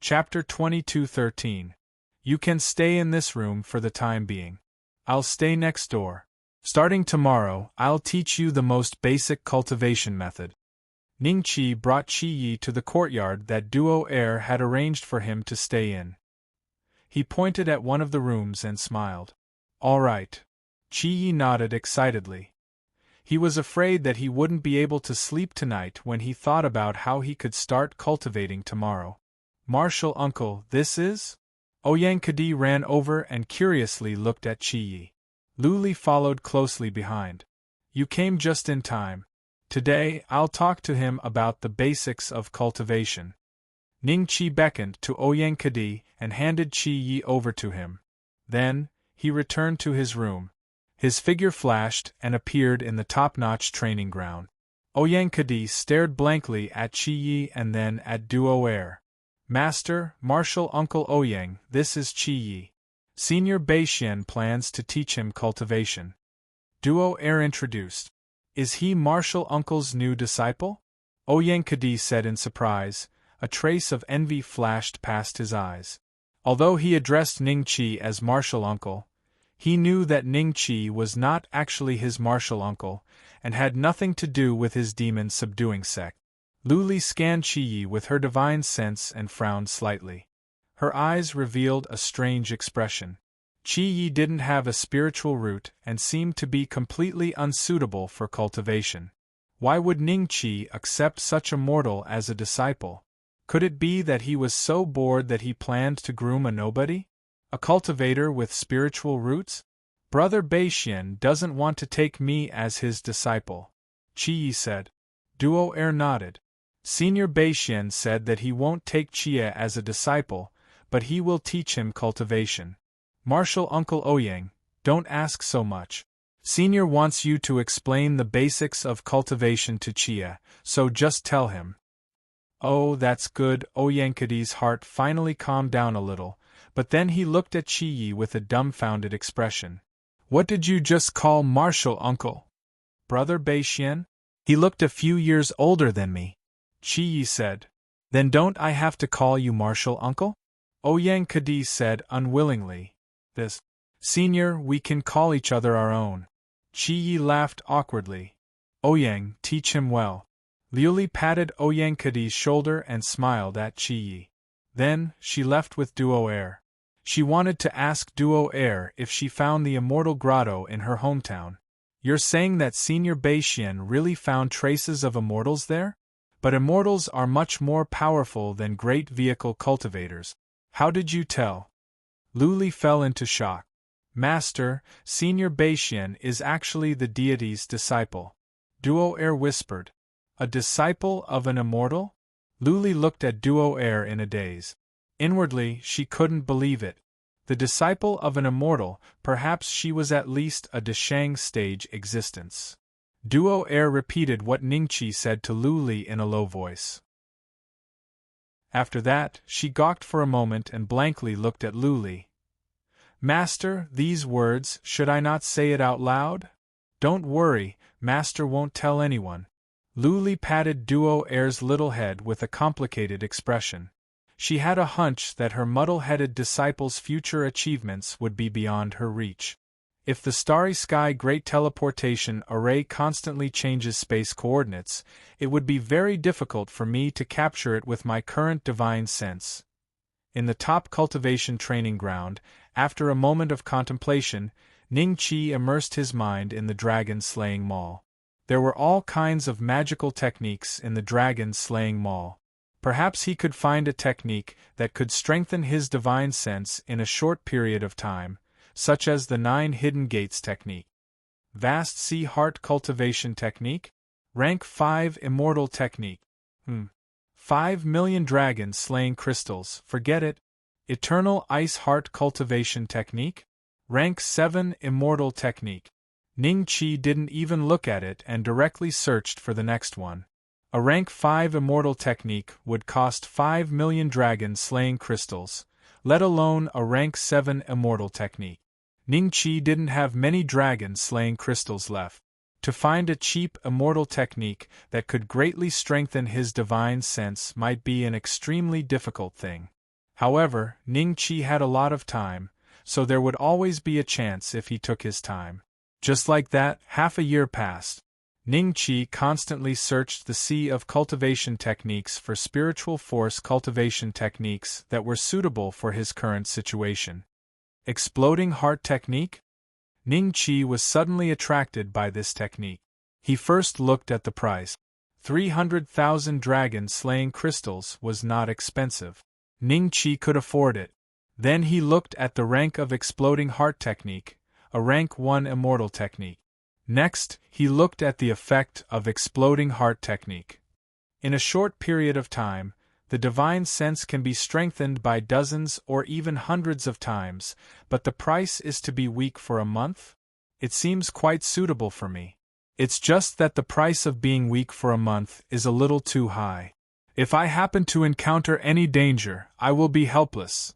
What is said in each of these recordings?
Chapter 22:13. You can stay in this room for the time being. I'll stay next door. Starting tomorrow, I'll teach you the most basic cultivation method. Ningqi brought Qi to the courtyard that Duo Air had arranged for him to stay in. He pointed at one of the rooms and smiled. All right. Qi nodded excitedly. He was afraid that he wouldn't be able to sleep tonight when he thought about how he could start cultivating tomorrow. Martial uncle, this is? Oyankadi ran over and curiously looked at Qi. Luli followed closely behind. You came just in time. Today, I'll talk to him about the basics of cultivation. Ningqi beckoned to Oyankadi and handed Qi over to him. Then, he returned to his room. His figure flashed and appeared in the top-notch training ground. Oyankadi stared blankly at Qi and then at Duo Air. Master, Martial Uncle Oyang, this is Qi. Senior Beixian plans to teach him cultivation. Duo Air introduced. Is he Martial Uncle's new disciple? Oyankadi said in surprise. A trace of envy flashed past his eyes. Although he addressed Ningqi as Martial Uncle, he knew that Ningqi was not actually his martial uncle, and had nothing to do with his demon-subduing sect. Luli scanned Qi with her divine sense and frowned slightly. Her eyes revealed a strange expression. Qi didn't have a spiritual root and seemed to be completely unsuitable for cultivation. Why would Ningqi accept such a mortal as a disciple? Could it be that he was so bored that he planned to groom a nobody? A cultivator with spiritual roots? Brother Beixian doesn't want to take me as his disciple, Qi said. Duo Air nodded. Senior Beixian said that he won't take Qi as a disciple, but he will teach him cultivation. Martial Uncle Oyang, don't ask so much. Senior wants you to explain the basics of cultivation to Qi, so just tell him. Oh, that's good. Oyankadi's heart finally calmed down a little, but then he looked at Qi with a dumbfounded expression. What did you just call Martial Uncle? Brother Beixian? He looked a few years older than me, Qi said. Then don't I have to call you Martial Uncle? Oyankadi said unwillingly. This. Senior, we can call each other our own. Qi laughed awkwardly. Oyang, teach him well. Liuli patted Oyankadi's shoulder and smiled at Qi. Then, she left with Duo Air. She wanted to ask Duo Air if she found the immortal grotto in her hometown. You're saying that Senior Beixian really found traces of immortals there? But immortals are much more powerful than great vehicle cultivators. How did you tell? Luli fell into shock. Master, Senior Beixian is actually the deity's disciple. Duo Air whispered. A disciple of an immortal? Luli looked at Duo Air in a daze. Inwardly, she couldn't believe it. The disciple of an immortal, perhaps she was at least a Deshang stage existence. Duo Air repeated what Ningqi said to Luli in a low voice. After that, she gawked for a moment and blankly looked at Luli. Master, these words, should I not say it out loud? Don't worry, Master won't tell anyone. Luli patted Duo Air's little head with a complicated expression. She had a hunch that her muddle-headed disciple's future achievements would be beyond her reach. If the Starry Sky Great Teleportation Array constantly changes space coordinates, it would be very difficult for me to capture it with my current divine sense. In the top cultivation training ground, after a moment of contemplation, Ningqi immersed his mind in the dragon-slaying maul. There were all kinds of magical techniques in the dragon-slaying maul. Perhaps he could find a technique that could strengthen his divine sense in a short period of time, such as the 9 Hidden Gates technique. Vast Sea Heart Cultivation Technique? Rank 5 Immortal Technique. 5 million dragons slaying crystals, forget it. Eternal Ice Heart Cultivation Technique? Rank 7 Immortal Technique. Ningqi didn't even look at it and directly searched for the next one. A rank 5 immortal technique would cost 5 million dragon slaying crystals, let alone a rank 7 immortal technique. Ningqi didn't have many dragon slaying crystals left. To find a cheap immortal technique that could greatly strengthen his divine sense might be an extremely difficult thing. However, Ning Qi had a lot of time, so there would always be a chance if he took his time. Just like that, half a year passed. Ning Qi constantly searched the sea of cultivation techniques for spiritual force cultivation techniques that were suitable for his current situation. Exploding heart technique? Ning Qi was suddenly attracted by this technique. He first looked at the price. 300,000 dragon-slaying crystals was not expensive. Ning Qi could afford it. Then he looked at the rank of exploding heart technique, a rank 1 immortal technique. Next, he looked at the effect of exploding heart technique. In a short period of time, the divine sense can be strengthened by dozens or even hundreds of times, but the price is to be weak for a month? It seems quite suitable for me. It's just that the price of being weak for a month is a little too high. If I happen to encounter any danger, I will be helpless.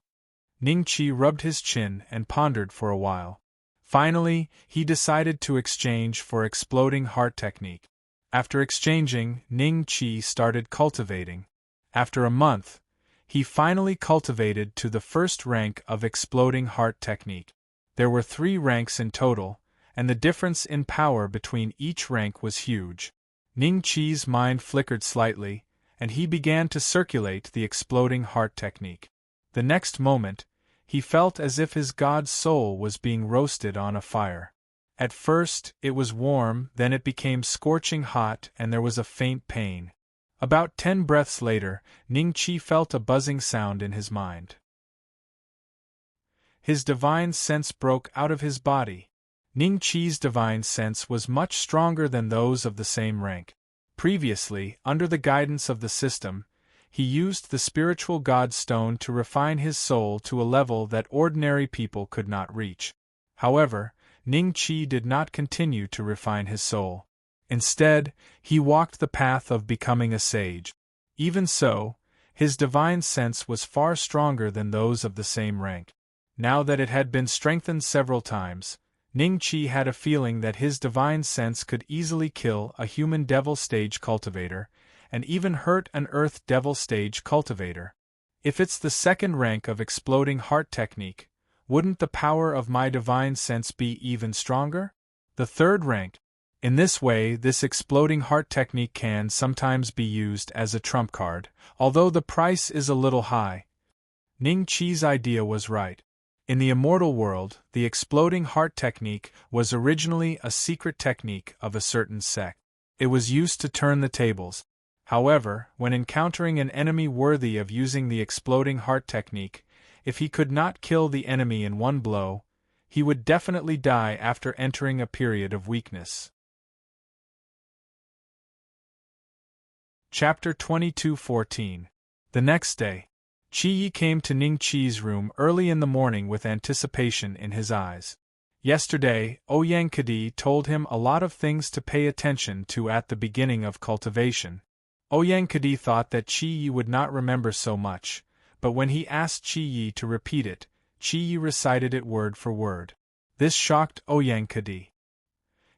Ning Qi rubbed his chin and pondered for a while. Finally, he decided to exchange for exploding heart technique. After exchanging, Ning Qi started cultivating. After a month, he finally cultivated to the first rank of exploding heart technique. There were 3 ranks in total, and the difference in power between each rank was huge. Ning Qi's mind flickered slightly, and he began to circulate the exploding heart technique. The next moment, he felt as if his god's soul was being roasted on a fire. At first, it was warm, then it became scorching hot, and there was a faint pain. About 10 breaths later, Ning Qi felt a buzzing sound in his mind. His divine sense broke out of his body. Ning Qi's divine sense was much stronger than those of the same rank. Previously, under the guidance of the system, he used the spiritual God stone to refine his soul to a level that ordinary people could not reach. However, Ning Qi did not continue to refine his soul. Instead, he walked the path of becoming a sage. Even so, his divine sense was far stronger than those of the same rank. Now that it had been strengthened several times, Ning Qi had a feeling that his divine sense could easily kill a human devil stage cultivator, and even hurt an earth devil stage cultivator. If it's the second rank of exploding heart technique, wouldn't the power of my divine sense be even stronger? The third rank. In this way, this exploding heart technique can sometimes be used as a trump card, although the price is a little high. Ning Qi's idea was right. In the immortal world, the exploding heart technique was originally a secret technique of a certain sect. It was used to turn the tables. However, when encountering an enemy worthy of using the exploding heart technique, if he could not kill the enemy in one blow, he would definitely die after entering a period of weakness. Chapter 22:14. The next day, Qi Yi came to Ning Qi's room early in the morning with anticipation in his eyes. Yesterday, Ouyang Kadi told him a lot of things to pay attention to at the beginning of cultivation. Ouyang Kadi thought that Qi Yi would not remember so much, but when he asked Qi Yi to repeat it, Qi Yi recited it word for word. This shocked Ouyang Kadi.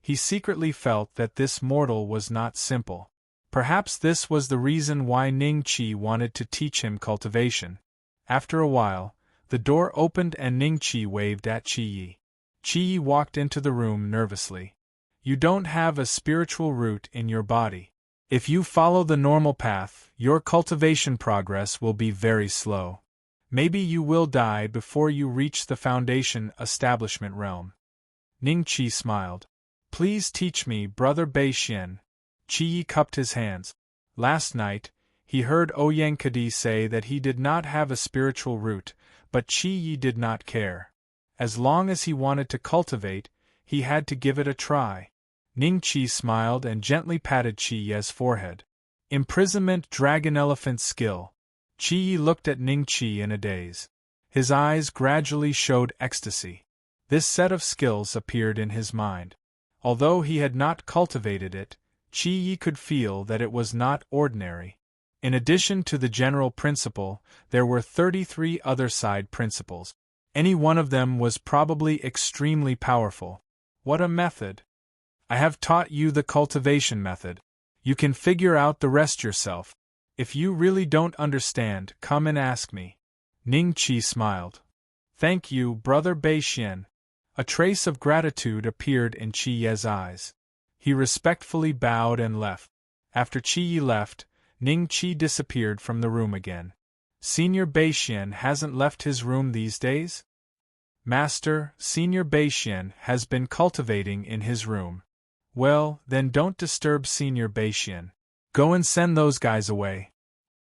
He secretly felt that this mortal was not simple. Perhaps this was the reason why Ning Qi wanted to teach him cultivation. After a while, the door opened and Ning Qi waved at Qi Yi. Qi Yi walked into the room nervously. You don't have a spiritual root in your body. If you follow the normal path, your cultivation progress will be very slow. Maybe you will die before you reach the foundation establishment realm. Ning Qi smiled. Please teach me, Brother Bei Xian. Qi Yi cupped his hands. Last night, he heard Ouyang Kadi say that he did not have a spiritual root, but Qi Yi did not care. As long as he wanted to cultivate, he had to give it a try. Ning Qi smiled and gently patted Qi Yi's forehead. Imprisonment Dragon Elephant Skill. Qi Yi looked at Ning Qi in a daze. His eyes gradually showed ecstasy. This set of skills appeared in his mind. Although he had not cultivated it, Qi Yi could feel that it was not ordinary. In addition to the general principle, there were 33 other side principles. Any one of them was probably extremely powerful. What a method! I have taught you the cultivation method. You can figure out the rest yourself. If you really don't understand, come and ask me. Ning Qi smiled. Thank you, Brother Beixian. A trace of gratitude appeared in Qi Ye's eyes. He respectfully bowed and left. After Qi Yi left, Ning Qi disappeared from the room again. Senior Beixian hasn't left his room these days? Master, Senior Beixian has been cultivating in his room. Well, then don't disturb Senior Beixian. Go and send those guys away.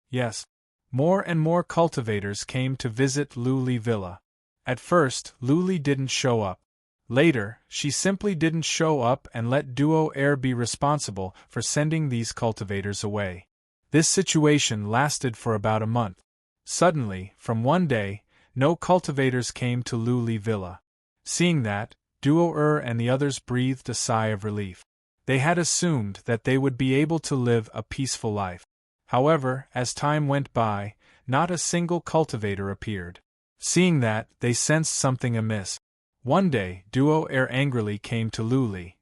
Yes. More and more cultivators came to visit Luli Villa. At first, Luli didn't show up. Later, she simply didn't show up and let Duo Air be responsible for sending these cultivators away. This situation lasted for about a month. Suddenly, from one day, no cultivators came to Luli Villa. Seeing that, Duo Air and the others breathed a sigh of relief. They had assumed that they would be able to live a peaceful life. However, as time went by, not a single cultivator appeared. Seeing that, they sensed something amiss. One day, Duo Air angrily came to Luli.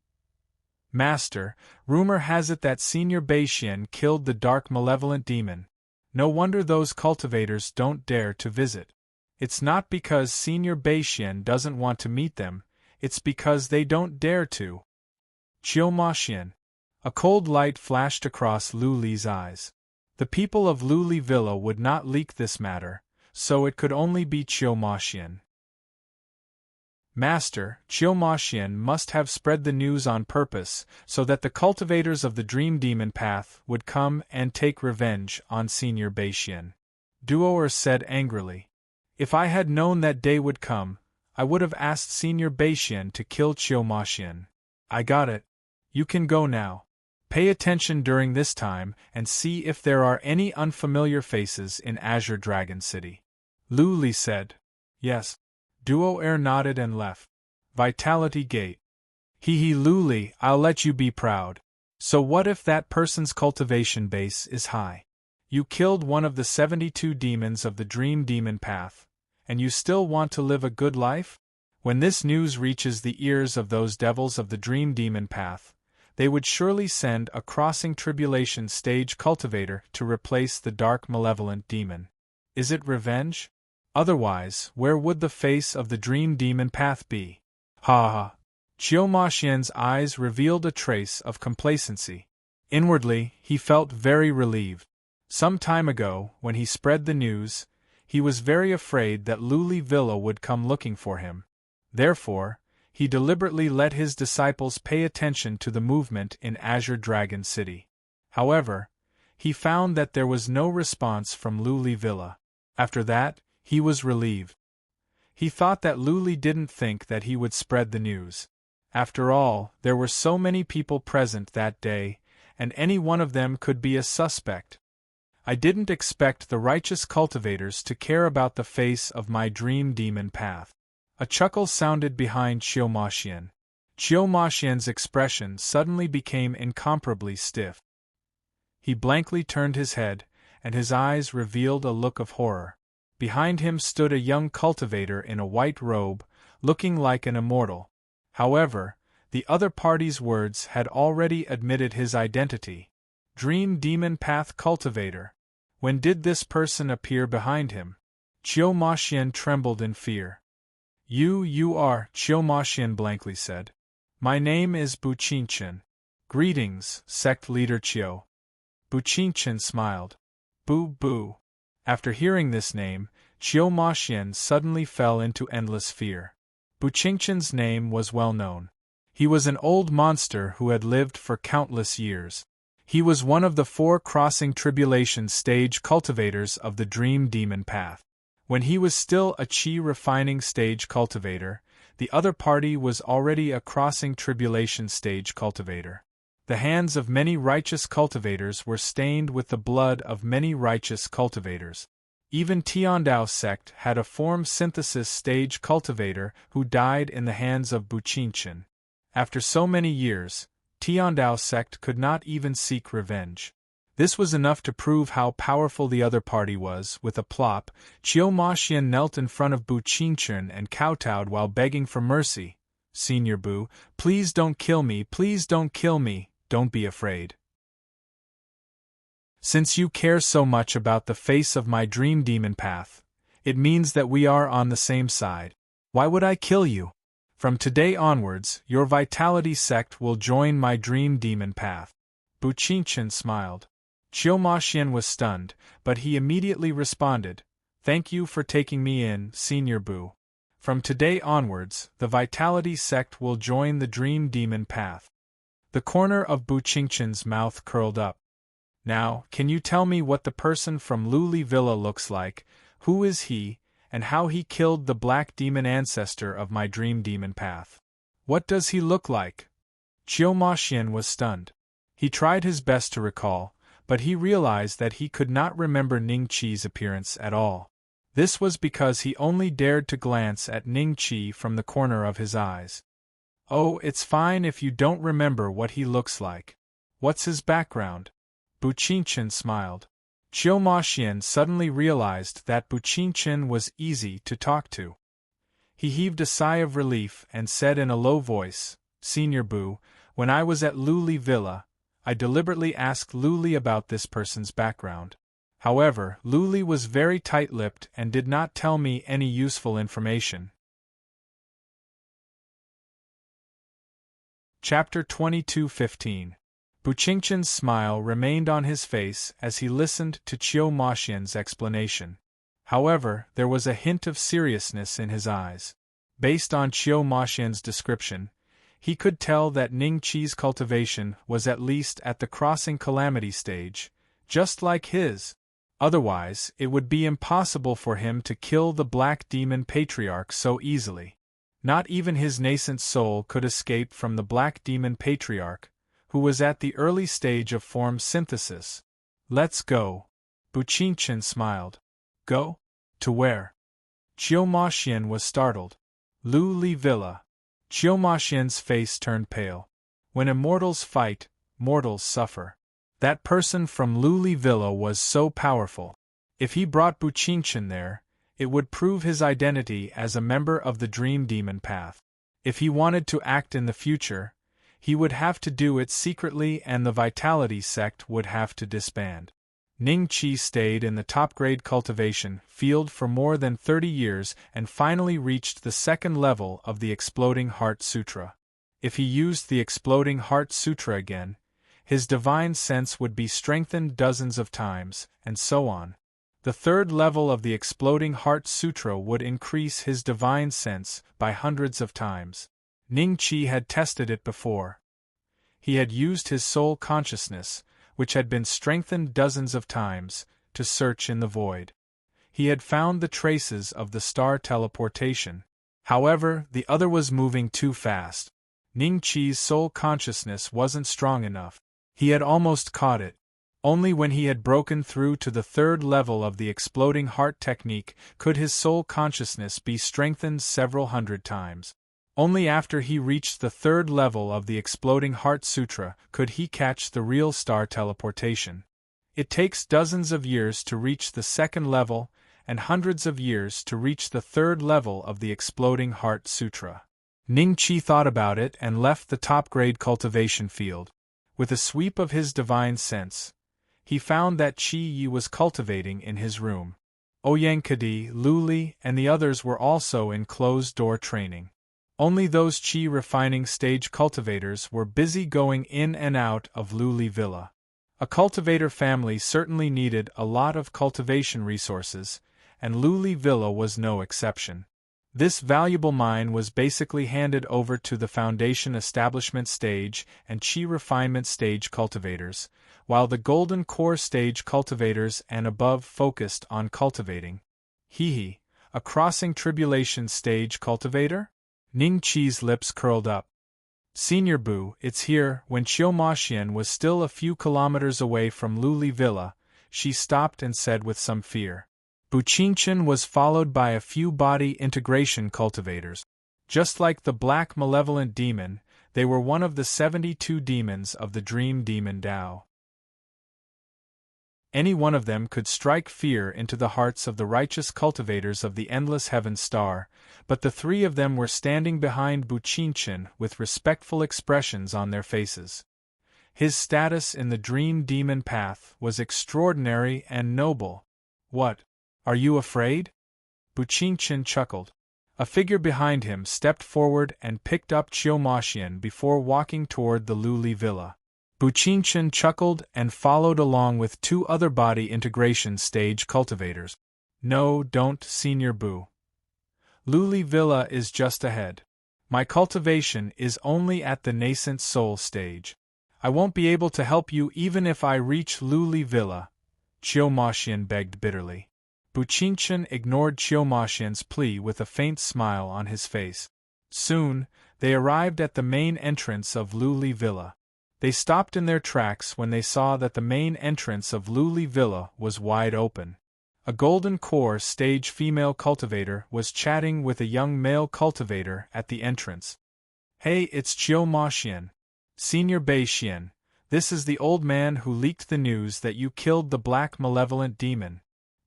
Master, rumor has it that Senior Beixian killed the dark malevolent demon. No wonder those cultivators don't dare to visit. It's not because Senior Beixian doesn't want to meet them, it's because they don't dare to. Chiu Ma Xian. A cold light flashed across Luli's eyes. The people of Luli Villa would not leak this matter, so it could only be Chiu Ma Xian. Master, Chiu Ma Xian must have spread the news on purpose so that the cultivators of the Dream Demon Path would come and take revenge on Senior Beixian. Duo said angrily. If I had known that day would come, I would have asked Senior Beixian to kill Chiu Ma Xian. I got it. You can go now. Pay attention during this time and see if there are any unfamiliar faces in Azure Dragon City. Luli said. Yes. Duo Air nodded and left. Vitality Gate. Hee Luli, I'll let you be proud. So what if that person's cultivation base is high? You killed one of the 72 demons of the Dream Demon Path, and you still want to live a good life? When this news reaches the ears of those devils of the Dream Demon Path, they would surely send a crossing tribulation stage cultivator to replace the dark malevolent demon. Is it revenge? Otherwise, where would the face of the Dream Demon Path be? Ha ha! Chiu Ma Xian's eyes revealed a trace of complacency. Inwardly, he felt very relieved. Some time ago, when he spread the news, he was very afraid that Luli Villa would come looking for him. Therefore, he deliberately let his disciples pay attention to the movement in Azure Dragon City. However, he found that there was no response from Luli Villa. After that, he was relieved. He thought that Luli didn't think that he would spread the news. After all, there were so many people present that day, and any one of them could be a suspect. I didn't expect the righteous cultivators to care about the face of my Dream Demon Path. A chuckle sounded behind Chiu Ma Xian. Chiu Ma Xian's expression suddenly became incomparably stiff. He blankly turned his head, and his eyes revealed a look of horror. Behind him stood a young cultivator in a white robe, looking like an immortal. However, the other party's words had already admitted his identity. Dream Demon Path Cultivator. When did this person appear behind him? Chiu Ma Xian trembled in fear. You are, Chiu Ma Xian blankly said. My name is Bu Qingchen. Greetings, sect leader Chiu. Bu Qingchen smiled. Bu. After hearing this name, Chiu Ma Xian suddenly fell into endless fear. Bu Qingchen's name was well known. He was an old monster who had lived for countless years. He was one of the 4 crossing tribulation stage cultivators of the Dream Demon Path. When he was still a Qi refining stage cultivator, the other party was already a crossing tribulation stage cultivator. The hands of many righteous cultivators were stained with the blood of many righteous cultivators. Even Tiandao sect had a form synthesis stage cultivator who died in the hands of Bu Qingchen. After so many years, Tiandao sect could not even seek revenge. This was enough to prove how powerful the other party was. With a plop, Chiu Ma Xian knelt in front of Bu Qingchen and kowtowed while begging for mercy. Senior Bu, please don't kill me, please don't kill me, don't be afraid. Since you care so much about the face of my Dream Demon Path, It means that we are on the same side. Why would I kill you? From today onwards, your vitality sect will join my dream demon path. Buqingchen smiled. Qiu Maxian was stunned, but he immediately responded, "Thank you for taking me in, Senior Bu. From today onwards, the vitality sect will join the dream demon path." The corner of Buqingchen's mouth curled up. "Now, can you tell me what the person from Luli Villa looks like, who is he, and how he killed the black demon ancestor of my dream demon path? What does he look like?" Qiu Maxian was stunned. He tried his best to recall, but he realized that he could not remember Ning Qi's appearance at all. This was because he only dared to glance at Ning Qi from the corner of his eyes. "Oh, it's fine if you don't remember what he looks like. What's his background?" Buqingchen smiled. Qiu Maxian suddenly realized that Buqingchen was easy to talk to. He heaved a sigh of relief and said in a low voice, "Senior Bu, when I was at Luli Villa, I deliberately asked Luli about this person's background. However, Luli was very tight-lipped and did not tell me any useful information." Chapter 22:15. Buqingchen's smile remained on his face as he listened to Qiu Maxian's explanation. However, there was a hint of seriousness in his eyes. Based on Qiu Maxian's description, he could tell that Ning Qi's cultivation was at least at the crossing calamity stage, just like his. Otherwise, it would be impossible for him to kill the Black Demon Patriarch so easily. Not even his nascent soul could escape from the Black Demon Patriarch, who was at the early stage of form synthesis. "Let's go." Buqingchen smiled. "Go? To where?" Qiu Maxian was startled. "Luli Villa." Qiu Maxian's face turned pale. When immortals fight, mortals suffer. That person from Luli Villa was so powerful. If he brought Buqingchen there, it would prove his identity as a member of the Dream Demon Path. If he wanted to act in the future, he would have to do it secretly and the Vitality sect would have to disband. Ning Qi stayed in the top-grade cultivation field for more than 30 years and finally reached the second level of the Exploding Heart Sutra. If he used the Exploding Heart Sutra again, his divine sense would be strengthened dozens of times, and so on. The third level of the Exploding Heart Sutra would increase his divine sense by hundreds of times. Ning Qi had tested it before. He had used his soul consciousness, which had been strengthened dozens of times, to search in the void. He had found the traces of the star teleportation. However, the other was moving too fast. Ning Qi's soul consciousness wasn't strong enough. He had almost caught it. Only when he had broken through to the third level of the Exploding Heart technique could his soul consciousness be strengthened several hundred times. Only after he reached the third level of the Exploding Heart Sutra could he catch the real star teleportation. It takes dozens of years to reach the second level, and hundreds of years to reach the third level of the Exploding Heart Sutra. Ning Qi thought about it and left the top-grade cultivation field. With a sweep of his divine sense, he found that Qi Yi was cultivating in his room. Ouyang Kadi, Luli, and the others were also in closed-door training. Only those Qi refining stage cultivators were busy going in and out of Luli Villa. A cultivator family certainly needed a lot of cultivation resources, and Luli Villa was no exception. This valuable mine was basically handed over to the Foundation Establishment Stage and Qi Refinement Stage cultivators, while the Golden Core Stage cultivators and above focused on cultivating. Hehe, a Crossing Tribulation Stage cultivator? Ning Qi's lips curled up. "Senior Bu, it's here." When Qiu Maxian was still a few kilometers away from Luli Villa, she stopped and said with some fear. Buqingchen was followed by a few body integration cultivators. Just like the black malevolent demon, they were one of the 72 demons of the Dream Demon Tao. Any one of them could strike fear into the hearts of the righteous cultivators of the Endless Heaven Star, but the three of them were standing behind Buqingchen with respectful expressions on their faces. His status in the Dream Demon Path was extraordinary and noble. "What? Are you afraid?" Buqingqin chuckled. A figure behind him stepped forward and picked up Qiu Maxian before walking toward the Luli villa. Buqingqin chuckled and followed along with two other body integration stage cultivators. No, don't, Senior Bu. Luli villa is just ahead. My cultivation is only at the nascent soul stage. I won't be able to help you even if I reach Luli villa, Qiu Maxian begged bitterly. Buqingqin ignored Qiu Maxian's plea with a faint smile on his face. Soon, they arrived at the main entrance of Luli villa. They stopped in their tracks when they saw that the main entrance of Luli villa was wide open. A golden core stage female cultivator was chatting with a young male cultivator at the entrance. Hey, it's Qiu Maxian. Senior Bei Xian, this is the old man who leaked the news that you killed the black malevolent demon.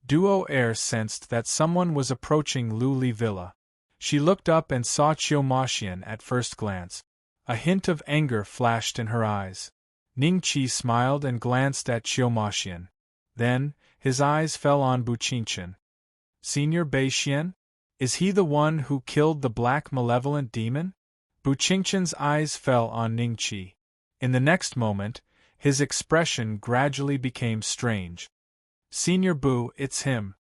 Duo Air sensed that someone was approaching Luli villa. She looked up and saw Qiu Maxian at first glance. A hint of anger flashed in her eyes. Ningqi smiled and glanced at Qiu Maxian. Then, his eyes fell on Buqingqin. Senior Bei Xian? Is he the one who killed the black malevolent demon? Buqingqin's eyes fell on Ningqi. In the next moment, his expression gradually became strange. Senior Bu, it's him.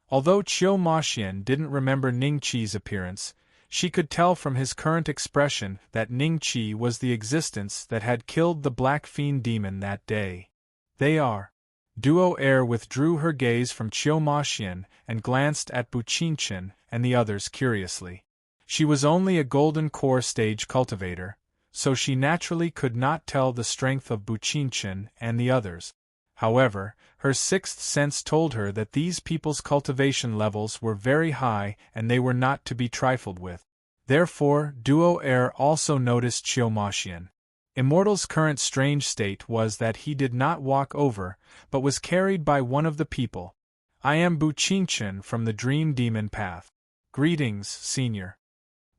Although Qiu Maxian didn't remember Ningqi's appearance, she could tell from his current expression that Ningqi was the existence that had killed the black fiend demon that day. They are. Duo Air withdrew her gaze from Qiu Maxian and glanced at Buqingqin and the others curiously. She was only a golden core stage cultivator, so she naturally could not tell the strength of Buqingqin and the others. However, her sixth sense told her that these people's cultivation levels were very high and they were not to be trifled with. Therefore, Duo Air also noticed Qiu Maxian. Immortal's current strange state was that he did not walk over, but was carried by one of the people. I am Buqingqin from the Dream Demon Path. Greetings, Senior.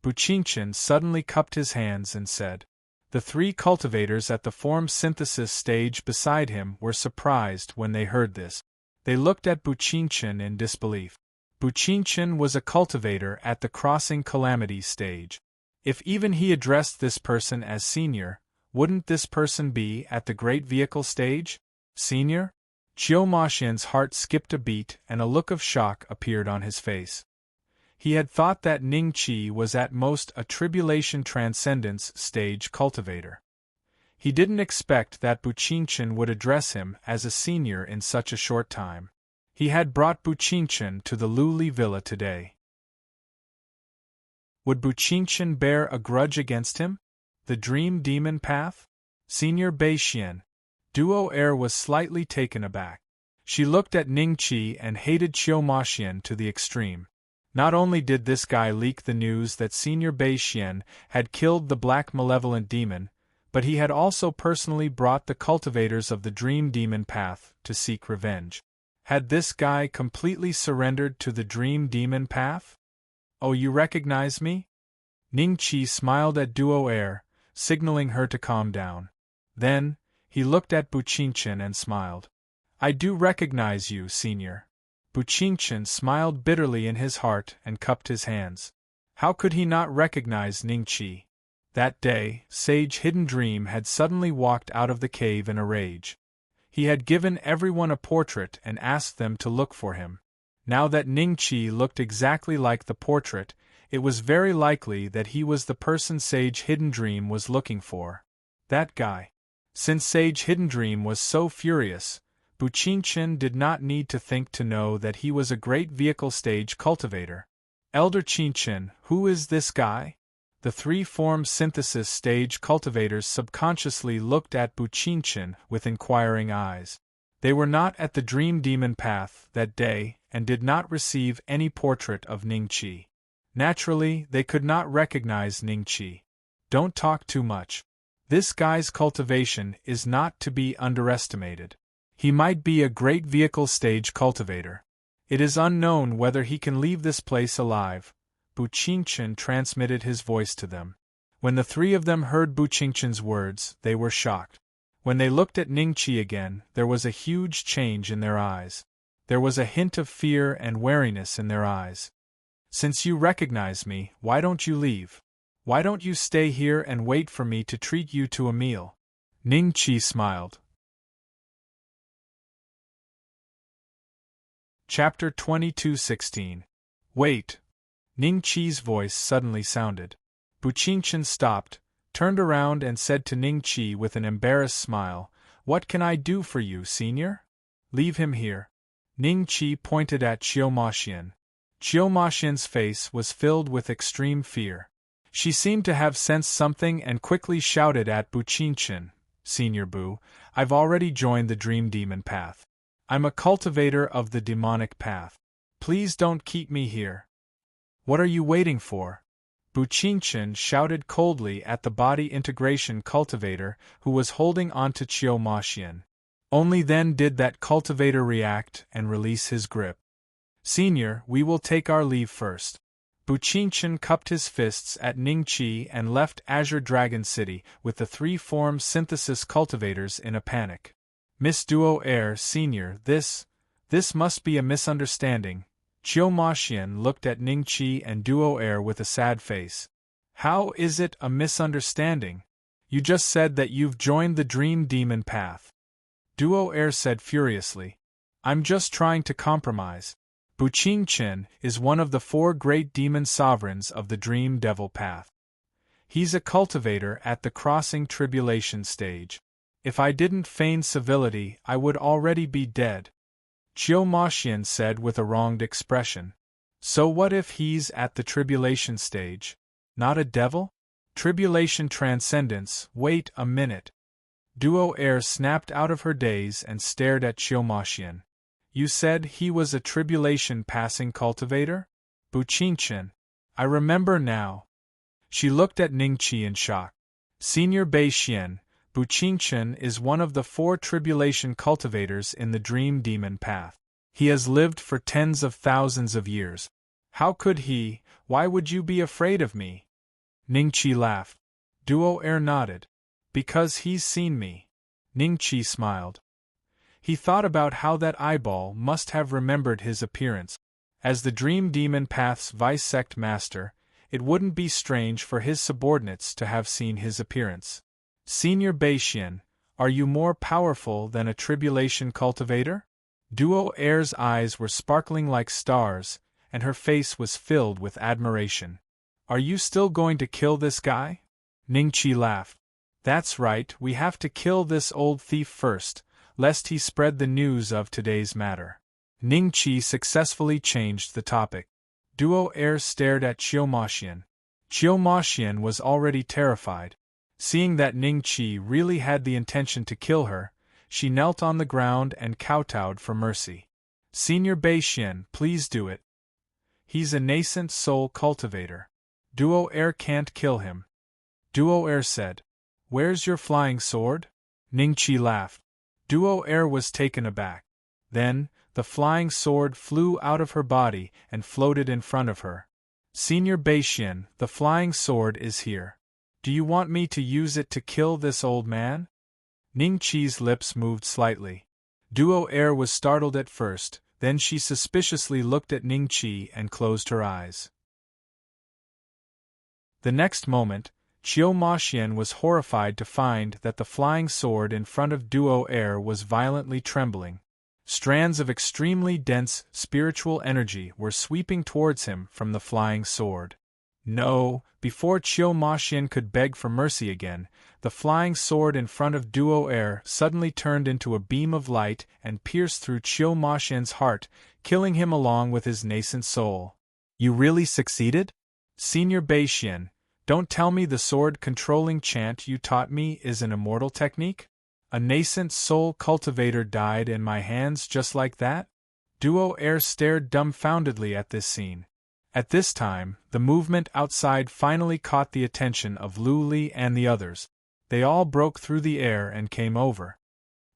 Buqingqin suddenly cupped his hands and said. The three cultivators at the form synthesis stage beside him were surprised when they heard this. They looked at Buqingqin in disbelief. Buqingqin was a cultivator at the crossing calamity stage. If even he addressed this person as senior, wouldn't this person be at the great vehicle stage? Senior? Qiu Maxian's heart skipped a beat and a look of shock appeared on his face. He had thought that Ningqi was at most a tribulation transcendence stage cultivator. He didn't expect that Buqingqin would address him as a senior in such a short time. He had brought Buqingqin to the Luli villa today. Would Buqingqin bear a grudge against him? The Dream Demon Path? Senior Bei Xian. Duo Air was slightly taken aback. She looked at Ningqi and hated Qiu Maxian to the extreme. Not only did this guy leak the news that Senior Bei Xian had killed the black malevolent demon, but he had also personally brought the cultivators of the Dream Demon Path to seek revenge. Had this guy completely surrendered to the Dream Demon Path? Oh, you recognize me? Ningqi smiled at Duo Air, signaling her to calm down. Then, he looked at Buqingqin and smiled. I do recognize you, Senior. Buqingqin smiled bitterly in his heart and cupped his hands. How could he not recognize Ningqi? That day, Sage Hidden Dream had suddenly walked out of the cave in a rage. He had given everyone a portrait and asked them to look for him. Now that Ningqi looked exactly like the portrait, it was very likely that he was the person Sage Hidden Dream was looking for. That guy. Since Sage Hidden Dream was so furious, Buqingqin did not need to think to know that he was a great vehicle stage cultivator. Elder Qingqin, who is this guy? The three form synthesis stage cultivators subconsciously looked at Buqingqin with inquiring eyes. They were not at the Dream Demon Path that day and did not receive any portrait of Ningqi. Naturally, they could not recognize Ningqi. Don't talk too much. This guy's cultivation is not to be underestimated. He might be a great vehicle stage cultivator. It is unknown whether he can leave this place alive. Buqingqin transmitted his voice to them. When the three of them heard Buqingqin's words, they were shocked. When they looked at Ningqi again, there was a huge change in their eyes. There was a hint of fear and wariness in their eyes. Since you recognize me, why don't you leave? Why don't you stay here and wait for me to treat you to a meal? Ning Qi smiled. Chapter 22:16. Wait. Ning Qi's voice suddenly sounded. Bu Qingchen stopped, turned around and said to Ning Qi with an embarrassed smile, "What can I do for you, senior?" "Leave him here." Ning Qi pointed at Qiu Maxian. Qiu Maxian's face was filled with extreme fear. She seemed to have sensed something and quickly shouted at Bu Qingchen, "Senior Bu, I've already joined the Dream Demon path. I'm a cultivator of the demonic path. Please don't keep me here." "What are you waiting for?" Bu Qingchen shouted coldly at the body integration cultivator who was holding onto Qiu Maxian. Only then did that cultivator react and release his grip. "Senior, we will take our leave first." Bu Qingchen cupped his fists at Ning Qi and left Azure Dragon City with the three form synthesis cultivators in a panic. "Miss Duo Air, Senior, this must be a misunderstanding." Qiu Maxian looked at Ning Qi and Duo Air with a sad face. "How is it a misunderstanding? You just said that you've joined the Dream Demon path." Duo Air said furiously. "I'm just trying to compromise. Bu Qingchen is one of the four great demon sovereigns of the Dream Devil path. He's a cultivator at the crossing tribulation stage. If I didn't feign civility, I would already be dead." Qiu Maxian said with a wronged expression. "So what if he's at the tribulation stage? Not a devil? Tribulation transcendence, wait a minute." Duo Air snapped out of her daze and stared at Qiu Maxian. "You said he was a tribulation passing cultivator? Bu Qingchen, I remember now." She looked at Ning Qi in shock. "Senior Bei Xian, Bu Qingchen is one of the four tribulation cultivators in the Dream Demon path. He has lived for tens of thousands of years. How could he? Why would you be afraid of me?" Ning Qi laughed. Duo Air nodded. "Because he's seen me." Ning Qi smiled. He thought about how that eyeball must have remembered his appearance. As the Dream Demon Path's vice sect master, it wouldn't be strange for his subordinates to have seen his appearance. "Senior Bei Xian, are you more powerful than a tribulation cultivator?" Duo Air's eyes were sparkling like stars, and her face was filled with admiration. "Are you still going to kill this guy?" Ning Qi laughed. "That's right, we have to kill this old thief first, lest he spread the news of today's matter." Ning Qi successfully changed the topic. Duo Air stared at Qiu Maxian. Qiu Maxian was already terrified. Seeing that Ning Qi really had the intention to kill her, she knelt on the ground and kowtowed for mercy. "Senior Bei Xian, please do it. He's a nascent soul cultivator. Duo Air can't kill him." Duo Air said. "Where's your flying sword?" Ning Qi laughed. Duo Air was taken aback. Then, the flying sword flew out of her body and floated in front of her. "Senior Bei Xian, the flying sword is here. Do you want me to use it to kill this old man?" Ning Qi's lips moved slightly. Duo Air was startled at first, then she suspiciously looked at Ning Qi and closed her eyes. The next moment, Qiu Maxian was horrified to find that the flying sword in front of Duo Air was violently trembling. Strands of extremely dense spiritual energy were sweeping towards him from the flying sword. No, before Qiu Maxian could beg for mercy again, the flying sword in front of Duo Air suddenly turned into a beam of light and pierced through Qiu Maxian's heart, killing him along with his nascent soul. "You really succeeded? Senior Bei Xian, don't tell me the sword-controlling chant you taught me is an immortal technique? A nascent soul cultivator died in my hands just like that?" Duo Air stared dumbfoundedly at this scene. At this time, the movement outside finally caught the attention of Lu Li and the others. They all broke through the air and came over.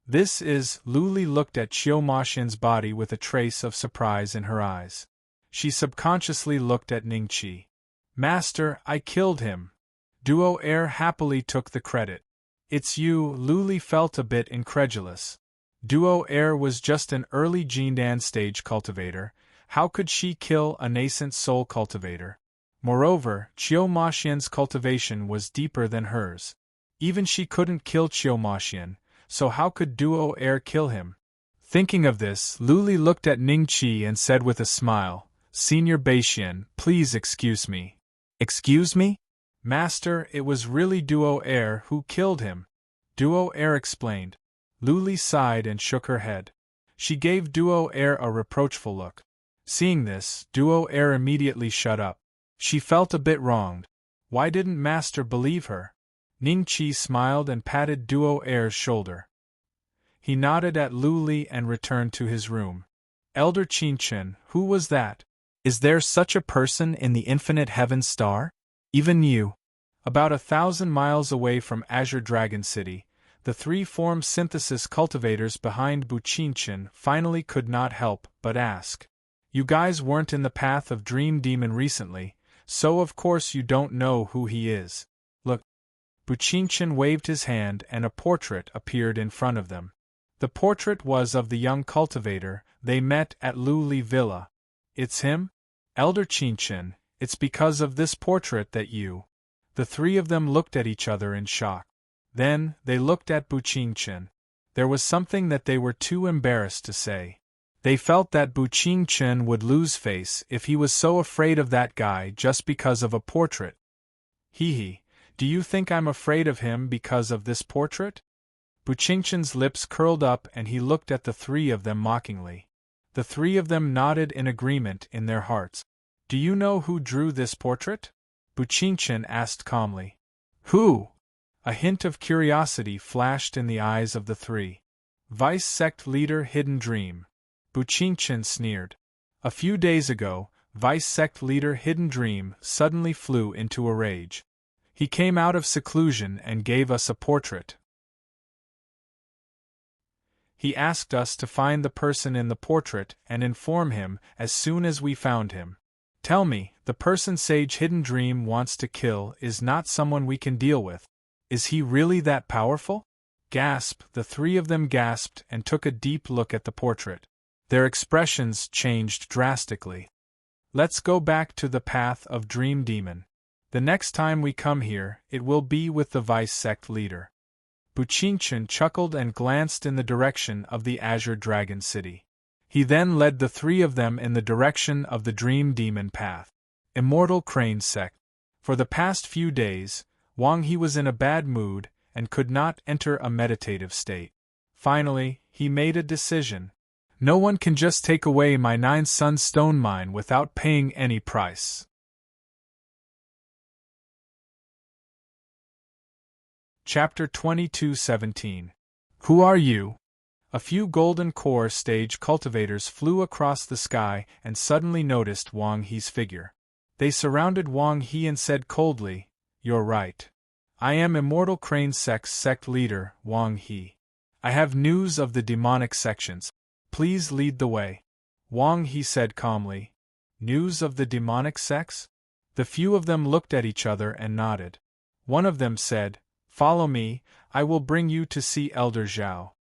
"This is..." Lu Li looked at Qiu Maxian's body with a trace of surprise in her eyes. She subconsciously looked at Ning Qi. "Master, I killed him." Duo Air happily took the credit. "It's you." Lu Li felt a bit incredulous. Duo Air was just an early Jindan stage cultivator. How could she kill a nascent soul cultivator? Moreover, Chiu Maxian's cultivation was deeper than hers. Even she couldn't kill Chiu Maxian, so how could Duo Air kill him? Thinking of this, Luli looked at Ning Qi and said with a smile, Senior Beixian, please excuse me. Excuse me? Master, it was really Duo Air who killed him. Duo Air explained. Luli sighed and shook her head. She gave Duo Air a reproachful look. Seeing this, Duo Air immediately shut up. She felt a bit wronged. Why didn't Master believe her? Ning Qi smiled and patted Duo Air's shoulder. He nodded at Luli and returned to his room. Elder Qinchen, who was that? Is there such a person in the infinite heaven star? Even you. About 1,000 miles away from Azure Dragon City, the three form synthesis cultivators behind Bu Qinchen finally could not help but ask. You guys weren't in the path of Dream Demon recently, so of course you don't know who he is. Look. Bu Qinchen waved his hand and a portrait appeared in front of them. The portrait was of the young cultivator they met at Luli Villa. It's him? Elder Qinchen, it's because of this portrait that you... The three of them looked at each other in shock. Then, they looked at Bu Qinchen. There was something that they were too embarrassed to say. They felt that Bu Qinchen would lose face if he was so afraid of that guy just because of a portrait. Hee, do you think I'm afraid of him because of this portrait? Bu Qingchen's lips curled up and he looked at the three of them mockingly. The three of them nodded in agreement in their hearts. Do you know who drew this portrait? Bu Qingchen asked calmly. Who? A hint of curiosity flashed in the eyes of the three. Vice Sect Leader Hidden Dream. Bu Qingchen sneered. A few days ago, Vice Sect Leader Hidden Dream suddenly flew into a rage. He came out of seclusion and gave us a portrait. He asked us to find the person in the portrait and inform him as soon as we found him. Tell me, the person Sage Hidden Dream wants to kill is not someone we can deal with. Is he really that powerful? Gasp! The three of them gasped and took a deep look at the portrait. Their expressions changed drastically. Let's go back to the path of Dream Demon. The next time we come here, it will be with the Vice Sect Leader. Bu Qingchen chuckled and glanced in the direction of the Azure Dragon City. He then led the three of them in the direction of the Dream Demon path. Immortal Crane Sect. For the past few days, Wang He was in a bad mood and could not enter a meditative state. Finally, he made a decision. No one can just take away my 9 Sun Stone mine without paying any price. Chapter 22:17. Who are you? A few golden core stage cultivators flew across the sky and suddenly noticed Wang He's figure. They surrounded Wang He and said coldly, You're right. I am Immortal Crane Sect's sect leader, Wang He. I have news of the demonic sections. Please lead the way. Wang He said calmly. News of the demonic sects? The few of them looked at each other and nodded. One of them said, Follow me, I will bring you to see Elder Zhao.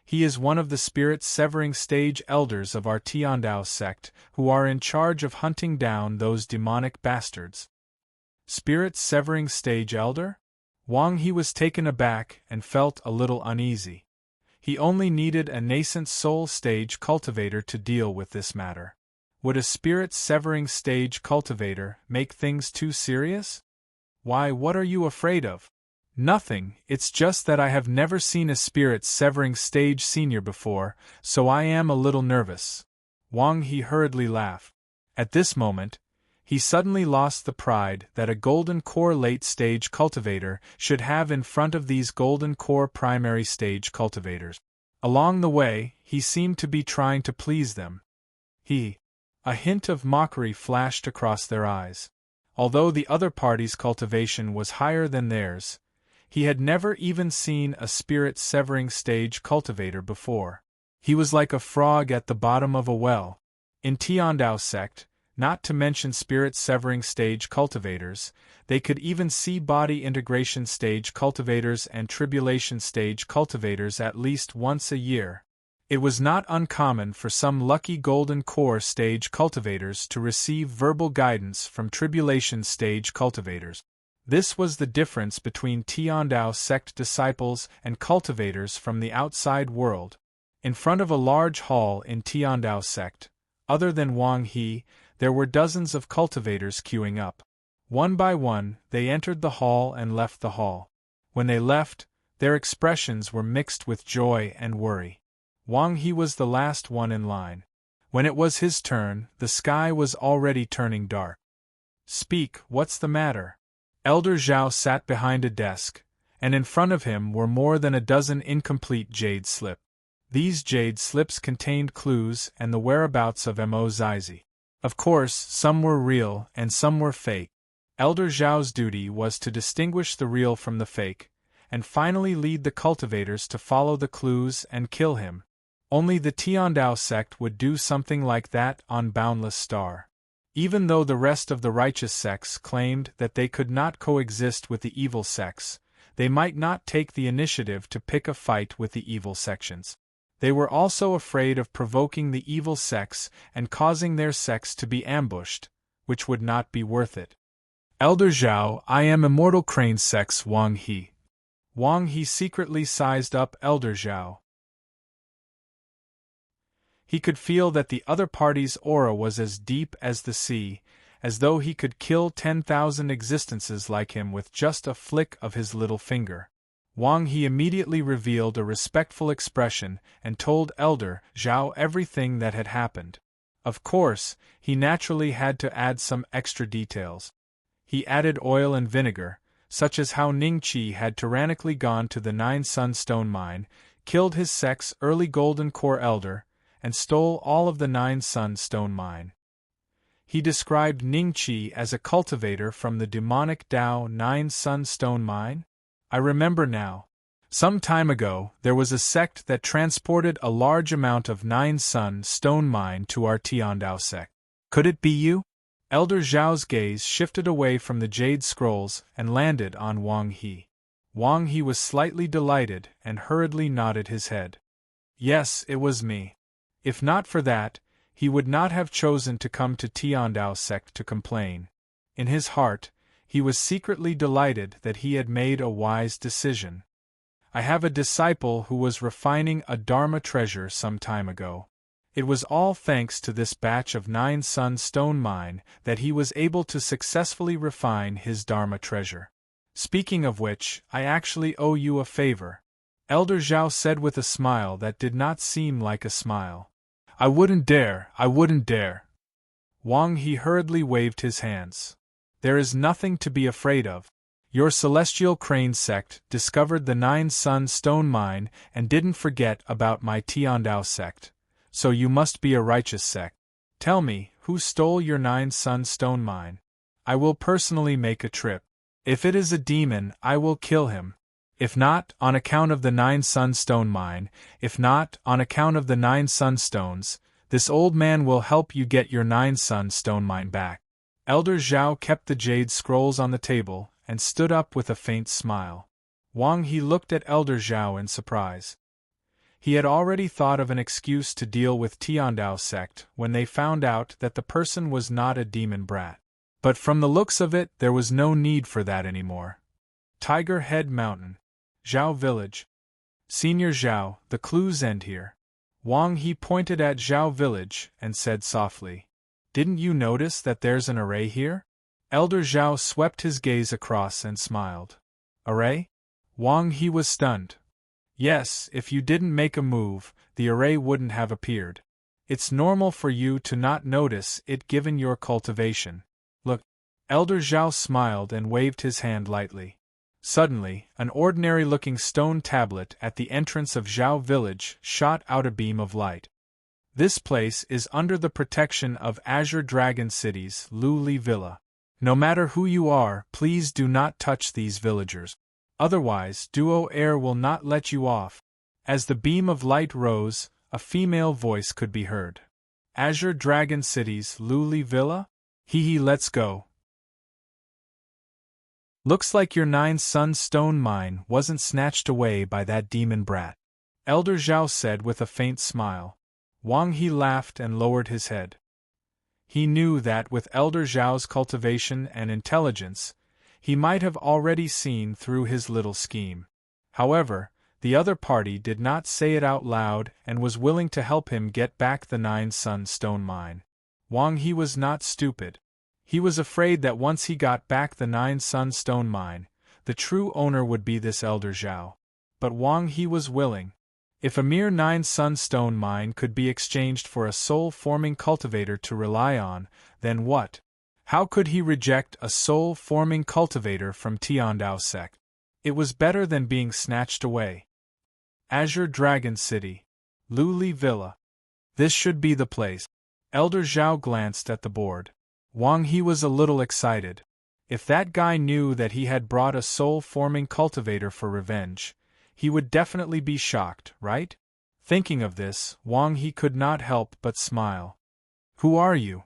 He is one of the spirit-severing stage elders of our Tiandao sect, who are in charge of hunting down those demonic bastards. Spirit-severing stage elder? Wang He was taken aback and felt a little uneasy. He only needed a nascent soul stage cultivator to deal with this matter. Would a spirit-severing stage cultivator make things too serious? Why, what are you afraid of? Nothing, it's just that I have never seen a spirit-severing stage senior before, so I am a little nervous. Wang He hurriedly laughed. At this moment, he suddenly lost the pride that a golden core late-stage cultivator should have in front of these golden core primary stage cultivators. Along the way, he seemed to be trying to please them. A hint of mockery flashed across their eyes. Although the other party's cultivation was higher than theirs, he had never even seen a spirit-severing stage cultivator before. He was like a frog at the bottom of a well. In Tiandao sect, not to mention spirit-severing stage cultivators, they could even see body integration stage cultivators and tribulation stage cultivators at least once a year. It was not uncommon for some lucky golden core stage cultivators to receive verbal guidance from tribulation stage cultivators. This was the difference between Tiandao sect disciples and cultivators from the outside world. In front of a large hall in Tiandao sect, other than Wang He, there were dozens of cultivators queuing up. One by one, they entered the hall and left the hall. When they left, their expressions were mixed with joy and worry. Wang He was the last one in line. When it was his turn, the sky was already turning dark. "Speak, what's the matter?" Elder Zhao sat behind a desk, and in front of him were more than a dozen incomplete jade slips. These jade slips contained clues and the whereabouts of Mo Zizi. Of course, some were real and some were fake. Elder Zhao's duty was to distinguish the real from the fake, and finally lead the cultivators to follow the clues and kill him. Only the Tiandao sect would do something like that on Boundless Star. Even though the rest of the righteous sects claimed that they could not coexist with the evil sects, they might not take the initiative to pick a fight with the evil sections. They were also afraid of provoking the evil sects and causing their sects to be ambushed, which would not be worth it. "Elder Zhao, I am Immortal Crane Sect's Wang He." Wang He secretly sized up Elder Zhao. He could feel that the other party's aura was as deep as the sea, as though he could kill 10,000 existences like him with just a flick of his little finger. Wang He immediately revealed a respectful expression and told Elder Zhao everything that had happened. Of course, he naturally had to add some extra details. He added oil and vinegar, such as how Ning Qi had tyrannically gone to the Nine Sun Stone Mine, killed his sect's early Golden Core Elder, and stole all of the Nine Sun Stone Mine. He described Ning Qi as a cultivator from the demonic Dao Nine Sun Stone Mine. "I remember now. Some time ago, there was a sect that transported a large amount of Nine Sun Stone Mine to our Tiandao sect. Could it be you?" Elder Zhao's gaze shifted away from the jade scrolls and landed on Wang He. Wang He was slightly delighted and hurriedly nodded his head. "Yes, it was me. If not for that, he would not have chosen to come to Tiandao sect to complain." In his heart, he was secretly delighted that he had made a wise decision. "I have a disciple who was refining a Dharma treasure some time ago. It was all thanks to this batch of Nine Sun Stone Mine that he was able to successfully refine his Dharma treasure. Speaking of which, I actually owe you a favor," Elder Zhao said with a smile that did not seem like a smile. I wouldn't dare. Wang He hurriedly waved his hands. "There is nothing to be afraid of. Your Celestial Crane sect discovered the Nine Sun Stone Mine and didn't forget about my Tiandao sect, so you must be a righteous sect. Tell me, who stole your Nine Sun Stone Mine? I will personally make a trip. If it is a demon, I will kill him. If not, on account of the Nine Sun Stone Mine, if not, on account of the Nine Sun Stones, this old man will help you get your Nine Sun Stone Mine back." Elder Zhao kept the jade scrolls on the table and stood up with a faint smile. Wang He looked at Elder Zhao in surprise. He had already thought of an excuse to deal with Tiandao sect when they found out that the person was not a demon brat. But from the looks of it, there was no need for that anymore. Tiger Head Mountain. Zhao Village. "Senior Zhao, the clues end here." Wang He pointed at Zhao Village and said softly, "Didn't you notice that there's an array here?" Elder Zhao swept his gaze across and smiled. "Array?" Wang He was stunned. "Yes, if you didn't make a move, the array wouldn't have appeared. It's normal for you to not notice it given your cultivation. Look." Elder Zhao smiled and waved his hand lightly. Suddenly, an ordinary-looking stone tablet at the entrance of Zhao Village shot out a beam of light. "This place is under the protection of Azure Dragon City's Lu Li Villa. No matter who you are, please do not touch these villagers. Otherwise, Duo Air will not let you off." As the beam of light rose, a female voice could be heard. "Azure Dragon City's Lu Li Villa? Hee, let's go. Looks like your Nine Sun Stone Mine wasn't snatched away by that demon brat." Elder Zhao said with a faint smile. Wang He laughed and lowered his head. He knew that with Elder Zhao's cultivation and intelligence, he might have already seen through his little scheme. However, the other party did not say it out loud and was willing to help him get back the 9-sun stone mine. Wang He was not stupid. He was afraid that once he got back the 9-sun stone mine, the true owner would be this Elder Zhao. But Wang He was willing. If a mere 9-sun stone mine could be exchanged for a soul-forming cultivator to rely on, then what? How could he reject a soul-forming cultivator from Tiandao sect? It was better than being snatched away. Azure Dragon City. Luli Villa. This should be the place. Elder Zhao glanced at the board. Wang He was a little excited. If that guy knew that he had brought a soul-forming cultivator for revenge, he would definitely be shocked, right? Thinking of this, Wang He could not help but smile. Who are you?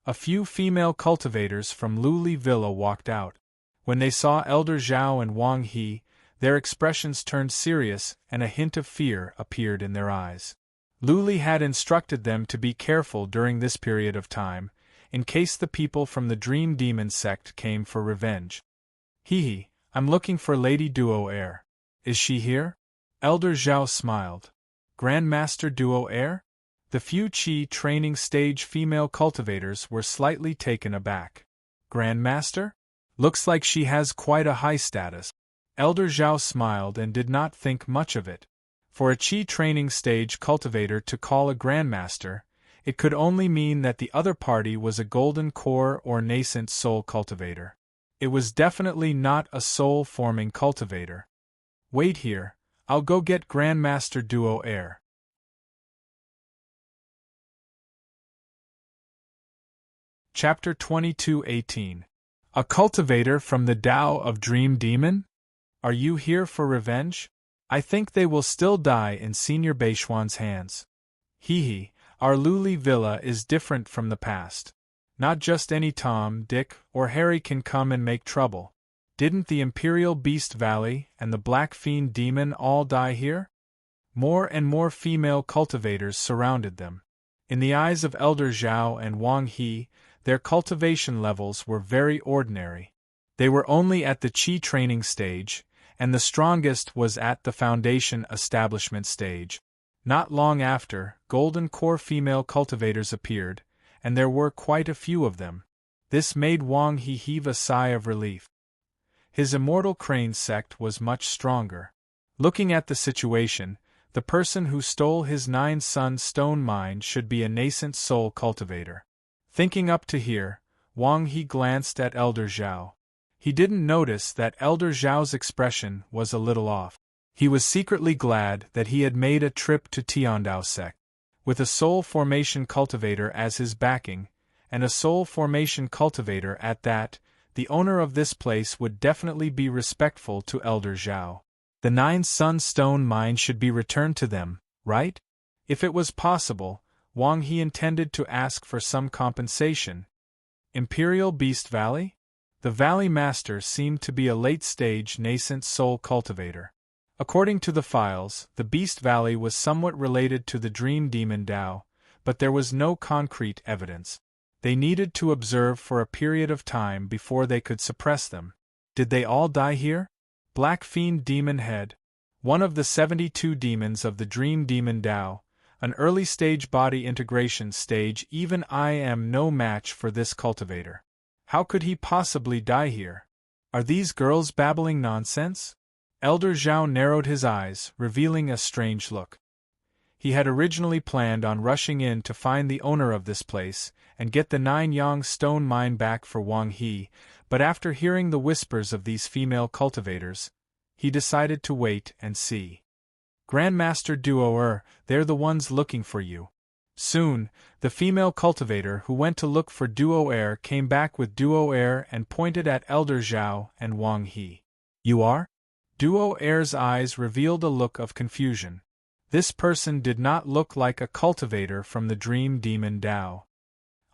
A few female cultivators from Luli Villa walked out. When they saw Elder Zhao and Wang He, their expressions turned serious and a hint of fear appeared in their eyes. Luli had instructed them to be careful during this period of time, in case the people from the Dream Demon sect came for revenge. I'm looking for Lady Duo Air. Is she here? Elder Zhao smiled. Grandmaster Duo Air? The few Qi training stage female cultivators were slightly taken aback. Grandmaster? Looks like she has quite a high status. Elder Zhao smiled and did not think much of it. For a Qi training stage cultivator to call a Grandmaster, it could only mean that the other party was a golden core or nascent soul cultivator. It was definitely not a soul-forming cultivator. Wait here, I'll go get Grandmaster Duo Air. Chapter 22:18. A cultivator from the Tao of Dream Demon? Are you here for revenge? I think they will still die in Senior Beishuan's hands. Our Luli Villa is different from the past. Not just any Tom, Dick, or Harry can come and make trouble. Didn't the Imperial Beast Valley and the Black Fiend Demon all die here? More and more female cultivators surrounded them. In the eyes of Elder Zhao and Wang He, their cultivation levels were very ordinary. They were only at the Qi training stage, and the strongest was at the Foundation establishment stage. Not long after, golden core female cultivators appeared, and there were quite a few of them. This made Wang He heave a sigh of relief. His Immortal Crane sect was much stronger. Looking at the situation, the person who stole his 9-sun stone mine should be a nascent soul cultivator. Thinking up to here, Wang He glanced at Elder Zhao. He didn't notice that Elder Zhao's expression was a little off. He was secretly glad that he had made a trip to Tiandao sect. With a soul formation cultivator as his backing, and a soul formation cultivator at that, the owner of this place would definitely be respectful to Elder Zhao. The 9-sun stone mine should be returned to them, right? If it was possible, Wang He intended to ask for some compensation. Imperial Beast Valley? The Valley Master seemed to be a late-stage nascent soul cultivator. According to the files, the Beast Valley was somewhat related to the Dream Demon Tao, but there was no concrete evidence. They needed to observe for a period of time before they could suppress them. Did they all die here? Black Fiend Demon Head, one of the 72 demons of the Dream Demon Tao, an early-stage body integration stage. Even I am no match for this cultivator. How could he possibly die here? Are these girls babbling nonsense? Elder Zhao narrowed his eyes, revealing a strange look. He had originally planned on rushing in to find the owner of this place and get the 9-yang stone mine back for Wang He, but after hearing the whispers of these female cultivators, he decided to wait and see. Grandmaster Duo, they're the ones looking for you. Soon, the female cultivator who went to look for Duo came back with Duo and pointed at Elder Zhao and Wang He. You are? Duo-Air's eyes revealed a look of confusion. This person did not look like a cultivator from the Dream Demon Tao.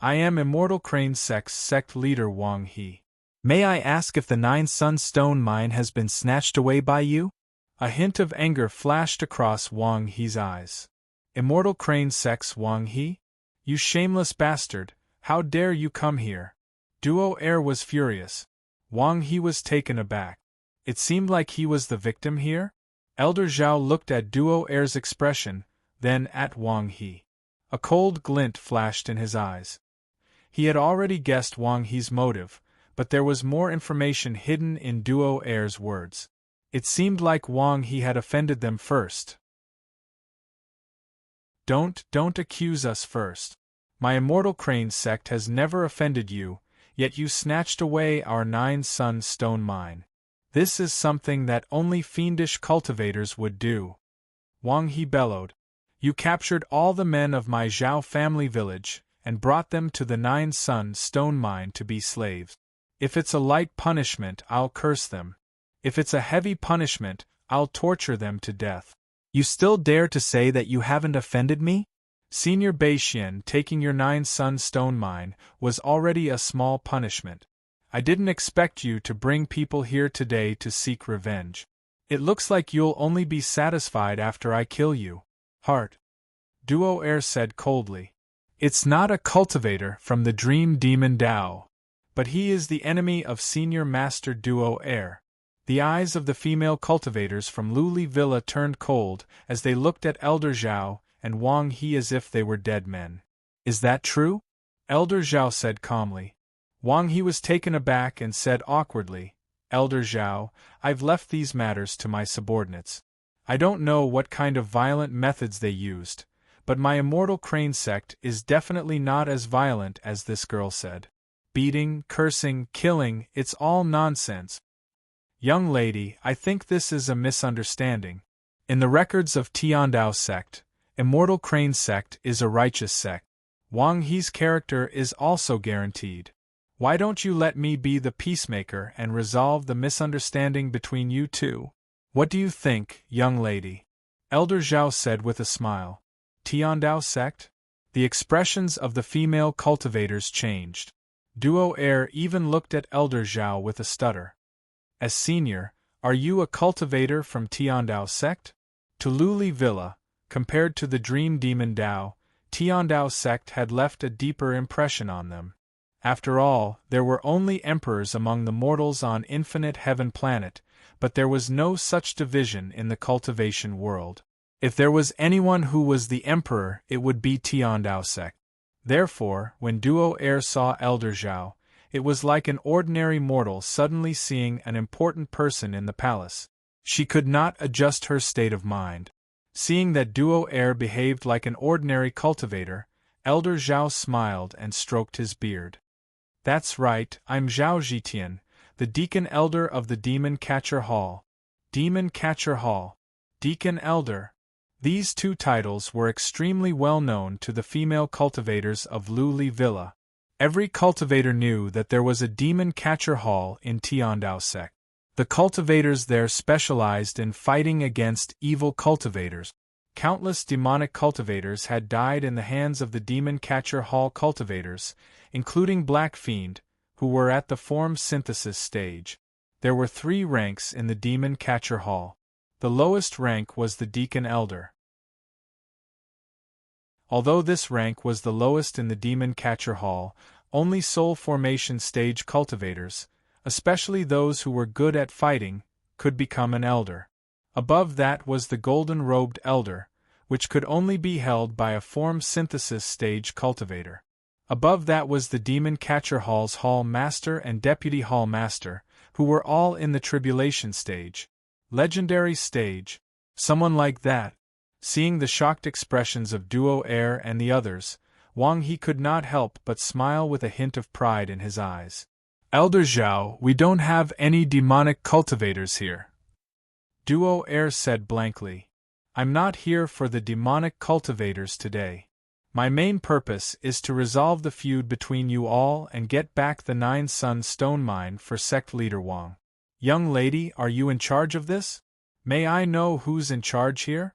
I am Immortal Crane sect leader Wang He. May I ask if the 9-sun stone mine has been snatched away by you? A hint of anger flashed across Wang He's eyes. Immortal Crane Sex Wang He? You shameless bastard, how dare you come here? Duo Air was furious. Wang He was taken aback. It seemed like he was the victim here? Elder Zhao looked at Duo Air's expression, then at Wang He. A cold glint flashed in his eyes. He had already guessed Wang He's motive, but there was more information hidden in Duo Air's words. It seemed like Wang He had offended them first. Don't accuse us first. My Immortal Crane sect has never offended you, yet you snatched away our 9-sun stone mine. This is something that only fiendish cultivators would do. Wang He bellowed. You captured all the men of my Zhao family village, and brought them to the 9-sun stone mine to be slaves. If it's a light punishment, I'll curse them. If it's a heavy punishment, I'll torture them to death. You still dare to say that you haven't offended me? Senior Beixian taking your 9-sun stone mine was already a small punishment. I didn't expect you to bring people here today to seek revenge. It looks like you'll only be satisfied after I kill you. Heart. Duo Air said coldly. It's not a cultivator from the Dream Demon Dao, but he is the enemy of Senior Master Duo Air. The eyes of the female cultivators from Luli Villa turned cold as they looked at Elder Zhao and Wang He as if they were dead men. Is that true? Elder Zhao said calmly. Wang He was taken aback and said awkwardly, Elder Zhao, I've left these matters to my subordinates. I don't know what kind of violent methods they used, but my Immortal Crane sect is definitely not as violent as this girl said. Beating, cursing, killing, it's all nonsense. Young lady, I think this is a misunderstanding. In the records of Tiandao sect, Immortal Crane sect is a righteous sect. Wang He's character is also guaranteed. Why don't you let me be the peacemaker and resolve the misunderstanding between you two? What do you think, young lady? Elder Zhao said with a smile. Tiandao sect? The expressions of the female cultivators changed. Duo Air even looked at Elder Zhao with a stutter. As senior, are you a cultivator from Tiandao sect? To Luli Villa, compared to the Dream Demon Dao, Tiandao sect had left a deeper impression on them. After all, there were only emperors among the mortals on Infinite Heaven Planet, but there was no such division in the cultivation world. If there was anyone who was the emperor, it would be Tiandao sect. Therefore, when Duo Air saw Elder Zhao, it was like an ordinary mortal suddenly seeing an important person in the palace. She could not adjust her state of mind. Seeing that Duo Air behaved like an ordinary cultivator, Elder Zhao smiled and stroked his beard. That's right, I'm Zhao Zhitian, the Deacon Elder of the Demon Catcher Hall. Demon Catcher Hall. Deacon Elder. These two titles were extremely well known to the female cultivators of Luli Villa. Every cultivator knew that there was a Demon Catcher Hall in Tiandao sect. The cultivators there specialized in fighting against evil cultivators. Countless demonic cultivators had died in the hands of the Demon Catcher Hall cultivators, including Black Fiend, who were at the form synthesis stage. There were 3 ranks in the Demon Catcher Hall. The lowest rank was the Deacon Elder. Although this rank was the lowest in the Demon Catcher Hall, only soul formation stage cultivators, especially those who were good at fighting, could become an elder. Above that was the golden-robed elder, which could only be held by a form synthesis stage cultivator. Above that was the Demon Catcher Hall's Hall Master and Deputy Hall Master, who were all in the tribulation stage. Legendary stage. Someone like that. Seeing the shocked expressions of Duo Air and the others, Wang He could not help but smile with a hint of pride in his eyes. Elder Zhao, we don't have any demonic cultivators here. Duo Air said blankly. I'm not here for the demonic cultivators today. My main purpose is to resolve the feud between you all and get back the 9-sun stone mine for sect leader Wang. Young lady, are you in charge of this? May I know who's in charge here?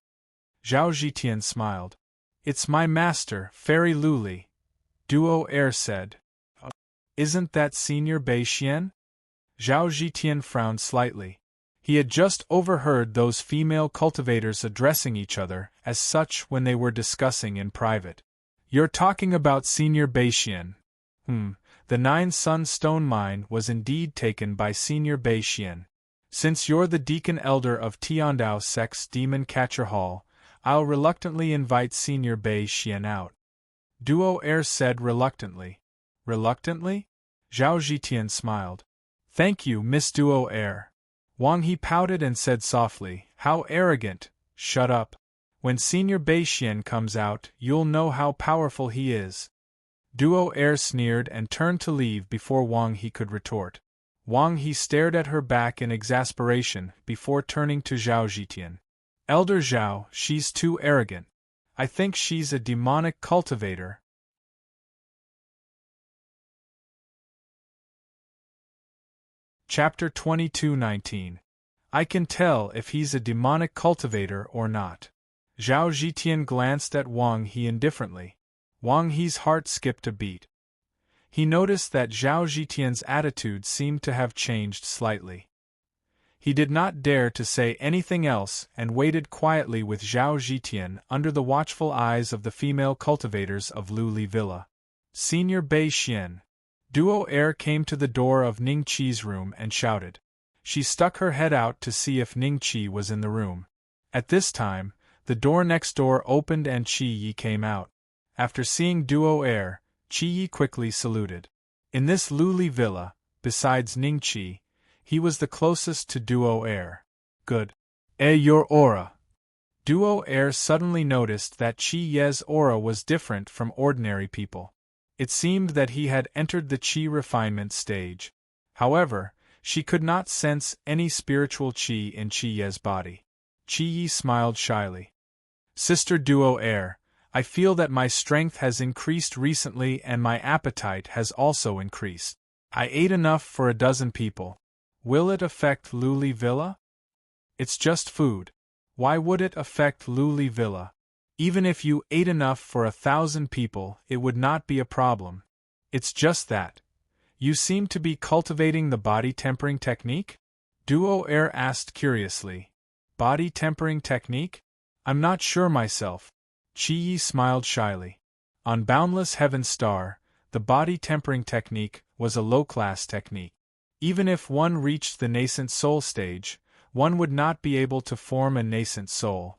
Zhao Zhitian smiled. It's my master, Fairy Luli. Duo Air said. Isn't that Senior Beixian? Zhao Zhitian frowned slightly. He had just overheard those female cultivators addressing each other as such when they were discussing in private. "You're talking about Senior Beishian." The Nine Sun Stone Mine was indeed taken by Senior Beishian. "Since you're the deacon elder of Tiandao Sect's Demon Catcher Hall, I'll reluctantly invite Senior Beishian out." Duo Air said reluctantly. "Reluctantly?" Zhao Zhitian smiled. "Thank you, Miss Duo Air." Wang He pouted and said softly, "How arrogant! Shut up. When Senior Beishian comes out, you'll know how powerful he is." Duo Air sneered and turned to leave before Wang He could retort. Wang He stared at her back in exasperation before turning to Zhao Zhitian. "Elder Zhao, she's too arrogant. I think she's a demonic cultivator." Chapter 22:19. I can tell if he's a demonic cultivator or not. Zhao Zhitian glanced at Wang He indifferently. Wang He's heart skipped a beat. He noticed that Zhao Zhitian's attitude seemed to have changed slightly. He did not dare to say anything else and waited quietly with Zhao Zhitian under the watchful eyes of the female cultivators of Luli Villa. "Senior Beishian." Duo Air came to the door of Ning Qi's room and shouted. She stuck her head out to see if Ning Qi was in the room. At this time, the door next door opened and Qi Yi came out. After seeing Duo Air, Qi Yi quickly saluted. In this Luli Villa, besides Ning Qi, he was the closest to Duo Air. "Good. Your aura." Duo Air suddenly noticed that Qi Ye's aura was different from ordinary people. It seemed that he had entered the Qi refinement stage. However, she could not sense any spiritual Qi in Qi Ye's body. Qi Yi smiled shyly. "Sister Duo Air, I feel that my strength has increased recently and my appetite has also increased. I ate enough for a dozen people. Will it affect Luli Villa?" "It's just food. Why would it affect Luli Villa? Even if you ate enough for 1,000 people, it would not be a problem. It's just that. You seem to be cultivating the body tempering technique?" Duo Air asked curiously. "Body tempering technique? I'm not sure myself." Qi Yi smiled shyly. On Boundless Heaven Star, the body tempering technique was a low-class technique. Even if one reached the nascent soul stage, one would not be able to form a nascent soul.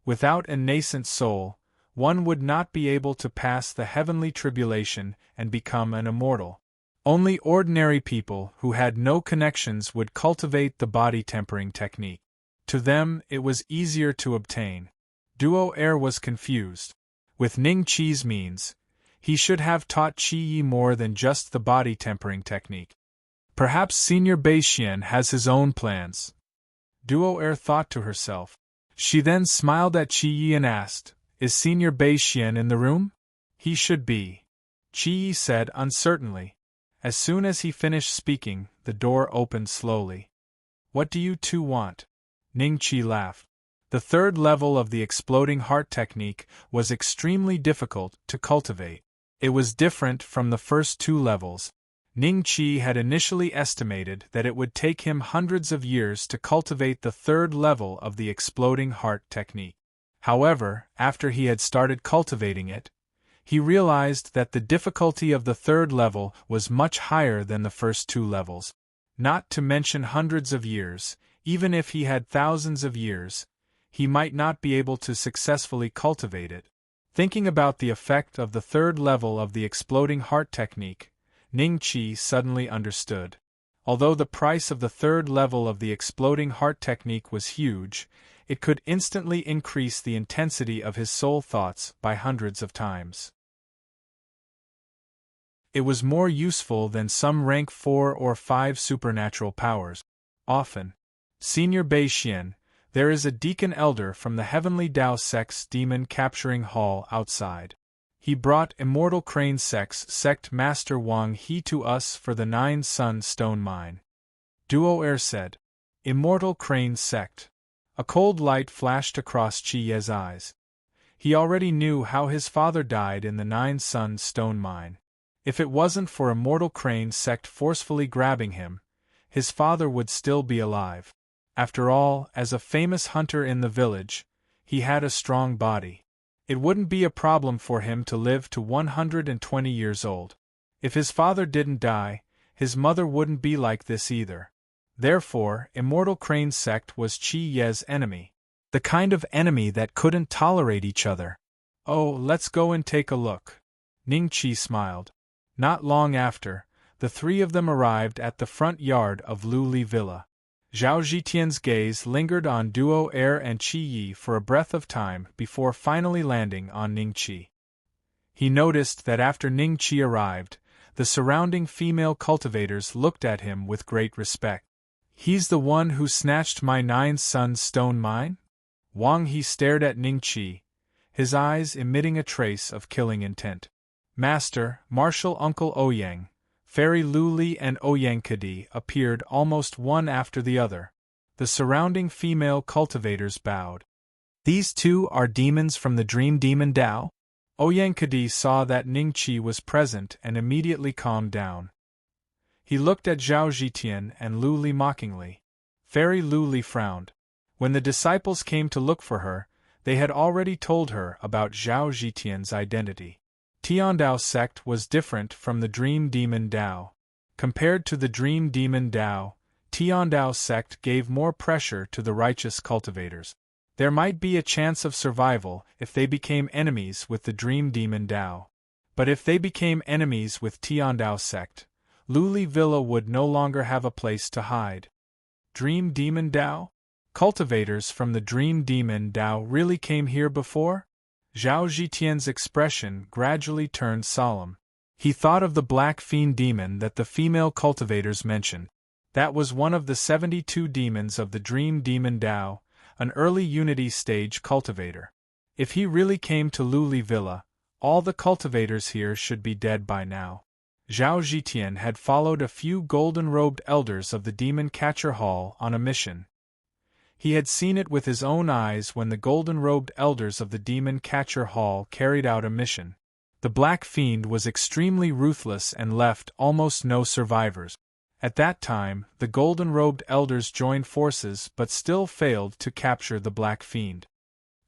Without a nascent soul, one would not be able to pass the heavenly tribulation and become an immortal. Only ordinary people who had no connections would cultivate the body tempering technique. To them, it was easier to obtain. Duo Air was confused. With Ning Qi's means, he should have taught Qi Yi more than just the body tempering technique. Perhaps Senior Beishian has his own plans. Duo Air thought to herself. She then smiled at Qi Yi and asked, "Is Senior Beishian in the room?" "He should be," Qi Yi said uncertainly. As soon as he finished speaking, the door opened slowly. "What do you two want?" Ning Qi laughed. The third level of the exploding heart technique was extremely difficult to cultivate. It was different from the first two levels. Ning Qi had initially estimated that it would take him hundreds of years to cultivate the third level of the exploding heart technique. However, after he had started cultivating it, he realized that the difficulty of the third level was much higher than the first two levels. Not to mention hundreds of years, even if he had thousands of years, he might not be able to successfully cultivate it. Thinking about the effect of the third level of the exploding heart technique, Ning Qi suddenly understood. Although the price of the third level of the exploding heart technique was huge, it could instantly increase the intensity of his soul thoughts by hundreds of times. It was more useful than some rank 4 or 5 supernatural powers. Often, Senior Beishian, there is a deacon elder from the Heavenly Tao Sect's Demon Capturing Hall outside. He brought Immortal Crane Sect's Sect Master Wang He to us for the 9 Sun Stone Mine. Duo Air said. Immortal Crane Sect. A cold light flashed across Qi Ye's eyes. He already knew how his father died in the 9 Sun Stone Mine. If it wasn't for Immortal Crane Sect forcefully grabbing him, his father would still be alive. After all, as a famous hunter in the village, he had a strong body. It wouldn't be a problem for him to live to 120 years old. If his father didn't die, his mother wouldn't be like this either. Therefore, Immortal Crane's sect was Chi Ye's enemy. The kind of enemy that couldn't tolerate each other. Oh, let's go and take a look. Ning Chi smiled. Not long after, the three of them arrived at the front yard of Lu Li Villa. Zhao Zhitian's gaze lingered on Duo Air and Qi Yi for a breath of time before finally landing on Ning Qi. He noticed that after Ning Qi arrived, the surrounding female cultivators looked at him with great respect. He's the one who snatched my 9-sun stone mine? Wang He stared at Ning Qi, his eyes emitting a trace of killing intent. Master, Martial Uncle Ouyang, Fairy Lu Li and Ouyang Kadi appeared almost one after the other. The surrounding female cultivators bowed. These two are demons from the Dream Demon Dao? Ouyang Kadi saw that Ning Qi was present and immediately calmed down. He looked at Zhao Zhitian and Lu Li mockingly. Fairy Lu Li frowned. When the disciples came to look for her, they had already told her about Zhao Zhitian's identity. Tiandao sect was different from the Dream Demon Dao. Compared to the Dream Demon Dao, Tiandao sect gave more pressure to the righteous cultivators. There might be a chance of survival if they became enemies with the Dream Demon Dao. But if they became enemies with Tiandao sect, Lu Li Villa would no longer have a place to hide. Dream Demon Dao? Cultivators from the Dream Demon Dao really came here before? Zhao Zhitian's expression gradually turned solemn. He thought of the black fiend demon that the female cultivators mentioned. That was one of the 72 demons of the Dream Demon Dao, an early Unity stage cultivator. If he really came to Lu Li Villa, all the cultivators here should be dead by now. Zhao Zhitian had followed a few golden-robed elders of the Demon Catcher Hall on a mission. He had seen it with his own eyes when the golden-robed elders of the Demon Catcher Hall carried out a mission. The Black Fiend was extremely ruthless and left almost no survivors. At that time, the golden-robed elders joined forces but still failed to capture the Black Fiend.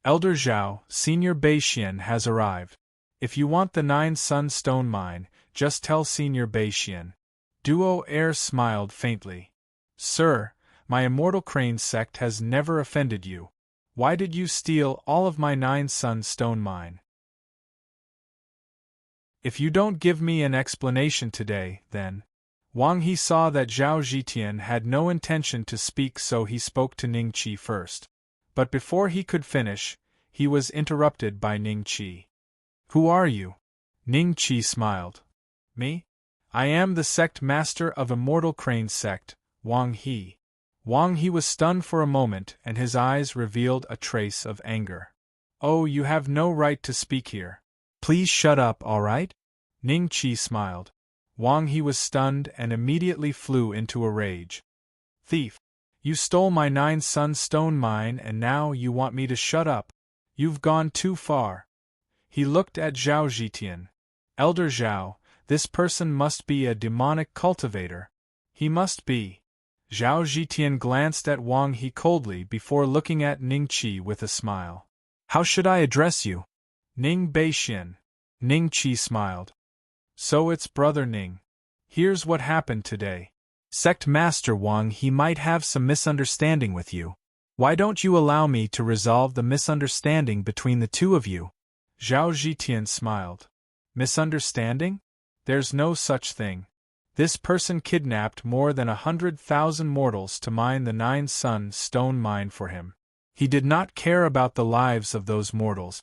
Elder Zhao, Senior Beixian has arrived. If you want the 9-sun stone mine, just tell Senior Beixian. Duo Air smiled faintly. Sir, my Immortal Crane sect has never offended you. Why did you steal all of my 9-sun stone mine? If you don't give me an explanation today, then... Wang He saw that Zhao Zhitian had no intention to speak, so he spoke to Ning Qi first. But before he could finish, he was interrupted by Ning Qi. Who are you? Ning Qi smiled. Me? I am the sect master of Immortal Crane sect, Wang He. Wang He was stunned for a moment and his eyes revealed a trace of anger. Oh, you have no right to speak here. Please shut up, all right? Ning Qi smiled. Wang He was stunned and immediately flew into a rage. Thief! You stole my 9-sun stone mine and now you want me to shut up. You've gone too far. He looked at Zhao Zhitian. Elder Zhao, this person must be a demonic cultivator. He must be. Zhao Zhitian glanced at Wang He coldly before looking at Ning Qi with a smile. How should I address you? Ning Beixian. Ning Qi smiled. So it's Brother Ning. Here's what happened today. Sect Master Wang He might have some misunderstanding with you. Why don't you allow me to resolve the misunderstanding between the two of you? Zhao Zhitian smiled. Misunderstanding? There's no such thing. This person kidnapped more than 100,000 mortals to mine the 9-sun stone mine for him. He did not care about the lives of those mortals.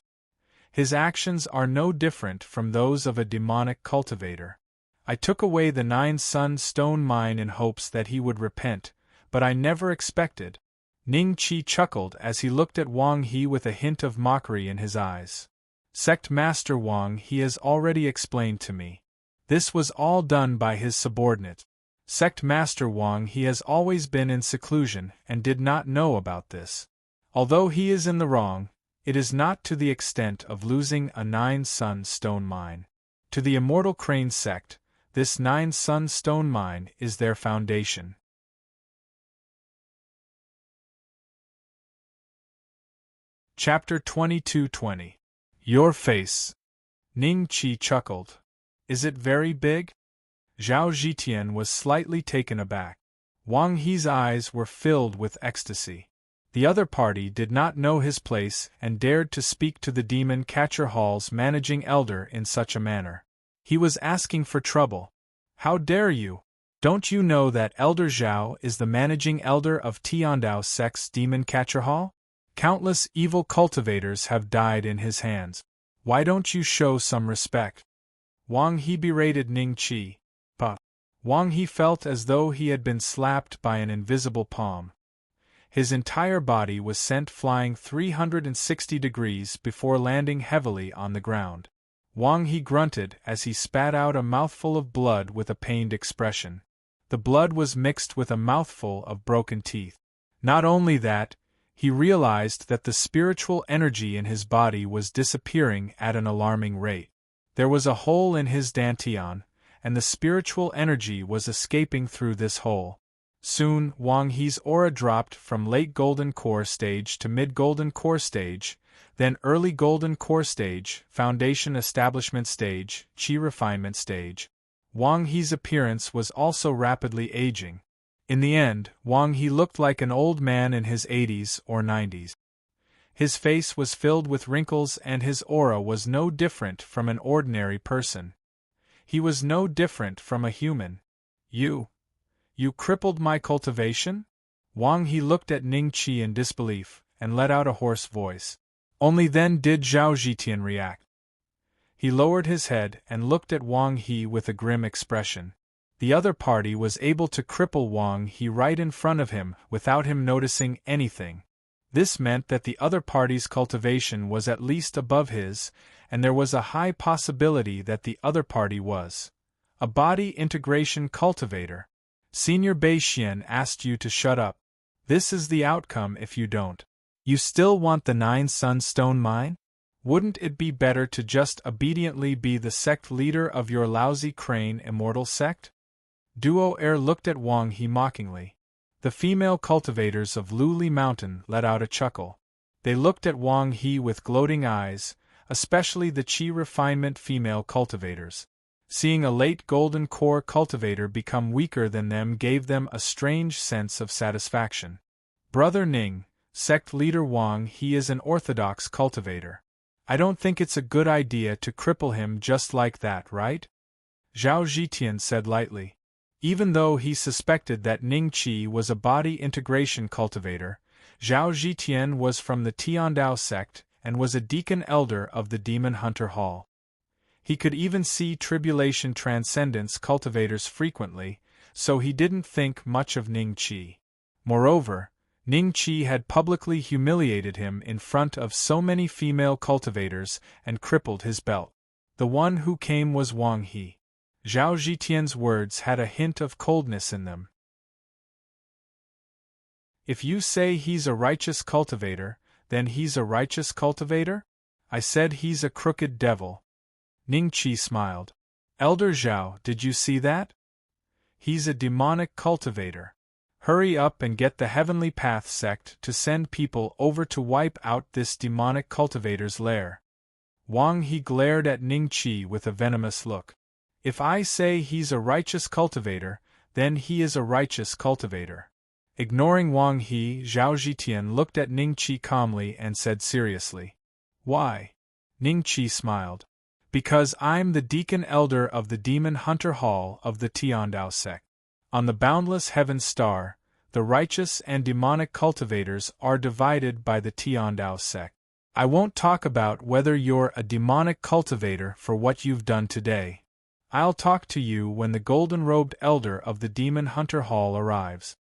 His actions are no different from those of a demonic cultivator. I took away the 9-sun stone mine in hopes that he would repent, but I never expected. Ning Qi chuckled as he looked at Wang He with a hint of mockery in his eyes. Sect Master Wang He has already explained to me. This was all done by his subordinate. Sect Master Wang He has always been in seclusion and did not know about this. Although he is in the wrong, it is not to the extent of losing a 9-sun stone mine. To the Immortal Crane sect, this 9-sun stone mine is their foundation. Chapter 22:20. Your face. Ning Qi chuckled. Is it very big? Zhao Zhitian was slightly taken aback. Wang He's eyes were filled with ecstasy. The other party did not know his place and dared to speak to the Demon Catcher Hall's managing elder in such a manner. He was asking for trouble. How dare you? Don't you know that Elder Zhao is the managing elder of Tiandao Sect's Demon Catcher Hall? Countless evil cultivators have died in his hands. Why don't you show some respect? Wang He berated Ning Qi. But Wang He felt as though he had been slapped by an invisible palm. His entire body was sent flying 360 degrees before landing heavily on the ground. Wang He grunted as he spat out a mouthful of blood with a pained expression. The blood was mixed with a mouthful of broken teeth. Not only that, he realized that the spiritual energy in his body was disappearing at an alarming rate. There was a hole in his dantian, and the spiritual energy was escaping through this hole. Soon, Wang He's aura dropped from late golden core stage to mid-golden core stage, then early golden core stage, foundation establishment stage, qi refinement stage. Wang He's appearance was also rapidly aging. In the end, Wang He looked like an old man in his 80s or 90s. His face was filled with wrinkles and his aura was no different from an ordinary person. He was no different from a human. You crippled my cultivation? Wang He looked at Ning Qi in disbelief, and let out a hoarse voice. Only then did Zhao Zhitian react. He lowered his head and looked at Wang He with a grim expression. The other party was able to cripple Wang He right in front of him without him noticing anything. This meant that the other party's cultivation was at least above his, and there was a high possibility that the other party was a body integration cultivator. Senior Beixian asked you to shut up. This is the outcome if you don't. You still want the 9 Sunstone Mine? Wouldn't it be better to just obediently be the sect leader of your lousy crane immortal sect? Duo Air looked at Wang He mockingly. The female cultivators of Luli Mountain let out a chuckle. They looked at Wang He with gloating eyes, especially the Qi refinement female cultivators. Seeing a late golden core cultivator become weaker than them gave them a strange sense of satisfaction. Brother Ning, sect leader Wang He is an orthodox cultivator. I don't think it's a good idea to cripple him just like that, right? Zhao Zhitian said lightly. Even though he suspected that Ning Qi was a body integration cultivator, Zhao Zhitian was from the Tiandao sect and was a deacon elder of the Demon Hunter Hall. He could even see Tribulation Transcendence cultivators frequently, so he didn't think much of Ning Qi. Moreover, Ning Qi had publicly humiliated him in front of so many female cultivators and crippled his belt. The one who came was Wang He. Zhao Zhitian's words had a hint of coldness in them. If you say he's a righteous cultivator, then he's a righteous cultivator? I said he's a crooked devil. Ning Qi smiled. Elder Zhao, did you see that? He's a demonic cultivator. Hurry up and get the Heavenly Path sect to send people over to wipe out this demonic cultivator's lair. Wang He glared at Ning Qi with a venomous look. If I say he's a righteous cultivator, then he is a righteous cultivator. Ignoring Wang He, Zhao Zhitian looked at Ning Qi calmly and said seriously. Why? Ning Qi smiled. Because I'm the deacon elder of the Demon Hunter Hall of the Tiandao sect. On the boundless heaven star, the righteous and demonic cultivators are divided by the Tiandao sect. I won't talk about whether you're a demonic cultivator for what you've done today. I'll talk to you when the golden-robed elder of the Demon Hunter Hall arrives.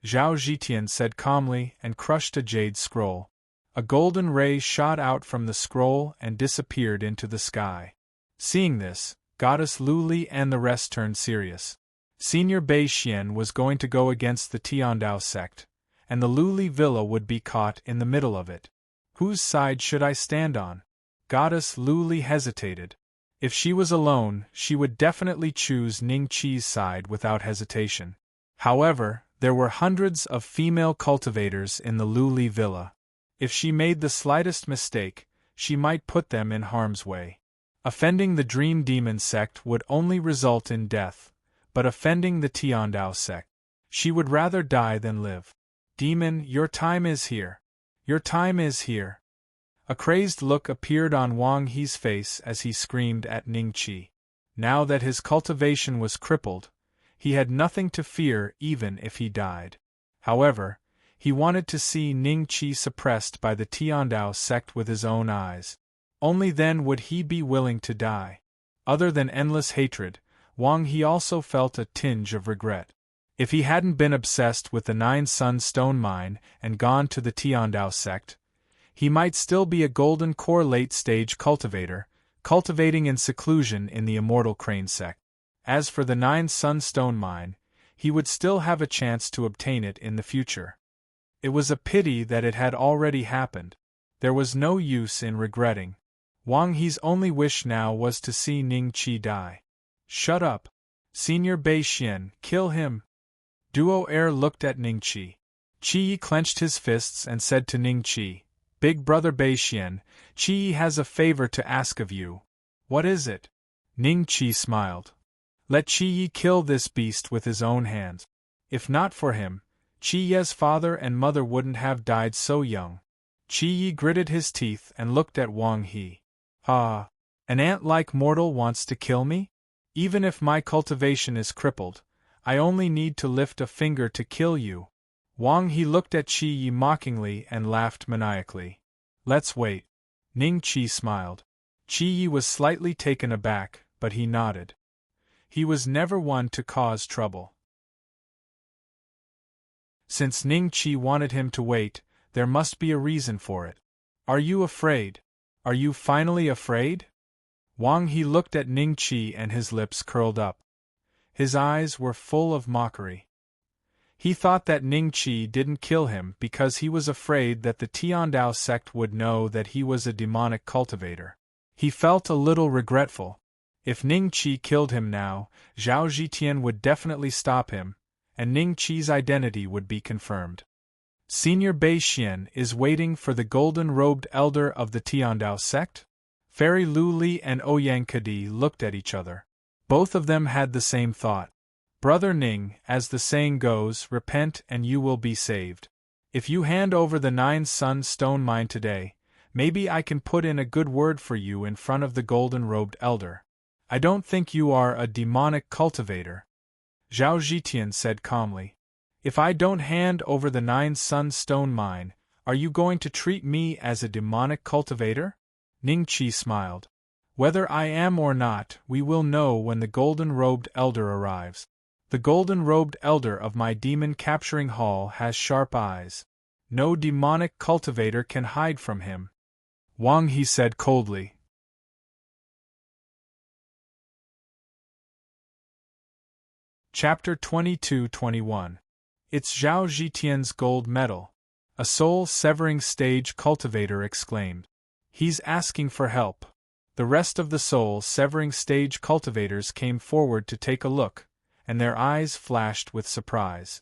Zhao Zhitian said calmly and crushed a jade scroll. A golden ray shot out from the scroll and disappeared into the sky. Seeing this, Goddess Luli and the rest turned serious. Senior Beixian was going to go against the Tiandao sect, and the Luli villa would be caught in the middle of it. Whose side should I stand on? Goddess Luli hesitated. If she was alone, she would definitely choose Ning Qi's side without hesitation. However, there were hundreds of female cultivators in the Luli villa. If she made the slightest mistake, she might put them in harm's way. Offending the Dream Demon sect would only result in death, but offending the Tiandao sect, she would rather die than live. Demon, your time is here. Your time is here. A crazed look appeared on Wang He's face as he screamed at Ning Qi. Now that his cultivation was crippled, he had nothing to fear even if he died. However, he wanted to see Ning Qi suppressed by the Tiandao sect with his own eyes. Only then would he be willing to die. Other than endless hatred, Wang He also felt a tinge of regret. If he hadn't been obsessed with the 9 Sun Stone Mine and gone to the Tiandao sect, he might still be a golden core late-stage cultivator, cultivating in seclusion in the Immortal Crane sect. As for the 9 Sun Stone Mine, he would still have a chance to obtain it in the future. It was a pity that it had already happened. There was no use in regretting. Wang He's only wish now was to see Ning Qi die. Shut up. Senior Bei Xian, kill him. Duo Air looked at Ning Qi. Qi clenched his fists and said to Ning Qi, Big brother Bei Xian, Qi has a favor to ask of you. What is it? Ning Qi smiled. Let Qi kill this beast with his own hands. If not for him, Qi's father and mother wouldn't have died so young. Qi gritted his teeth and looked at Wang He. Ah, an ant-like mortal wants to kill me? Even if my cultivation is crippled, I only need to lift a finger to kill you. Wang He looked at Qi mockingly and laughed maniacally. Let's wait. Ning Qi smiled. Qi was slightly taken aback, but he nodded. He was never one to cause trouble. Since Ning Qi wanted him to wait, there must be a reason for it. Are you afraid? Are you finally afraid? Wang He looked at Ning Qi and his lips curled up. His eyes were full of mockery. He thought that Ning Qi didn't kill him because he was afraid that the Tiandao sect would know that he was a demonic cultivator. He felt a little regretful. If Ning Qi killed him now, Zhao Zhitian would definitely stop him, and Ning Qi's identity would be confirmed. Senior Bei Xian is waiting for the golden-robed elder of the Tiandao sect? Fairy Lu Li and Ouyang Kadi looked at each other. Both of them had the same thought. Brother Ning, as the saying goes, repent and you will be saved. If you hand over the 9 Sun Stone Mine today, maybe I can put in a good word for you in front of the golden-robed elder. I don't think you are a demonic cultivator. Zhao Zhitian said calmly. If I don't hand over the 9 Sun Stone Mine, are you going to treat me as a demonic cultivator? Ning Qi smiled. Whether I am or not, we will know when the golden-robed elder arrives. The golden-robed elder of my demon-capturing hall has sharp eyes. No demonic cultivator can hide from him. Wang He said coldly. Chapter 22-21. It's Zhao Zhitian's gold medal, a soul-severing stage cultivator exclaimed. He's asking for help. The rest of the soul-severing stage cultivators came forward to take a look, and their eyes flashed with surprise.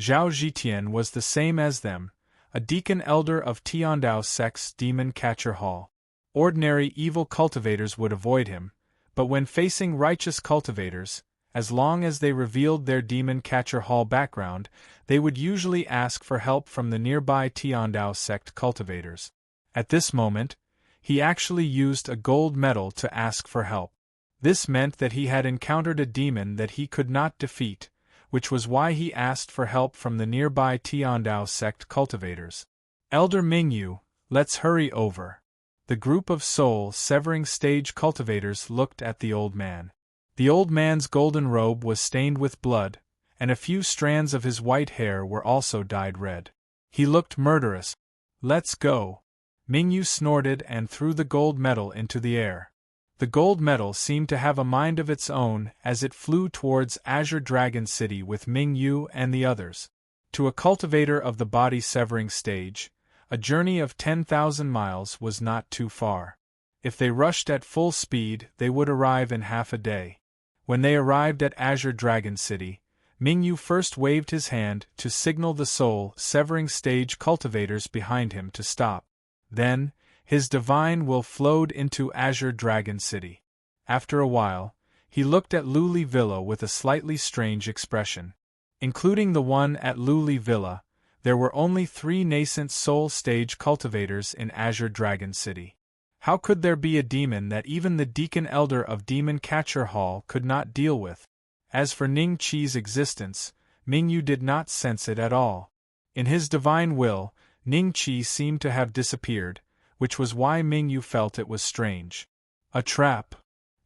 Zhao Zhitian was the same as them, a deacon elder of Tiandao sect's demon catcher hall. Ordinary evil cultivators would avoid him, but when facing righteous cultivators, as long as they revealed their demon catcher hall background, they would usually ask for help from the nearby Tiandao sect cultivators. At this moment, he actually used a gold medal to ask for help. This meant that he had encountered a demon that he could not defeat, which was why he asked for help from the nearby Tiandao sect cultivators. Elder Mingyu, let's hurry over. The group of soul-severing stage cultivators looked at the old man. The old man's golden robe was stained with blood, and a few strands of his white hair were also dyed red. He looked murderous. Let's go. Mingyu snorted and threw the gold medal into the air. The gold medal seemed to have a mind of its own as it flew towards Azure Dragon City with Mingyu and the others. To a cultivator of the body-severing stage, a journey of 10,000 miles was not too far. If they rushed at full speed, they would arrive in half a day. When they arrived at Azure Dragon City, Mingyu first waved his hand to signal the soul-severing stage cultivators behind him to stop. Then, his divine will flowed into Azure Dragon City. After a while, he looked at Luli Villa with a slightly strange expression. Including the one at Luli Villa, there were only 3 nascent soul stage cultivators in Azure Dragon City. How could there be a demon that even the Deacon Elder of Demon Catcher Hall could not deal with? As for Ning Qi's existence, Mingyu did not sense it at all. In his divine will, Ning Qi seemed to have disappeared, which was why Mingyu felt it was strange. A trap.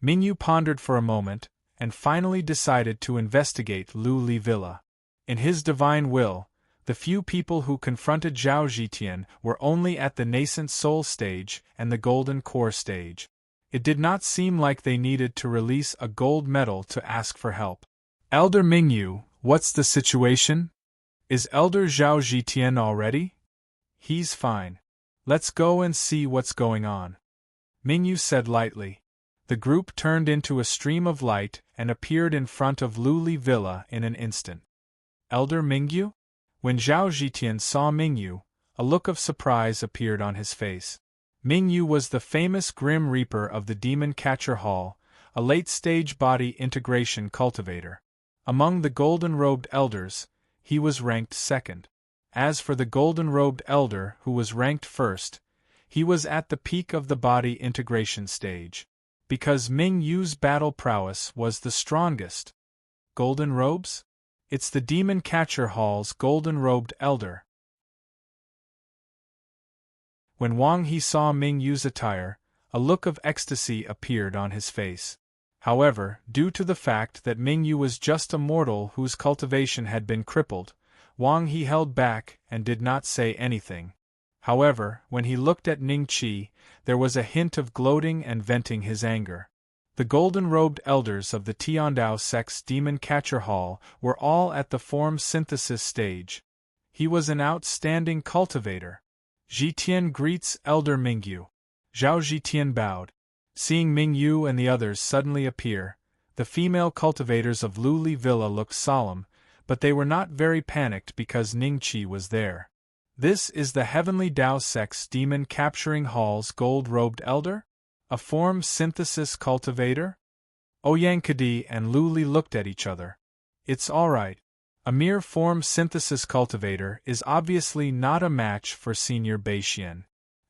Mingyu pondered for a moment, and finally decided to investigate Luli Villa. In his divine will, the few people who confronted Zhao Zhitian were only at the nascent soul stage and the golden core stage. It did not seem like they needed to release a gold medal to ask for help. Elder Mingyu, what's the situation? Is Elder Zhao Zhitian all ready? He's fine. Let's go and see what's going on. Mingyu said lightly. The group turned into a stream of light and appeared in front of Luli Villa in an instant. Elder Mingyu? When Zhao Zhitian saw Mingyu, a look of surprise appeared on his face. Mingyu was the famous Grim Reaper of the Demon Catcher Hall, a late-stage body integration cultivator. Among the golden-robed elders, he was ranked second. As for the golden-robed elder who was ranked first, he was at the peak of the body integration stage. Because Mingyu's battle prowess was the strongest. Golden robes? It's the Demon Catcher Hall's golden-robed elder. When Wang He saw Mingyu's attire, a look of ecstasy appeared on his face. However, due to the fact that Mingyu was just a mortal whose cultivation had been crippled, Wang He held back and did not say anything. However, when he looked at Ning Qi, there was a hint of gloating and venting his anger. The golden-robed elders of the Tiandao Sect's Demon Catcher Hall were all at the form synthesis stage. He was an outstanding cultivator. Zhitian greets Elder Mingyu. Zhao Zhitian bowed. Seeing Mingyu and the others suddenly appear, the female cultivators of Luli Villa looked solemn, but they were not very panicked because Ning Qi was there. This is the Heavenly Dao Sect's Demon Capturing Hall's gold-robed elder? A form synthesis cultivator? Oyankadi and Luli looked at each other. It's alright. A mere form synthesis cultivator is obviously not a match for Senior Beixian.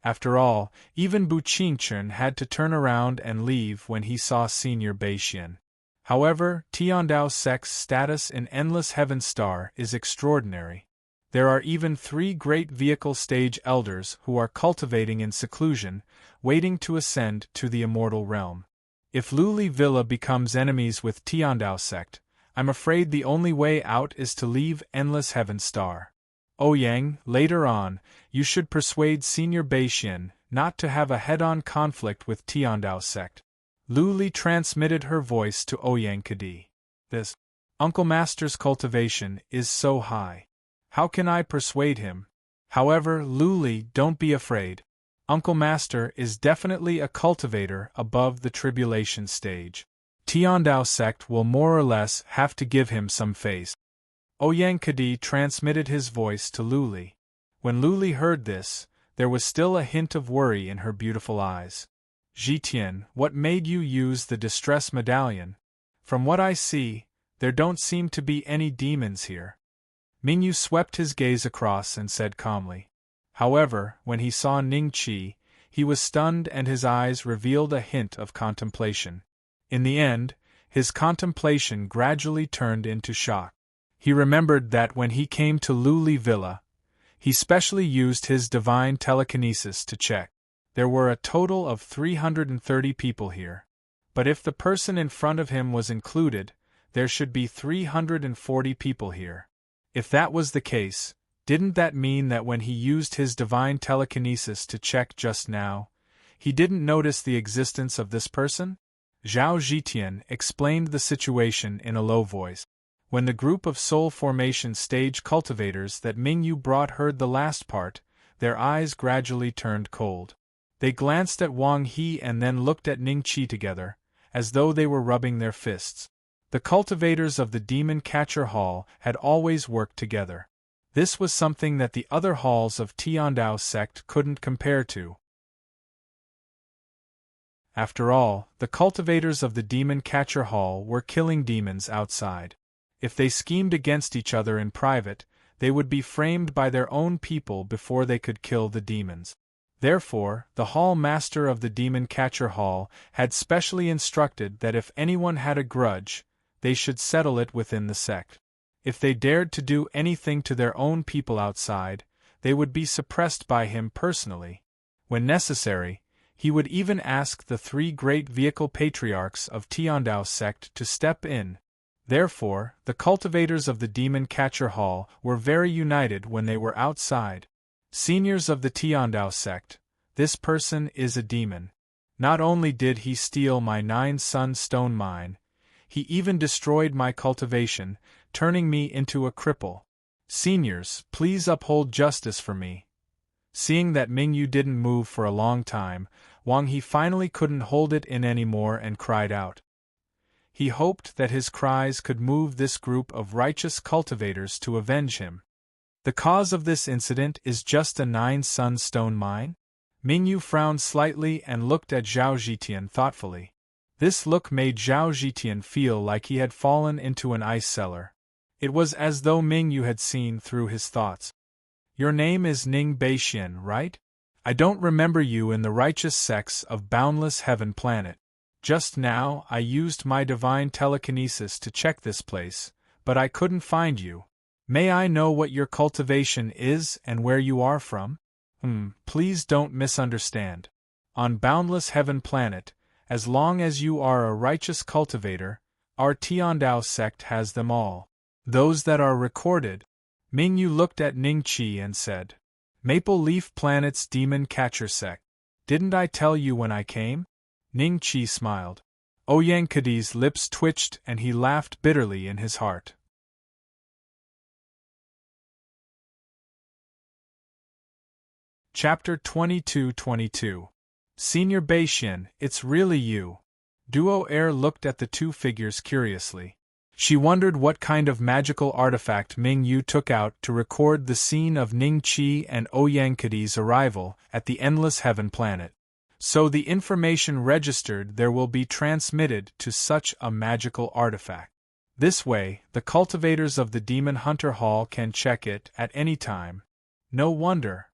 After all, even Bu Qingchen had to turn around and leave when he saw Senior Beixian. However, Tiandao Sect's status in Endless Heaven Star is extraordinary. There are even 3 great vehicle stage elders who are cultivating in seclusion, waiting to ascend to the immortal realm. If Luli Villa becomes enemies with Tiandao Sect, I'm afraid the only way out is to leave Endless Heaven Star. Ouyang, later on, you should persuade Senior Beixian not to have a head-on conflict with Tiandao Sect. Luli transmitted her voice to Ouyang Kadi. This Uncle Master's cultivation is so high. How can I persuade him? However, Luli, don't be afraid. Uncle Master is definitely a cultivator above the tribulation stage. Tiandao Sect will more or less have to give him some face. Ouyang Kadi transmitted his voice to Luli. When Luli heard this, there was still a hint of worry in her beautiful eyes. Zhitian, what made you use the distress medallion? From what I see, there don't seem to be any demons here. Mingyu swept his gaze across and said calmly. However, when he saw Ning Qi, he was stunned and his eyes revealed a hint of contemplation. In the end, his contemplation gradually turned into shock. He remembered that when he came to Luli Villa, he specially used his divine telekinesis to check. There were a total of 330 people here. But if the person in front of him was included, there should be 340 people here. If that was the case, didn't that mean that when he used his divine telekinesis to check just now, he didn't notice the existence of this person? Zhao Zhitian explained the situation in a low voice. When the group of soul formation stage cultivators that Mingyu brought heard the last part, their eyes gradually turned cold. They glanced at Wang He and then looked at Ning Qi together, as though they were rubbing their fists. The cultivators of the Demon Catcher Hall had always worked together. This was something that the other halls of Tiandao sect couldn't compare to. After all, the cultivators of the Demon Catcher Hall were killing demons outside. If they schemed against each other in private, they would be framed by their own people before they could kill the demons. Therefore, the Hall Master of the Demon Catcher Hall had specially instructed that if anyone had a grudge, they should settle it within the sect. If they dared to do anything to their own people outside, they would be suppressed by him personally. When necessary, he would even ask the 3 great vehicle patriarchs of Tiandao sect to step in. Therefore, the cultivators of the Demon Catcher Hall were very united when they were outside. Seniors of the Tiandao sect, this person is a demon. Not only did he steal my 9-sun stone mine, he even destroyed my cultivation, turning me into a cripple. Seniors, please uphold justice for me. Seeing that Mingyu didn't move for a long time, Wang He finally couldn't hold it in anymore and cried out. He hoped that his cries could move this group of righteous cultivators to avenge him. The cause of this incident is just a 9-sun stone mine? Mingyu frowned slightly and looked at Zhao Zhitian thoughtfully. This look made Zhao Zhitian feel like he had fallen into an ice cellar. It was as though Mingyu had seen through his thoughts. Your name is Ning Beixian, right? I don't remember you in the righteous sects of Boundless Heaven Planet. Just now I used my divine telekinesis to check this place, but I couldn't find you. May I know what your cultivation is and where you are from? Please don't misunderstand. On Boundless Heaven Planet, as long as you are a righteous cultivator, our Tiandao sect has them all. Those that are recorded. Mingyu looked at Ning Qi and said, Maple Leaf Planet's Demon Catcher sect. Didn't I tell you when I came? Ning Qi smiled. Ouyang Kadi's lips twitched and he laughed bitterly in his heart. Chapter 22-22. Senior Beixian, it's really you. Duo Air looked at the 2 figures curiously. She wondered what kind of magical artifact Mingyu took out to record the scene of Ning Qi and Ouyang Kadi's arrival at the Endless Heaven Planet. So the information registered there will be transmitted to such a magical artifact. This way, the cultivators of the Demon Hunter Hall can check it at any time. No wonder.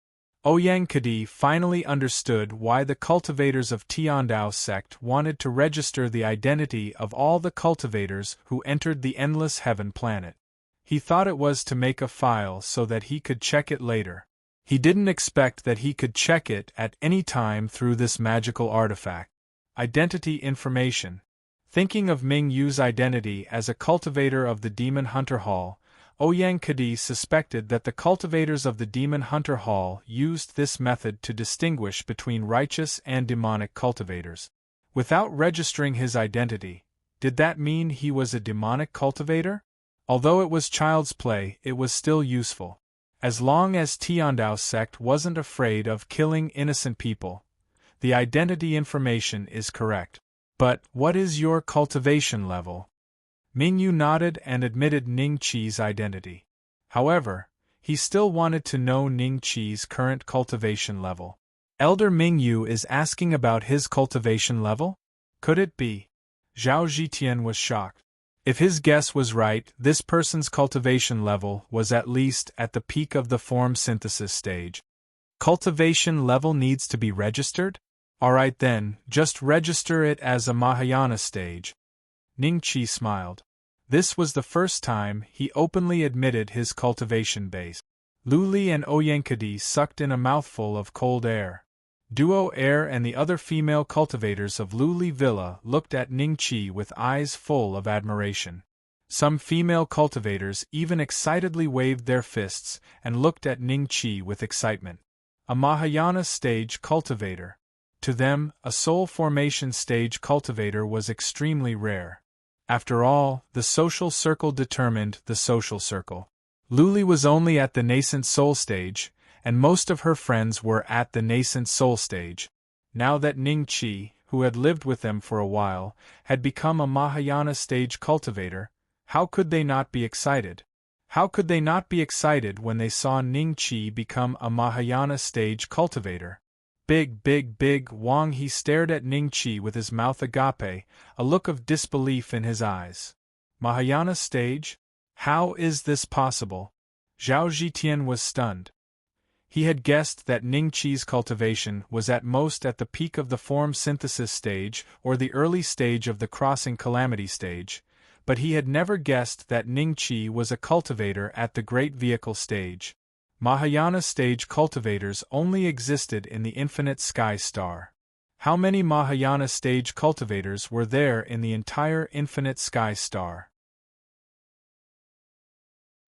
Ouyang Kadi finally understood why the cultivators of Tiandao sect wanted to register the identity of all the cultivators who entered the Endless Heaven Planet. He thought it was to make a file so that he could check it later. He didn't expect that he could check it at any time through this magical artifact. Identity information. Thinking of Mingyu's identity as a cultivator of the Demon Hunter Hall, Ouyang Kadi suspected that the cultivators of the Demon Hunter Hall used this method to distinguish between righteous and demonic cultivators. Without registering his identity, did that mean he was a demonic cultivator? Although it was child's play, it was still useful. As long as Tiandao sect wasn't afraid of killing innocent people, the identity information is correct. But what is your cultivation level? Mingyu nodded and admitted Ning Qi's identity. However, he still wanted to know Ning Qi's current cultivation level. Elder Mingyu is asking about his cultivation level? Could it be? Zhao Zhitian was shocked. If his guess was right, this person's cultivation level was at least at the peak of the form synthesis stage. Cultivation level needs to be registered? Alright then, just register it as a Mahayana stage. Ning Qi smiled. This was the first time he openly admitted his cultivation base. Luli and Ouyang Kadi sucked in a mouthful of cold air. Duo Air and the other female cultivators of Luli Villa looked at Ning Qi with eyes full of admiration. Some female cultivators even excitedly waved their fists and looked at Ning Qi with excitement. A Mahayana stage cultivator. To them, a soul formation stage cultivator was extremely rare. After all, the social circle determined the social circle. Luli was only at the nascent soul stage, and most of her friends were at the nascent soul stage. Now that Ning Qi, who had lived with them for a while, had become a Mahayana stage cultivator, how could they not be excited? How could they not be excited when they saw Ning Qi become a Mahayana stage cultivator? Big Wang He stared at Ning Qi with his mouth agape, a look of disbelief in his eyes. Mahayana stage? How is this possible? Zhao Zhitian was stunned. He had guessed that Ning Qi's cultivation was at most at the peak of the form synthesis stage or the early stage of the crossing calamity stage, but he had never guessed that Ning Qi was a cultivator at the great vehicle stage. Mahayana stage cultivators only existed in the infinite sky star. How many Mahayana stage cultivators were there in the entire infinite sky star?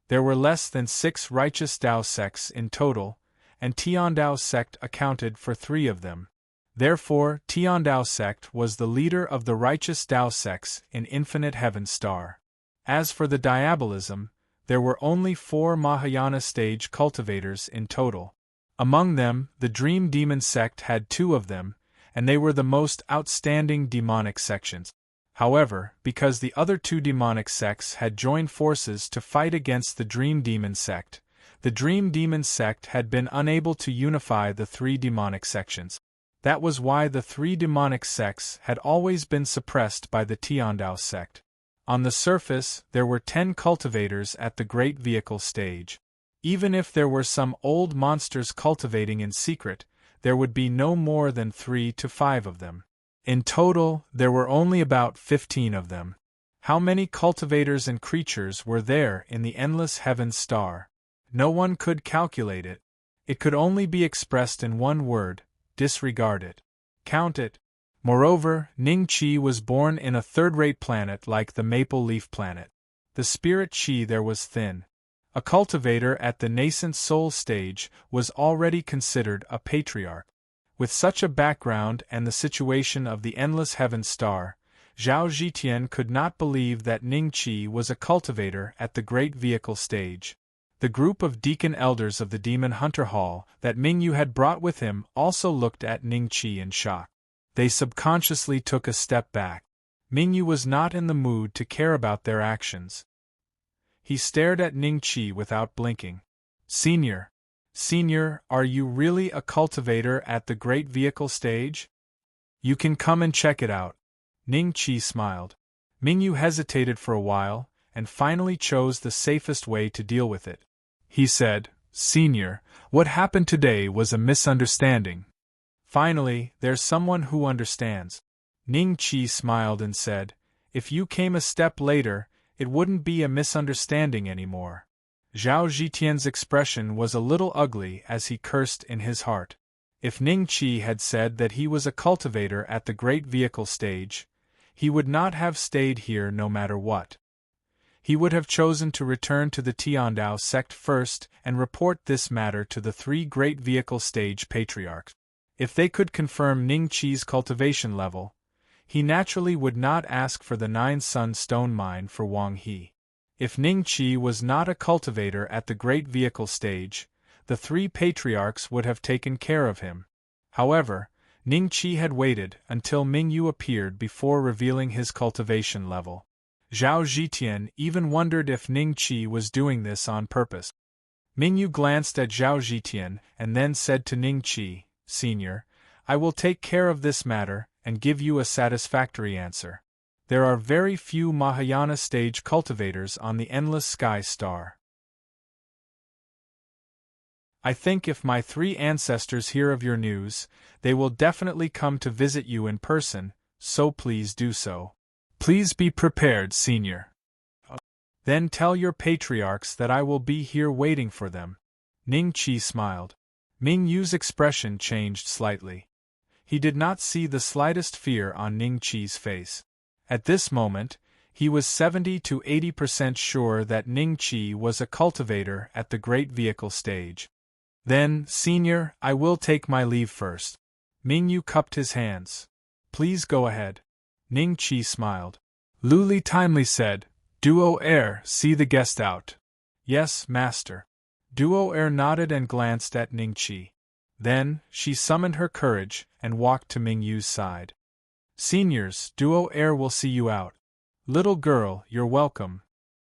There were less than 6 righteous Tao sects in total, and Tiandao sect accounted for 3 of them. Therefore, Tiandao sect was the leader of the righteous Tao sects in Infinite Heaven Star. As for the diabolism, there were only 4 Mahayana stage cultivators in total. Among them, the Dream Demon sect had 2 of them, and they were the most outstanding demonic sections. However, because the other 2 demonic sects had joined forces to fight against the Dream Demon sect, the Dream Demon sect had been unable to unify the 3 demonic sections. That was why the 3 demonic sects had always been suppressed by the Tiandao sect. On the surface, there were 10 cultivators at the great vehicle stage. Even if there were some old monsters cultivating in secret, there would be no more than 3 to 5 of them. In total, there were only about 15 of them. How many cultivators and creatures were there in the endless heaven star? No one could calculate it. It could only be expressed in one word: disregard it. Count it. Moreover, Ning Qi was born in a third-rate planet like the Maple Leaf Planet. The spirit Qi there was thin. A cultivator at the nascent soul stage was already considered a patriarch. With such a background and the situation of the endless heaven star, Zhao Zhitian could not believe that Ning Qi was a cultivator at the great vehicle stage. The group of deacon elders of the Demon Hunter Hall that Mingyu had brought with him also looked at Ning Qi in shock. They subconsciously took a step back. Mingyu was not in the mood to care about their actions. He stared at Ning Qi without blinking. Senior, are you really a cultivator at the great vehicle stage? You can come and check it out. Ning Qi smiled. Mingyu hesitated for a while, and finally chose the safest way to deal with it. He said, Senior, what happened today was a misunderstanding. Finally, there's someone who understands. Ning Qi smiled and said, if you came a step later, it wouldn't be a misunderstanding anymore. Zhao Zhitian's expression was a little ugly as he cursed in his heart. If Ning Qi had said that he was a cultivator at the great vehicle stage, he would not have stayed here no matter what. He would have chosen to return to the Tiandao sect first and report this matter to the 3 great vehicle stage patriarchs. If they could confirm Ning Qi's cultivation level, he naturally would not ask for the 9 Sun Stone Mine for Wang He. If Ning Qi was not a cultivator at the great vehicle stage, the 3 patriarchs would have taken care of him. However, Ning Qi had waited until Mingyu appeared before revealing his cultivation level. Zhao Zhitian even wondered if Ning Qi was doing this on purpose. Mingyu glanced at Zhao Zhitian and then said to Ning Qi, Senior, I will take care of this matter and give you a satisfactory answer. There are very few Mahayana stage cultivators on the endless sky star. I think if my 3 ancestors hear of your news, they will definitely come to visit you in person, so please do so. Please be prepared, Senior. Then tell your patriarchs that I will be here waiting for them. Ning Qi smiled. Mingyu's expression changed slightly. He did not see the slightest fear on Ning Qi's face. At this moment, he was 70 to 80% sure that Ning Qi was a cultivator at the great vehicle stage. Then, Senior, I will take my leave first. Mingyu cupped his hands. Please go ahead. Ning Qi smiled. Lu Li timely said, Duo Air, see the guest out. Yes, master. Duo Air nodded and glanced at Ning Qi. Then, she summoned her courage and walked to Mingyu's side. Seniors, duo air will see you out. Little girl, you're welcome.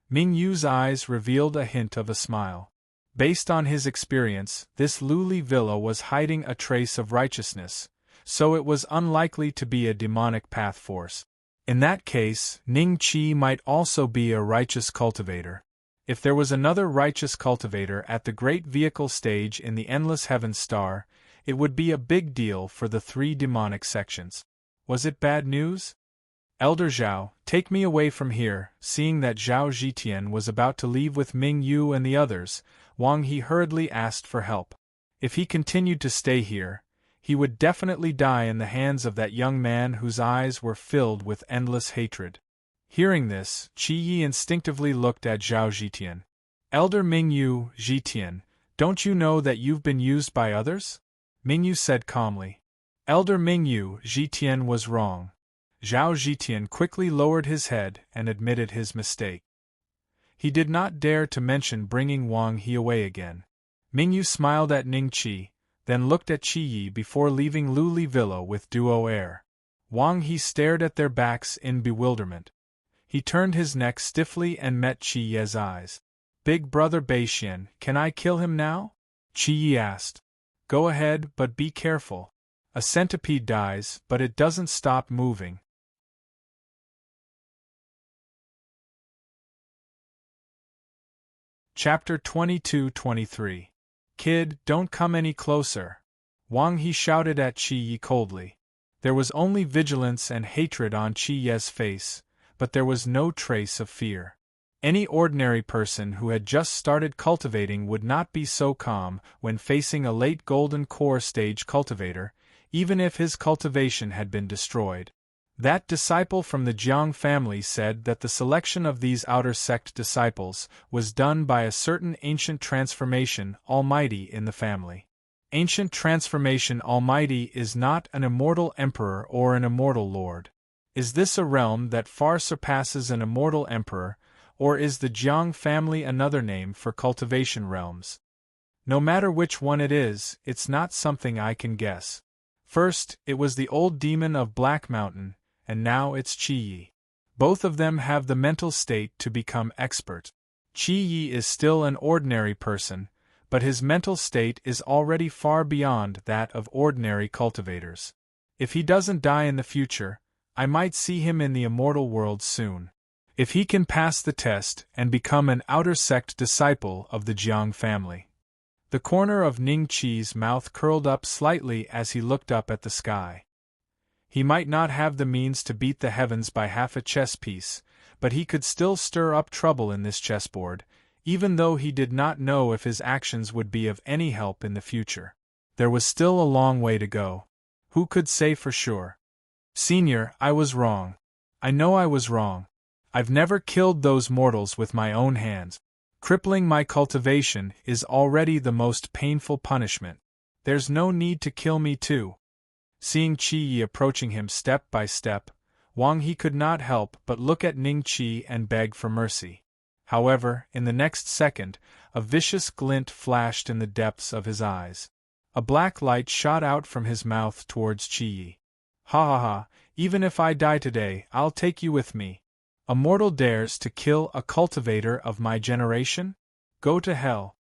Ming Yu's eyes revealed a hint of a smile. Based on his experience, this lowly villa was hiding a trace of righteousness, so it was unlikely to be a demonic path force. In that case, Ning Qi might also be a righteous cultivator. If there was another righteous cultivator at the great vehicle stage in the Endless Heaven Star, it would be a big deal for the 3 demonic sections. Was it bad news? Elder Zhao, take me away from here. Seeing that Zhao Zhitian was about to leave with Ming Yu and the others, Wang He hurriedly asked for help. If he continued to stay here, he would definitely die in the hands of that young man whose eyes were filled with endless hatred. Hearing this, Qi Yi instinctively looked at Zhao Zhitian. Elder Ming Yu, Zhitian, don't you know that you've been used by others? Ming Yu said calmly. Elder Ming Yu, Zhitian was wrong. Zhao Zhitian quickly lowered his head and admitted his mistake. He did not dare to mention bringing Wang He away again. Ming Yu smiled at Ning Qi, then looked at Qi Yi before leaving Luli Villa with duo air. Wang He stared at their backs in bewilderment. He turned his neck stiffly and met Qi Yi's eyes. Big brother Beixian, can I kill him now? Qi Yi asked. Go ahead, but be careful. A centipede dies, but it doesn't stop moving. Chapter 22-23. Kid, don't come any closer. Wang He shouted at Qi Yi coldly. There was only vigilance and hatred on Qi Yi's face, but there was no trace of fear. Any ordinary person who had just started cultivating would not be so calm when facing a late golden core stage cultivator, even if his cultivation had been destroyed. That disciple from the Jiang family said that the selection of these outer sect disciples was done by a certain ancient transformation almighty in the family. Ancient transformation almighty is not an immortal emperor or an immortal lord. Is this a realm that far surpasses an immortal emperor, or is the Jiang family another name for cultivation realms? No matter which one it is, it's not something I can guess. First, it was the old demon of Black Mountain, and now it's Qi Yi. Both of them have the mental state to become expert. Qi Yi is still an ordinary person, but his mental state is already far beyond that of ordinary cultivators. If he doesn't die in the future, I might see him in the immortal world soon. If he can pass the test and become an outer sect disciple of the Jiang family. The corner of Ning Qi's mouth curled up slightly as he looked up at the sky. He might not have the means to beat the heavens by half a chess piece, but he could still stir up trouble in this chessboard, even though he did not know if his actions would be of any help in the future. There was still a long way to go. Who could say for sure? Senior, I was wrong. I know I was wrong. I've never killed those mortals with my own hands. Crippling my cultivation is already the most painful punishment. There's no need to kill me too. Seeing Qi Yi approaching him step by step, Wang He could not help but look at Ning Qi and beg for mercy. However, in the next second, a vicious glint flashed in the depths of his eyes. A black light shot out from his mouth towards Qi Yi. Ha ha ha, even if I die today, I'll take you with me. A mortal dares to kill a cultivator of my generation? Go to hell.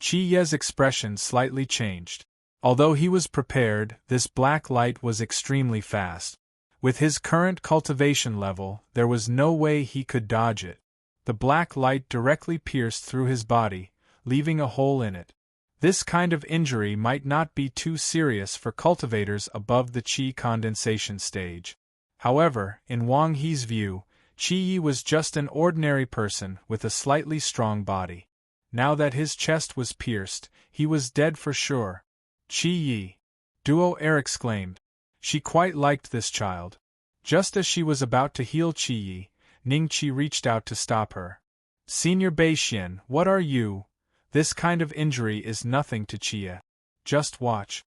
Qi Yi's expression slightly changed. Although he was prepared, this black light was extremely fast. With his current cultivation level, there was no way he could dodge it. The black light directly pierced through his body, leaving a hole in it. This kind of injury might not be too serious for cultivators above the qi condensation stage. However, in Wang He's view, Qi Yi was just an ordinary person with a slightly strong body. Now that his chest was pierced, he was dead for sure. Qi Yi! Duo Air exclaimed. She quite liked this child. Just as she was about to heal Qi Yi, Ning Qi reached out to stop her. Senior Beixian, what are you? This kind of injury is nothing to Qi Yi. Just watch.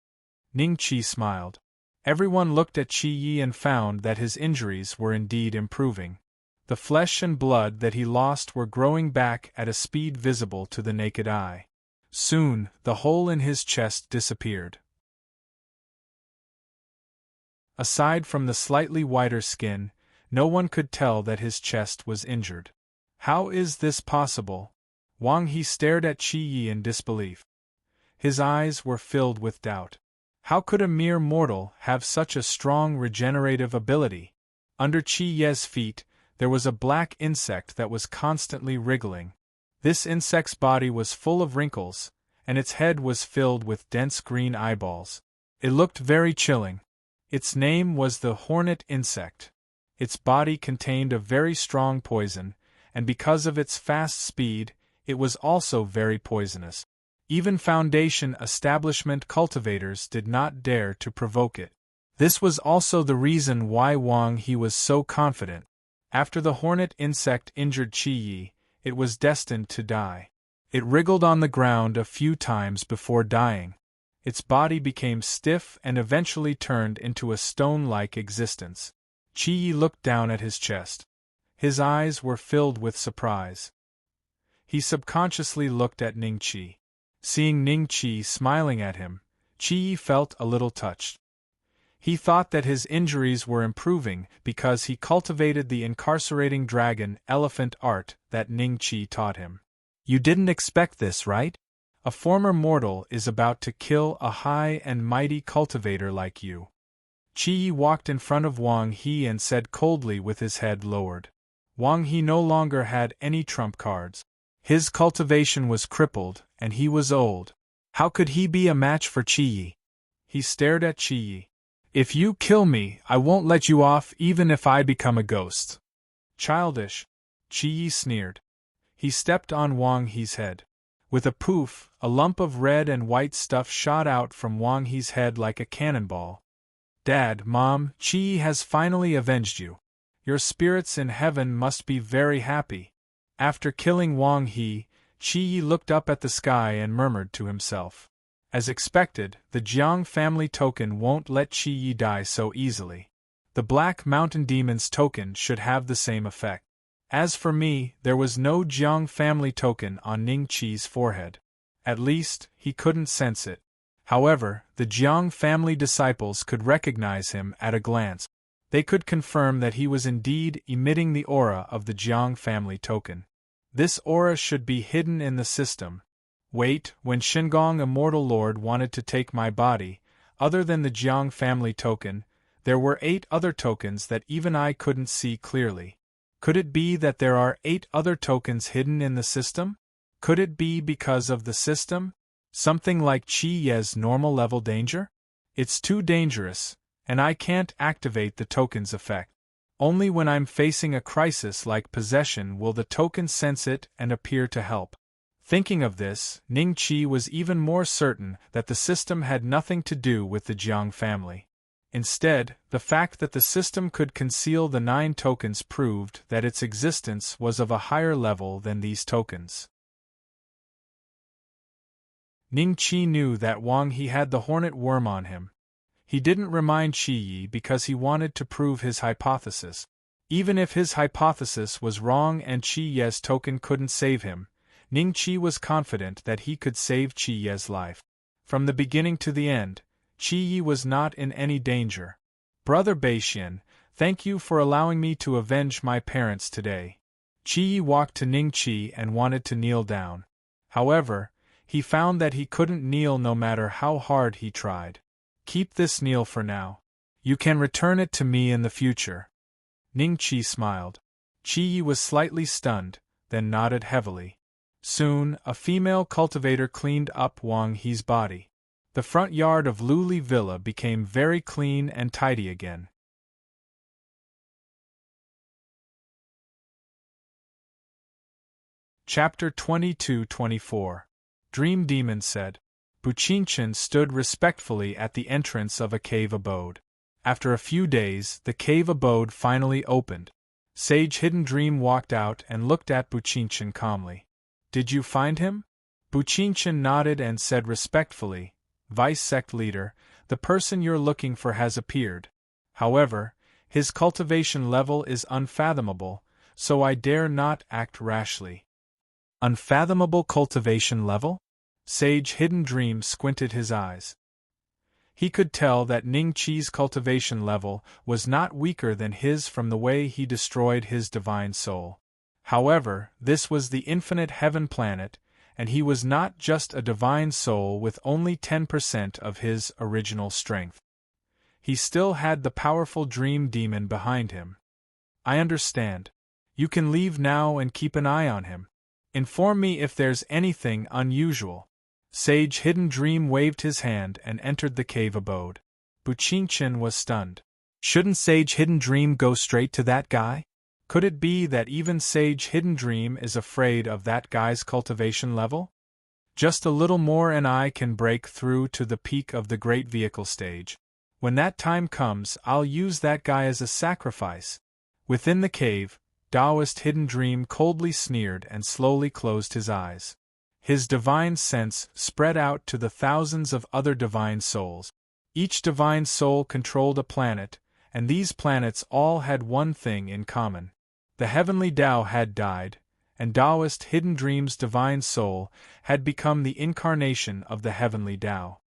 Ning Qi smiled. Everyone looked at Qi Yi and found that his injuries were indeed improving. The flesh and blood that he lost were growing back at a speed visible to the naked eye. Soon, the hole in his chest disappeared. Aside from the slightly whiter skin, no one could tell that his chest was injured. How is this possible? Wang He stared at Qi Yi in disbelief. His eyes were filled with doubt. How could a mere mortal have such a strong regenerative ability? Under Qi Ye's feet, there was a black insect that was constantly wriggling. This insect's body was full of wrinkles, and its head was filled with dense green eyeballs. It looked very chilling. Its name was the hornet insect. Its body contained a very strong poison, and because of its fast speed, it was also very poisonous. Even Foundation establishment cultivators did not dare to provoke it. This was also the reason why Wang He was so confident. After the hornet insect injured Qi Yi, it was destined to die. It wriggled on the ground a few times before dying. Its body became stiff and eventually turned into a stone-like existence. Qi Yi looked down at his chest. His eyes were filled with surprise. He subconsciously looked at Ning Qi. Seeing Ning Qi smiling at him, Qi Yi felt a little touched. He thought that his injuries were improving because he cultivated the incarcerating dragon elephant art that Ning Qi taught him. You didn't expect this, right? A former mortal is about to kill a high and mighty cultivator like you. Qi Yi walked in front of Wang He and said coldly with his head lowered. Wang He no longer had any trump cards. His cultivation was crippled, and he was old. How could he be a match for Qi Yi? He stared at Qi Yi. If you kill me, I won't let you off even if I become a ghost. Childish, Qi Yi sneered. He stepped on Wang He's head. With a poof, a lump of red and white stuff shot out from Wang He's head like a cannonball. Dad, Mom, Qi Yi has finally avenged you. Your spirits in heaven must be very happy. After killing Wang He, Qi Yi looked up at the sky and murmured to himself. As expected, the Jiang family token won't let Qi Yi die so easily. The Black Mountain Demon's token should have the same effect. As for me, there was no Jiang family token on Ning Qi's forehead. At least, he couldn't sense it. However, the Jiang family disciples could recognize him at a glance. They could confirm that he was indeed emitting the aura of the Jiang family token. This aura should be hidden in the system. Wait, when Shingong Immortal Lord wanted to take my body, other than the Jiang family token, there were 8 other tokens that even I couldn't see clearly. Could it be that there are 8 other tokens hidden in the system? Could it be because of the system? Something like Qi Ye's normal level danger? It's too dangerous, and I can't activate the token's effect. Only when I'm facing a crisis like possession will the token sense it and appear to help. Thinking of this, Ning Qi was even more certain that the system had nothing to do with the Jiang family. Instead, the fact that the system could conceal the 9 tokens proved that its existence was of a higher level than these tokens. Ning Qi knew that Wang He had the hornet worm on him. He didn't remind Qi Yi because he wanted to prove his hypothesis. Even if his hypothesis was wrong and Qi Ye's token couldn't save him, Ning Qi was confident that he could save Qi Ye's life. From the beginning to the end, Qi Yi was not in any danger. Brother Beixian, thank you for allowing me to avenge my parents today. Qi Yi walked to Ning Qi and wanted to kneel down. However, he found that he couldn't kneel no matter how hard he tried. Keep this kneel for now. You can return it to me in the future. Ning Qi smiled. Qi Yi was slightly stunned, then nodded heavily. Soon, a female cultivator cleaned up Wang He's body. The front yard of Luli Villa became very clean and tidy again. Chapter 22-24. Dream Demon said. Buqinchin stood respectfully at the entrance of a cave abode. After a few days, the cave abode finally opened. Sage Hidden Dream walked out and looked at Buqinchin calmly. Did you find him? Buqinchin nodded and said respectfully, Vice Sect Leader, the person you're looking for has appeared. However, his cultivation level is unfathomable, so I dare not act rashly. Unfathomable cultivation level? Sage Hidden Dream squinted his eyes. He could tell that Ning Qi's cultivation level was not weaker than his from the way he destroyed his divine soul. However, this was the infinite heaven planet, and he was not just a divine soul with only 10% of his original strength. He still had the powerful dream demon behind him. I understand. You can leave now and keep an eye on him. Inform me if there's anything unusual. Sage Hidden Dream waved his hand and entered the cave abode. Bu Qingqian was stunned. Shouldn't Sage Hidden Dream go straight to that guy? Could it be that even Sage Hidden Dream is afraid of that guy's cultivation level? Just a little more and I can break through to the peak of the Great Vehicle stage. When that time comes, I'll use that guy as a sacrifice. Within the cave, Taoist Hidden Dream coldly sneered and slowly closed his eyes. His divine sense spread out to the thousands of other divine souls. Each divine soul controlled a planet, and these planets all had one thing in common. The heavenly Tao had died, and Taoist Hidden Dream's divine soul had become the incarnation of the heavenly Tao.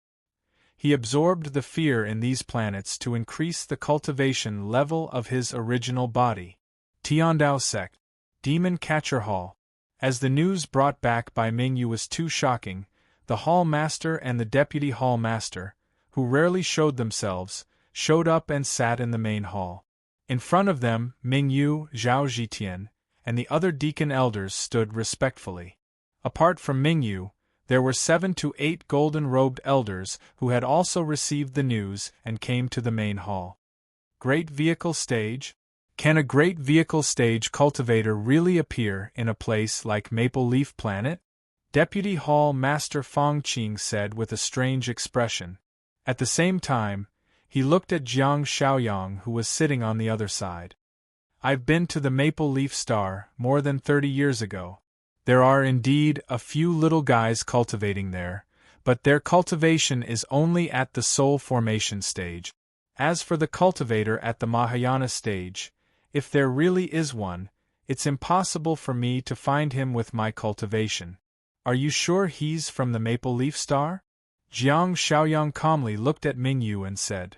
He absorbed the fear in these planets to increase the cultivation level of his original body. Tiandao Sect. Demon Catcher Hall. As the news brought back by Mingyu was too shocking, the Hall Master and the Deputy Hall Master, who rarely showed themselves, showed up and sat in the main hall. In front of them, Mingyu, Zhao Zhitian, and the other deacon elders stood respectfully. Apart from Mingyu, there were 7 to 8 golden-robed elders who had also received the news and came to the main hall. Great Vehicle Stage? Can a Great Vehicle Stage cultivator really appear in a place like Maple Leaf Planet? Deputy Hall Master Fong Qing said with a strange expression. At the same time, he looked at Jiang Shaoyang, who was sitting on the other side. I've been to the Maple Leaf Star more than 30 years ago. There are indeed a few little guys cultivating there, but their cultivation is only at the soul formation stage. As for the cultivator at the Mahayana stage, if there really is one, it's impossible for me to find him with my cultivation. Are you sure he's from the Maple Leaf Star? Jiang Shaoyang calmly looked at Mingyu and said,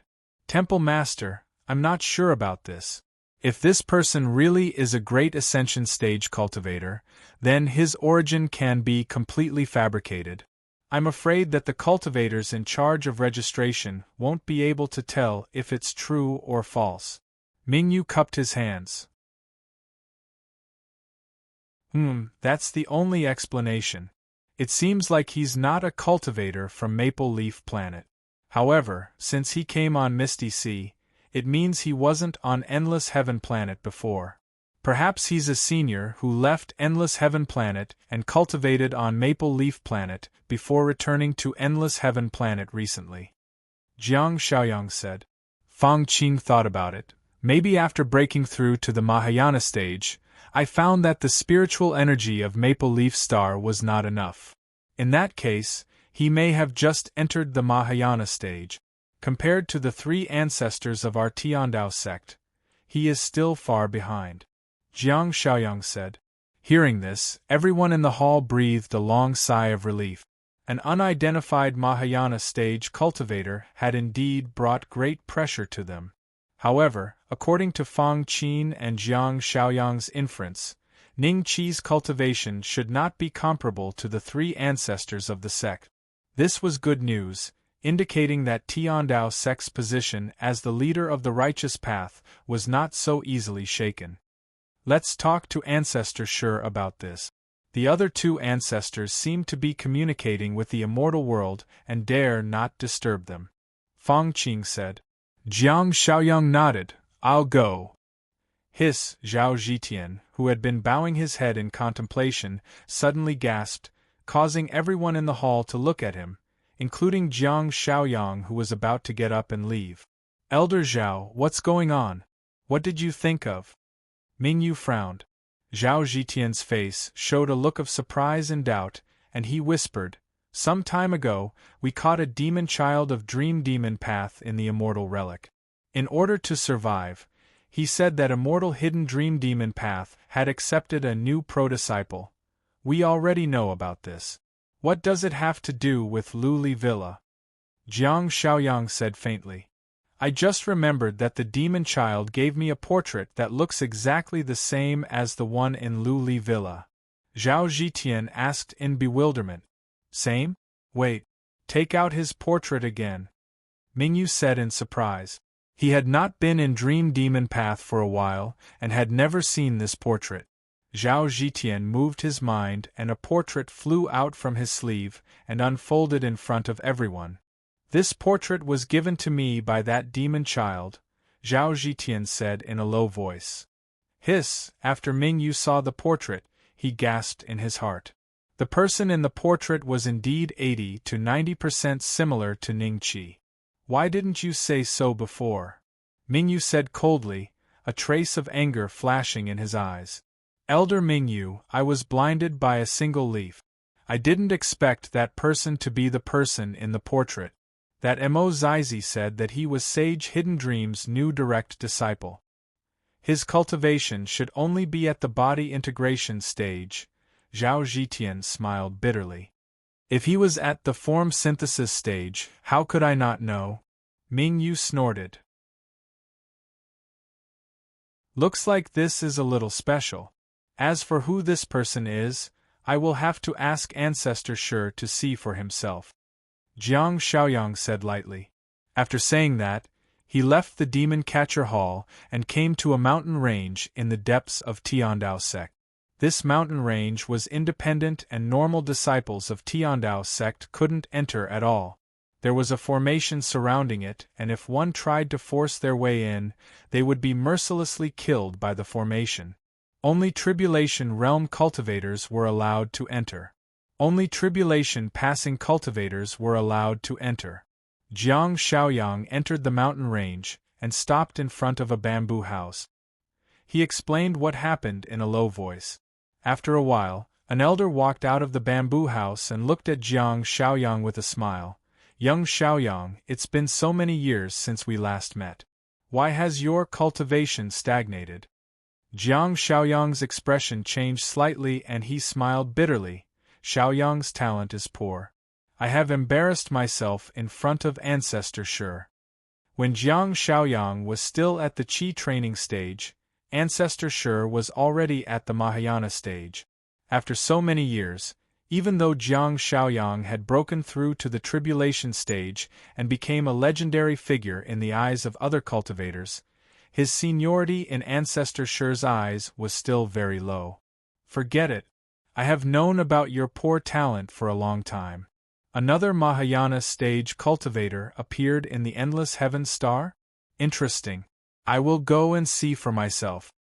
Temple Master, I'm not sure about this. If this person really is a great ascension stage cultivator, then his origin can be completely fabricated. I'm afraid that the cultivators in charge of registration won't be able to tell if it's true or false. Mingyu cupped his hands. That's the only explanation. It seems like he's not a cultivator from Maple Leaf Planet. However, since he came on Misty Sea, it means he wasn't on Endless Heaven Planet before. Perhaps he's a senior who left Endless Heaven Planet and cultivated on Maple Leaf Planet before returning to Endless Heaven Planet recently. Jiang Shaoyang said. Fong Qing thought about it. Maybe after breaking through to the Mahayana stage, I found that the spiritual energy of Maple Leaf Star was not enough. In that case, he may have just entered the Mahayana stage. Compared to the 3 ancestors of our Tiandao sect, he is still far behind. Jiang Shaoyang said. Hearing this, everyone in the hall breathed a long sigh of relief. An unidentified Mahayana stage cultivator had indeed brought great pressure to them. However, according to Fong Qin and Jiang Shaoyang's inference, Ning Qi's cultivation should not be comparable to the 3 ancestors of the sect. This was good news, indicating that Tiandao sect's position as the leader of the righteous path was not so easily shaken. Let's talk to Ancestor Sure about this. The other 2 ancestors seem to be communicating with the immortal world and dare not disturb them. Fong Qing said. Jiang Shaoyang nodded. I'll go. Hiss, Zhao Zhitian, who had been bowing his head in contemplation, suddenly gasped, causing everyone in the hall to look at him, including Jiang Shaoyang, who was about to get up and leave. Elder Zhao, what's going on? What did you think of? Mingyu frowned. Zhao Zhitian's face showed a look of surprise and doubt, and he whispered, Some time ago, we caught a demon child of Dream Demon Path in the Immortal Relic. In order to survive, he said that Immortal Hidden Dream Demon Path had accepted a new pro-disciple. We already know about this. What does it have to do with Luli Villa? Jiang Shaoyang said faintly. I just remembered that the demon child gave me a portrait that looks exactly the same as the one in Lu Li Villa. Zhao Zhitian asked in bewilderment. Same? Wait. Take out his portrait again. Mingyu said in surprise. He had not been in Dream Demon Path for a while, and had never seen this portrait. Zhao Zhitian moved his mind, and a portrait flew out from his sleeve, and unfolded in front of everyone. This portrait was given to me by that demon child, Zhao Zhitian said in a low voice. Hiss! After Mingyu saw the portrait, he gasped in his heart. The person in the portrait was indeed 80 to 90% similar to Ningqi. Why didn't you say so before? Mingyu said coldly, a trace of anger flashing in his eyes. Elder Mingyu, I was blinded by a single leaf. I didn't expect that person to be the person in the portrait. That Mo Zizi said that he was Sage Hidden Dream's new direct disciple. His cultivation should only be at the body integration stage. Zhao Zhitian smiled bitterly. If he was at the form synthesis stage, how could I not know? Mingyu snorted. Looks like this is a little special. As for who this person is, I will have to ask Ancestor Shi to see for himself. Jiang Shaoyang said lightly. After saying that, he left the Demon Catcher Hall and came to a mountain range in the depths of Tiandao sect. This mountain range was independent and normal disciples of Tiandao sect couldn't enter at all. There was a formation surrounding it, and if one tried to force their way in, they would be mercilessly killed by the formation. Only Tribulation Realm cultivators were allowed to enter. Only Tribulation Passing cultivators were allowed to enter. Jiang Shaoyang entered the mountain range, and stopped in front of a bamboo house. He explained what happened in a low voice. After a while, an elder walked out of the bamboo house and looked at Jiang Shaoyang with a smile. Young Shaoyang, it's been so many years since we last met. Why has your cultivation stagnated? Jiang Shaoyang's expression changed slightly and he smiled bitterly. Shaoyang's talent is poor. I have embarrassed myself in front of Ancestor Shi. When Jiang Shaoyang was still at the Qi training stage, Ancestor Shi was already at the Mahayana stage. After so many years, even though Jiang Shaoyang had broken through to the Tribulation stage and became a legendary figure in the eyes of other cultivators, his seniority in Ancestor Shi's eyes was still very low. Forget it. I have known about your poor talent for a long time. Another Mahayana stage cultivator appeared in the Endless Heaven Star? Interesting. I will go and see for myself.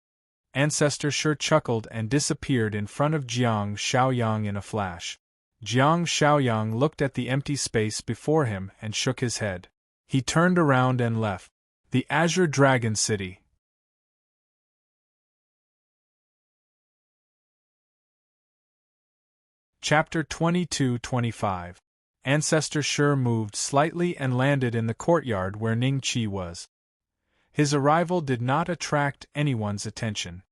Ancestor Shi chuckled and disappeared in front of Jiang Shaoyang in a flash. Jiang Shaoyang looked at the empty space before him and shook his head. He turned around and left. The Azure Dragon City. Chapter 22-25. Ancestor Shi moved slightly and landed in the courtyard where Ningqi was. His arrival did not attract anyone's attention.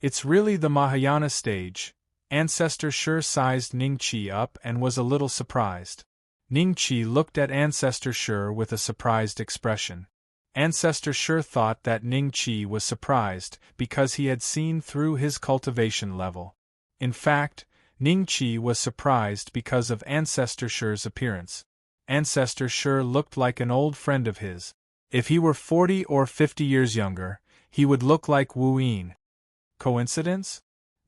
It's really the Mahayana stage. Ancestor Shi sized Ningqi up and was a little surprised. Ningqi looked at Ancestor Shi with a surprised expression. Ancestor Shi thought that Ningqi was surprised because he had seen through his cultivation level. In fact, Ningqi was surprised because of Ancestor Shi's appearance. Ancestor Shi looked like an old friend of his. If he were 40 or 50 years younger, he would look like Wu Yin. Coincidence?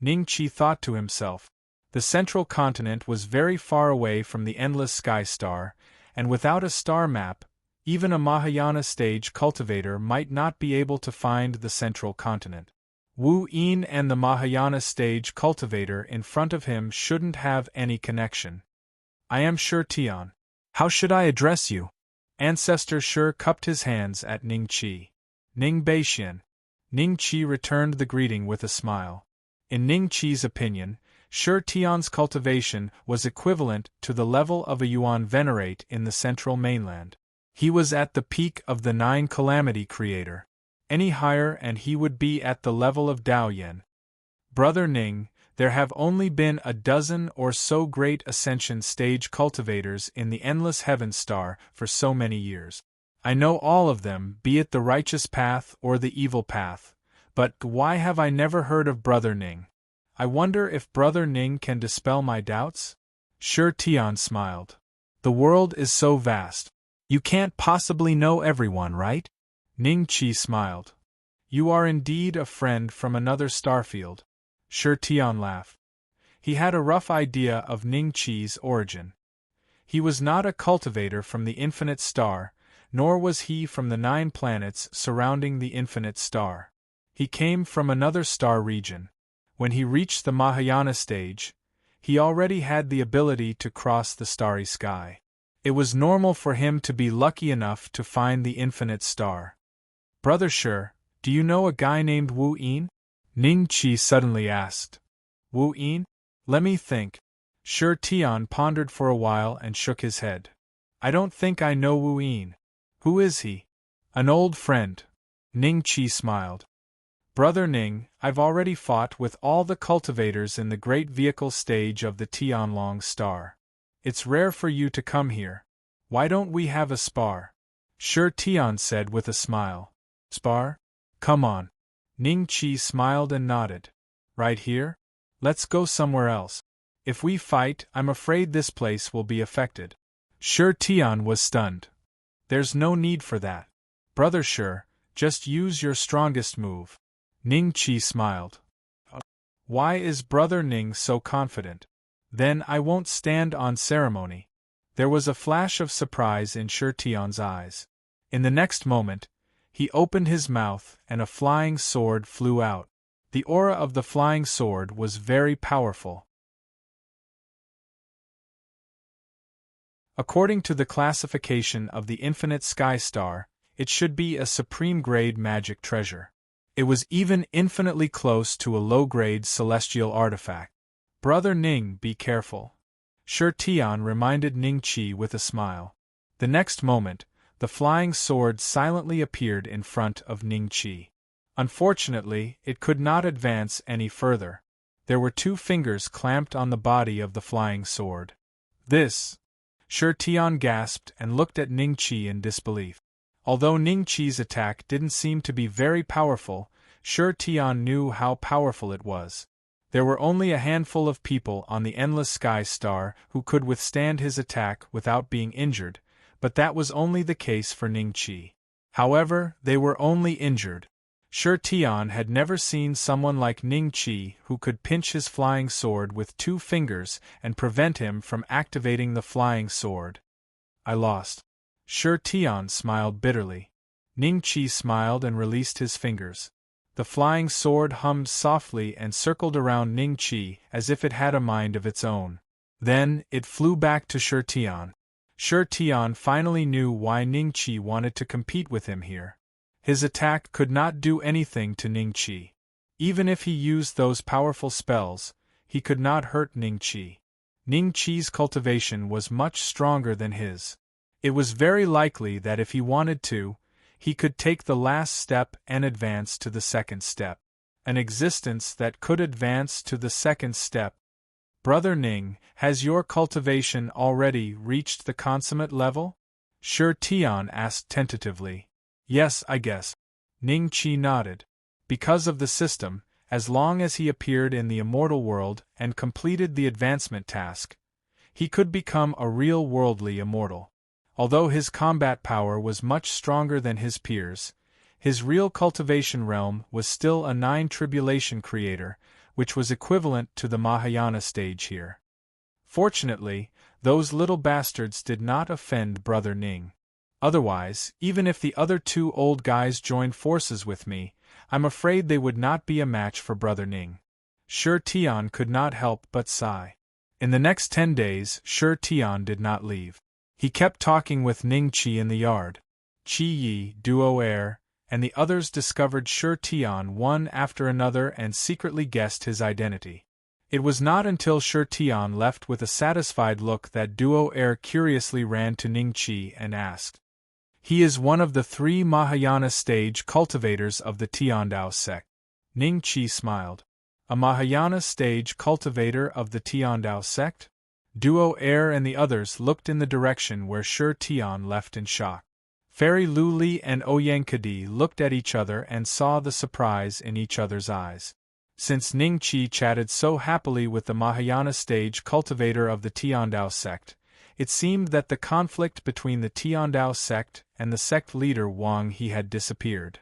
Ningqi thought to himself. The central continent was very far away from the endless sky star, and without a star map, even a Mahayana stage cultivator might not be able to find the central continent. Wu Yin and the Mahayana stage cultivator in front of him shouldn't have any connection. I am Shi Tian. How should I address you? Ancestor Shi cupped his hands at Ningqi. Ning Beixian. Ningqi returned the greeting with a smile. In Ningqi's opinion, Shi Tian's cultivation was equivalent to the level of a Yuan Venerate in the central mainland. He was at the peak of the 9 Calamity Creator. Any higher and he would be at the level of Dao Yin. Brother Ning, There have only been a dozen or so great ascension stage cultivators in the endless heaven star for so many years. I know all of them, be it the righteous path or the evil path, but why have I never heard of Brother Ning? I wonder if Brother Ning can dispel my doubts? Sure Tian smiled. The world is so vast. You can't possibly know everyone, right? Ning Qi smiled. You are indeed a friend from another starfield. Sure Tian laughed. He had a rough idea of Ning Qi's origin. He was not a cultivator from the infinite star, nor was he from the 9 planets surrounding the infinite star. He came from another star region. When he reached the Mahayana stage, he already had the ability to cross the starry sky. It was normal for him to be lucky enough to find the infinite star. Brother Shi, do you know a guy named Wu Yin? Ning Qi suddenly asked. Wu Yin? Let me think. Shi Tian pondered for a while and shook his head. I don't think I know Wu Yin. Who is he? An old friend. Ning Qi smiled. Brother Ning, I've already fought with all the cultivators in the great vehicle stage of the Tianlong star. It's rare for you to come here. Why don't we have a spar? Shi Tian said with a smile. Spar? Come on. Ning Qi smiled and nodded. Right here? Let's go somewhere else. If we fight, I'm afraid this place will be affected. Shi Tian was stunned. There's no need for that. Brother Shi, just use your strongest move. Ning Qi smiled. Why is Brother Ning so confident? Then I won't stand on ceremony. There was a flash of surprise in Shi Tian's eyes. In the next moment, he opened his mouth and a flying sword flew out. The aura of the flying sword was very powerful. According to the classification of the infinite sky star, it should be a supreme-grade magic treasure. It was even infinitely close to a low-grade celestial artifact. Brother Ning, be careful. Shi Tian reminded Ning Qi with a smile. The next moment, the flying sword silently appeared in front of Ning Qi. Unfortunately, it could not advance any further. There were 2 fingers clamped on the body of the flying sword. This! Shi Tian gasped and looked at Ning Qi in disbelief. Although Ning Qi's attack didn't seem to be very powerful, Shi Tian knew how powerful it was. There were only a handful of people on the endless sky star who could withstand his attack without being injured, but that was only the case for Ning Qi. However, they were only injured. Shi Tian had never seen someone like Ning Qi who could pinch his flying sword with 2 fingers and prevent him from activating the flying sword. I lost. Shi Tian smiled bitterly. Ning Qi smiled and released his fingers. The flying sword hummed softly and circled around Ning Qi as if it had a mind of its own. Then, it flew back to Shi Tian. Shi Tian finally knew why Ning Qi wanted to compete with him here. His attack could not do anything to Ning Qi. Even if he used those powerful spells, he could not hurt Ning Qi. Ning Qi's cultivation was much stronger than his. It was very likely that if he wanted to, he could take the last step and advance to the second step. An existence that could advance to the second step. Brother Ning, has your cultivation already reached the consummate level? Shi Tian asked tentatively. Yes, I guess. Ning Qi nodded. Because of the system, as long as he appeared in the immortal world and completed the advancement task, he could become a real worldly immortal. Although his combat power was much stronger than his peers, his real cultivation realm was still a 9 tribulation creator, which was equivalent to the Mahayana stage here. Fortunately, those little bastards did not offend Brother Ning. Otherwise, even if the other 2 old guys joined forces with me, I'm afraid they would not be a match for Brother Ning. Shi Tian could not help but sigh. In the next 10 days, Shi Tian did not leave. He kept talking with Ning Qi in the yard. Qi Yi, Duo Air, and the others discovered Shi Tian one after another and secretly guessed his identity. It was not until Shi Tian left with a satisfied look that Duo Air curiously ran to Ning Qi and asked. He is one of the 3 Mahayana stage cultivators of the Tiandao sect. Ning Qi smiled. a Mahayana stage cultivator of the Tiandao sect? Duo Air and the others looked in the direction where Shi Tian left in shock. Fairy Lu Li and Oyankadi looked at each other and saw the surprise in each other's eyes. Since Ning Qi chatted so happily with the Mahayana stage cultivator of the Tiandao sect, it seemed that the conflict between the Tiandao sect and the sect leader Wang He had disappeared.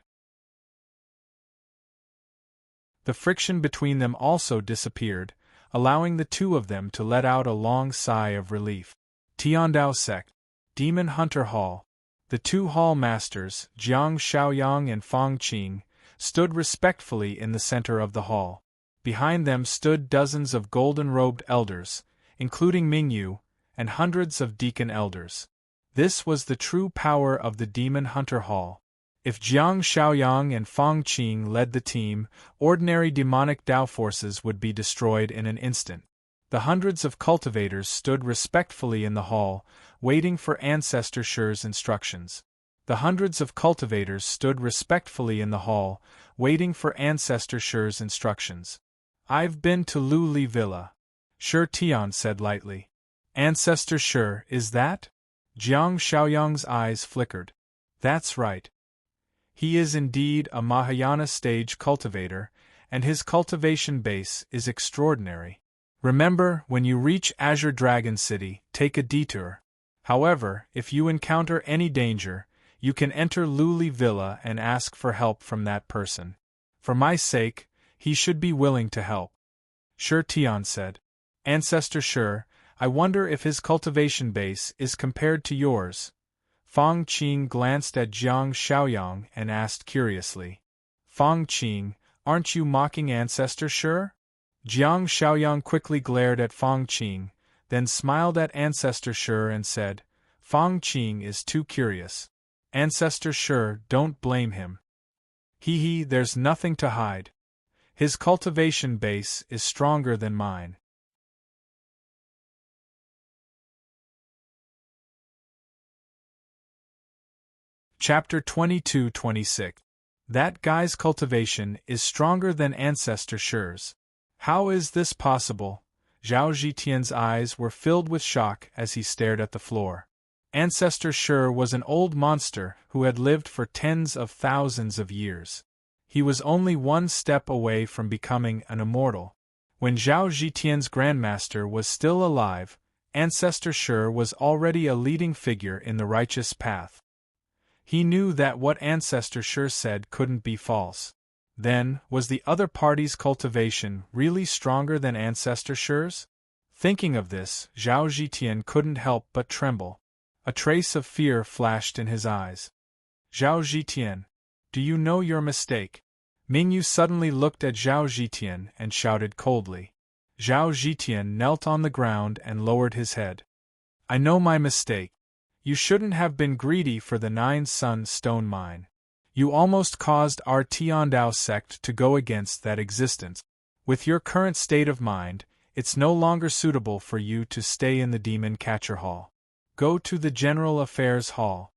The friction between them also disappeared, allowing the two of them to let out a long sigh of relief. Tiandao sect, Demon Hunter Hall. The two hall masters, Jiang Shaoyang and Fang Qing, stood respectfully in the center of the hall. Behind them stood dozens of golden-robed elders, including Mingyu, and hundreds of deacon elders. This was the true power of the Demon Hunter Hall. If Jiang Shaoyang and Fang Qing led the team, ordinary demonic Dao forces would be destroyed in an instant. The hundreds of cultivators stood respectfully in the hall, waiting for Ancestor Shi's instructions. The hundreds of cultivators stood respectfully in the hall, waiting for Ancestor Shi's instructions. "I've been to Lu Li Villa," Shi Tian said lightly. "Ancestor Shi, is that?" Jiang Shaoyang's eyes flickered. "That's right. He is indeed a Mahayana stage cultivator, and his cultivation base is extraordinary. Remember, when you reach Azure Dragon City, take a detour. However, if you encounter any danger, you can enter Lu Li Villa and ask for help from that person. For my sake, he should be willing to help." Shi Tian said. "Ancestor Shi, I wonder if his cultivation base is compared to yours." Fang Qing glanced at Jiang Shaoyang and asked curiously. "Fang Qing, aren't you mocking Ancestor Shi?" Jiang Shaoyang quickly glared at Fang Qing, then smiled at Ancestor Shi and said, "Fang Qing is too curious. Ancestor Shi, don't blame him. There's nothing to hide. His cultivation base is stronger than mine." Chapter 22-26. That guy's cultivation is stronger than Ancestor Shi's. How is this possible? Zhao Zhitian's eyes were filled with shock as he stared at the floor. Ancestor Shi was an old monster who had lived for tens of thousands of years. He was only one step away from becoming an immortal. When Zhao Zhitian's grandmaster was still alive, Ancestor Shi was already a leading figure in the righteous path. He knew that what Ancestor Shi said couldn't be false. Then, was the other party's cultivation really stronger than Ancestor Shi's? Thinking of this, Zhao Zhitian couldn't help but tremble. A trace of fear flashed in his eyes. "Zhao Zhitian, do you know your mistake?" Mingyu suddenly looked at Zhao Zhitian and shouted coldly. Zhao Zhitian knelt on the ground and lowered his head. "I know my mistake. You shouldn't have been greedy for the 9-sun stone mine. You almost caused our Tiandao sect to go against that existence. With your current state of mind, it's no longer suitable for you to stay in the Demon Catcher Hall. Go to the General Affairs Hall,"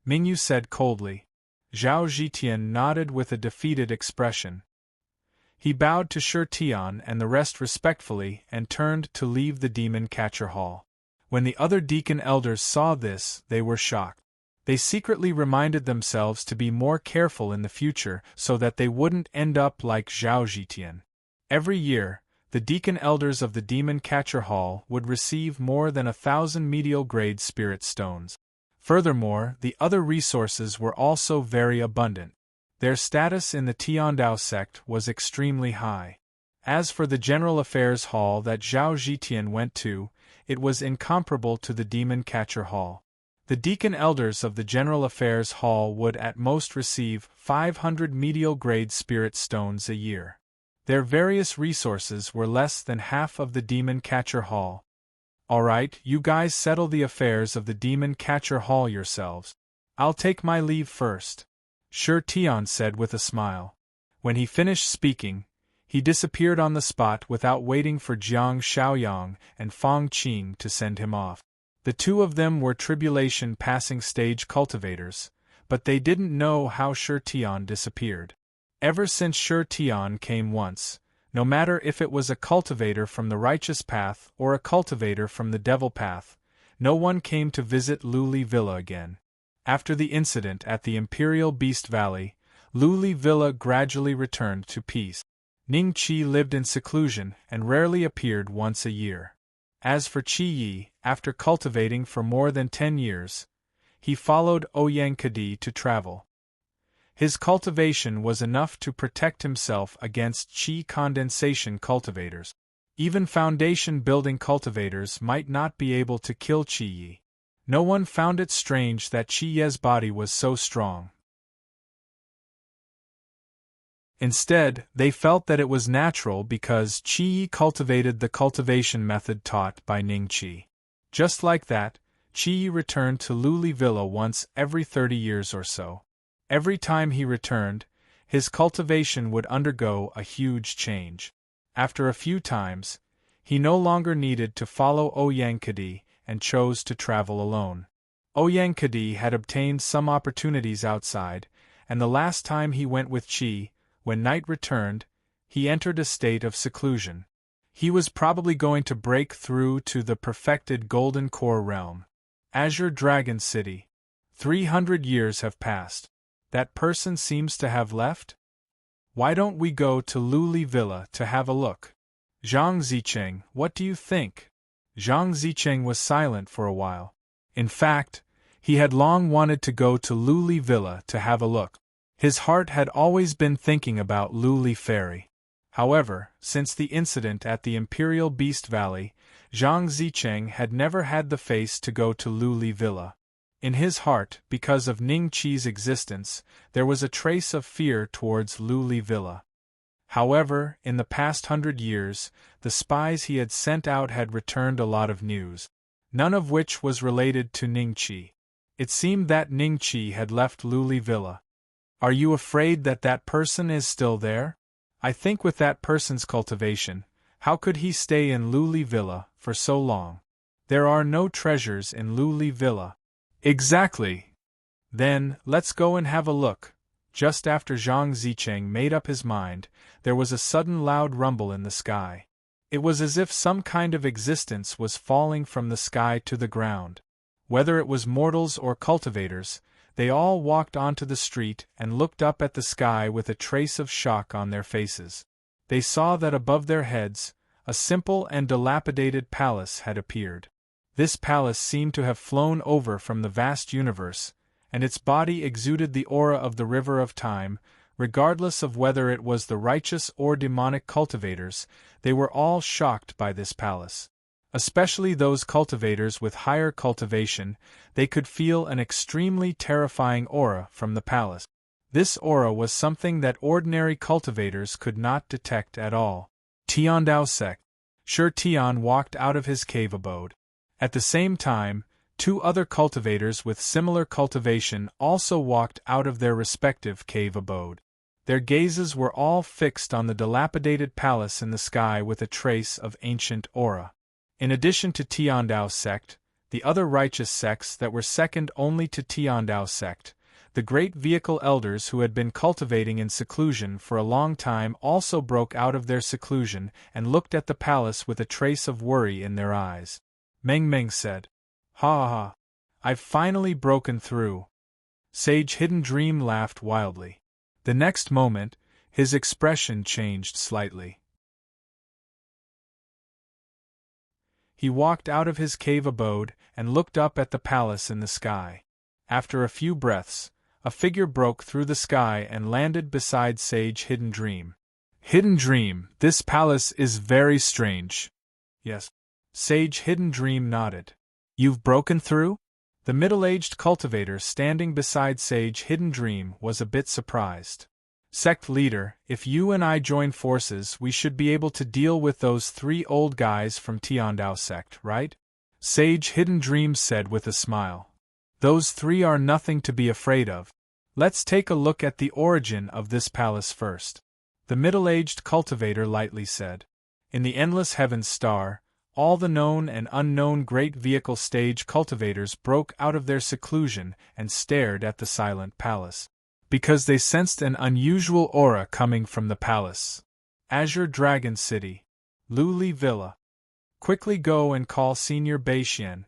Mingyu said coldly. Zhao Zhitian nodded with a defeated expression. He bowed to Shi Tian and the rest respectfully and turned to leave the Demon Catcher Hall. When the other deacon elders saw this, they were shocked. They secretly reminded themselves to be more careful in the future so that they wouldn't end up like Zhao Zhitian. Every year, the deacon elders of the Demon Catcher Hall would receive more than 1,000 medial-grade spirit stones. Furthermore, the other resources were also very abundant. Their status in the Tiandao sect was extremely high. As for the General Affairs Hall that Zhao Zhitian went to, it was incomparable to the Demon Catcher Hall. The deacon elders of the General Affairs Hall would at most receive 500 medial-grade spirit stones a year. Their various resources were less than half of the Demon Catcher Hall. "All right, you guys settle the affairs of the Demon Catcher Hall yourselves. I'll take my leave first," Shi Tian said with a smile. When he finished speaking, he disappeared on the spot without waiting for Jiang Shaoyang and Fang Qing to send him off. The two of them were tribulation-passing stage cultivators, but they didn't know how Shi Tian disappeared. Ever since Shi Tian came once, No matter if it was a cultivator from the righteous path or a cultivator from the devil path, no one came to visit Luli Villa again. After the incident at the Imperial Beast Valley, Luli Villa gradually returned to peace. Ning Qi lived in seclusion and rarely appeared once a year. As for Qi Yi, after cultivating for more than 10 years, he followed Ouyang Kadi to travel. His cultivation was enough to protect himself against Qi condensation cultivators. Even foundation building cultivators might not be able to kill Qi Yi. No one found it strange that Qi Ye's body was so strong. Instead, they felt that it was natural because Qi Yi cultivated the cultivation method taught by Ning Qi. Just like that, Qi Yi returned to Luli Villa once every 30 years or so. Every time he returned, his cultivation would undergo a huge change. After a few times, he no longer needed to follow Ouyang Kadi and chose to travel alone. Ouyang Kadi had obtained some opportunities outside, and the last time he went with Qi, when night returned, he entered a state of seclusion. He was probably going to break through to the perfected Golden Core realm. Azure Dragon City. 300 years have passed. That person seems to have left? Why don't we go to Luli Villa to have a look? Zhang Zicheng, what do you think? Zhang Zicheng was silent for a while. In fact, he had long wanted to go to Luli Villa to have a look. His heart had always been thinking about Luli Ferry. However, since the incident at the Imperial Beast Valley, Zhang Zicheng had never had the face to go to Luli Villa. In his heart, because of Ning Qi's existence, there was a trace of fear towards Luli Villa. However, in the past 100 years, the spies he had sent out had returned a lot of news, none of which was related to Ning Qi. It seemed that Ning Qi had left Luli Villa. Are you afraid that that person is still there? I think with that person's cultivation, how could he stay in Luli Villa for so long? There are no treasures in Luli Villa. Exactly. Then, let's go and have a look. Just after Zhang Zicheng made up his mind, there was a sudden loud rumble in the sky. It was as if some kind of existence was falling from the sky to the ground. Whether it was mortals or cultivators, they all walked onto the street and looked up at the sky with a trace of shock on their faces. They saw that above their heads, a simple and dilapidated palace had appeared. This palace seemed to have flown over from the vast universe, and its body exuded the aura of the river of time. Regardless of whether it was the righteous or demonic cultivators, they were all shocked by this palace. Especially those cultivators with higher cultivation, they could feel an extremely terrifying aura from the palace. This aura was something that ordinary cultivators could not detect at all. Tiandao sect. Sure, Tian walked out of his cave abode. At the same time, 2 other cultivators with similar cultivation also walked out of their respective cave abode. Their gazes were all fixed on the dilapidated palace in the sky with a trace of ancient aura. In addition to Tiandao sect, the other righteous sects that were second only to Tiandao sect, the great vehicle elders who had been cultivating in seclusion for a long time also broke out of their seclusion and looked at the palace with a trace of worry in their eyes. Meng Meng said, "Ha ha ha! I've finally broken through." Sage Hidden Dream laughed wildly. The next moment, his expression changed slightly. He walked out of his cave abode and looked up at the palace in the sky. After a few breaths, a figure broke through the sky and landed beside Sage Hidden Dream. Hidden Dream, this palace is very strange. Yes. Sage Hidden Dream nodded. You've broken through? The middle-aged cultivator standing beside Sage Hidden Dream was a bit surprised. Sect leader, if you and I join forces, we should be able to deal with those 3 old guys from Tiandao sect, right? Sage Hidden Dream said with a smile. Those 3 are nothing to be afraid of. Let's take a look at the origin of this palace first. The middle-aged cultivator lightly said. In the endless heavens star, all the known and unknown great vehicle stage cultivators broke out of their seclusion and stared at the silent palace. Because they sensed an unusual aura coming from the palace. Azure Dragon City. Luli Villa. Quickly go and call Senior Beixian.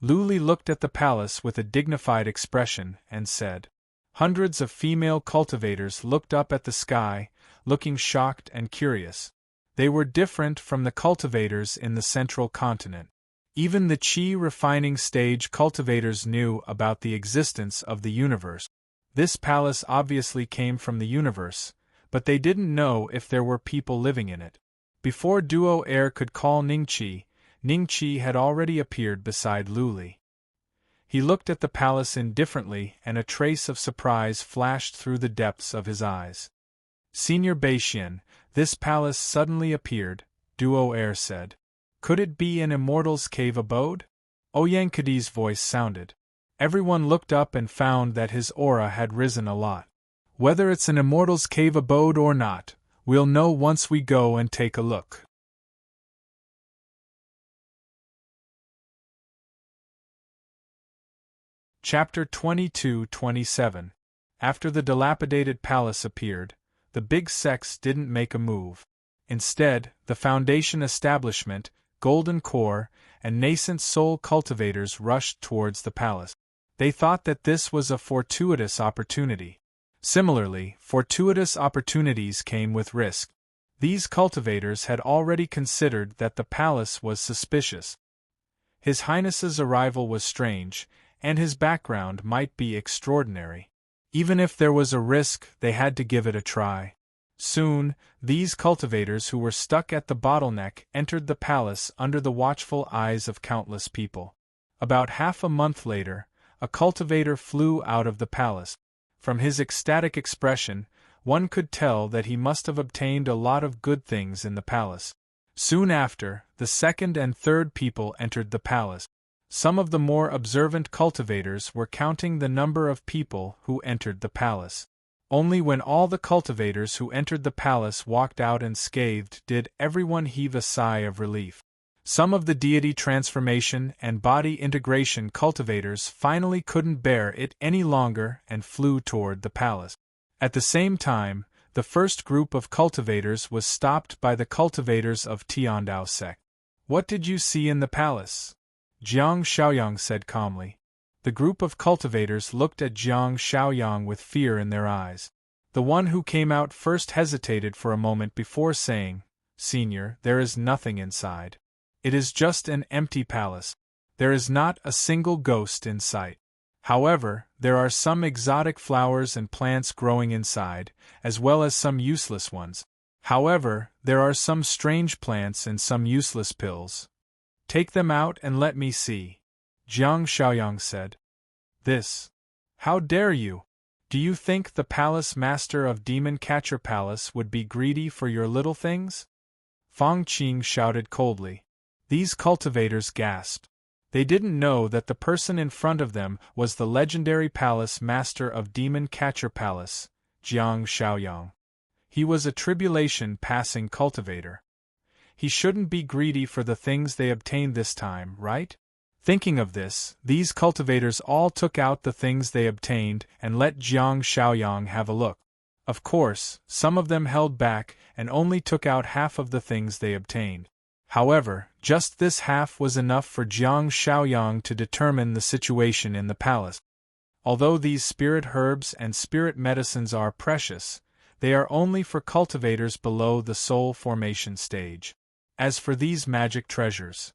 Luli looked at the palace with a dignified expression and said. Hundreds of female cultivators looked up at the sky, looking shocked and curious. They were different from the cultivators in the central continent. Even the Qi refining stage cultivators knew about the existence of the universe. This palace obviously came from the universe, but they didn't know if there were people living in it. Before Duo Air could call Ningqi had already appeared beside Luli. He looked at the palace indifferently, and a trace of surprise flashed through the depths of his eyes. Senior Beixian, this palace suddenly appeared, Duo Air said. Could it be an immortal's cave abode? Oyankadi's voice sounded. Everyone looked up and found that his aura had risen a lot. Whether it's an immortal's cave abode or not, we'll know once we go and take a look. Chapter 22-27. After the dilapidated palace appeared, the big sects didn't make a move. Instead, the Foundation establishment, Golden Core, and nascent soul cultivators rushed towards the palace. They thought that this was a fortuitous opportunity. Similarly, fortuitous opportunities came with risk. These cultivators had already considered that the palace was suspicious. His Highness's arrival was strange, and his background might be extraordinary. Even if there was a risk, they had to give it a try. Soon, these cultivators who were stuck at the bottleneck entered the palace under the watchful eyes of countless people. About half a month later, a cultivator flew out of the palace. From his ecstatic expression, one could tell that he must have obtained a lot of good things in the palace. Soon after, the second and third people entered the palace. Some of the more observant cultivators were counting the number of people who entered the palace. Only when all the cultivators who entered the palace walked out unscathed did everyone heave a sigh of relief. Some of the deity transformation and body integration cultivators finally couldn't bear it any longer and flew toward the palace. At the same time, the first group of cultivators was stopped by the cultivators of Tiandao sect. What did you see in the palace? Jiang Shaoyang said calmly. The group of cultivators looked at Jiang Shaoyang with fear in their eyes. The one who came out first hesitated for a moment before saying, Senior, there is nothing inside. It is just an empty palace. There is not a single ghost in sight. However, there are some exotic flowers and plants growing inside, as well as some useless ones. However, there are some strange plants and some useless pills. Take them out and let me see. Jiang Shaoyang said. This. How dare you? Do you think the palace master of Demon Catcher Palace would be greedy for your little things? Fang Qing shouted coldly. These cultivators gasped. They didn't know that the person in front of them was the legendary palace master of Demon Catcher Palace, Jiang Shaoyang. He was a tribulation-passing cultivator. He shouldn't be greedy for the things they obtained this time, right? Thinking of this, these cultivators all took out the things they obtained and let Jiang Shaoyang have a look. Of course, some of them held back and only took out half of the things they obtained. However, just this half was enough for Jiang Shaoyang to determine the situation in the palace. Although these spirit herbs and spirit medicines are precious, they are only for cultivators below the soul formation stage. As for these magic treasures,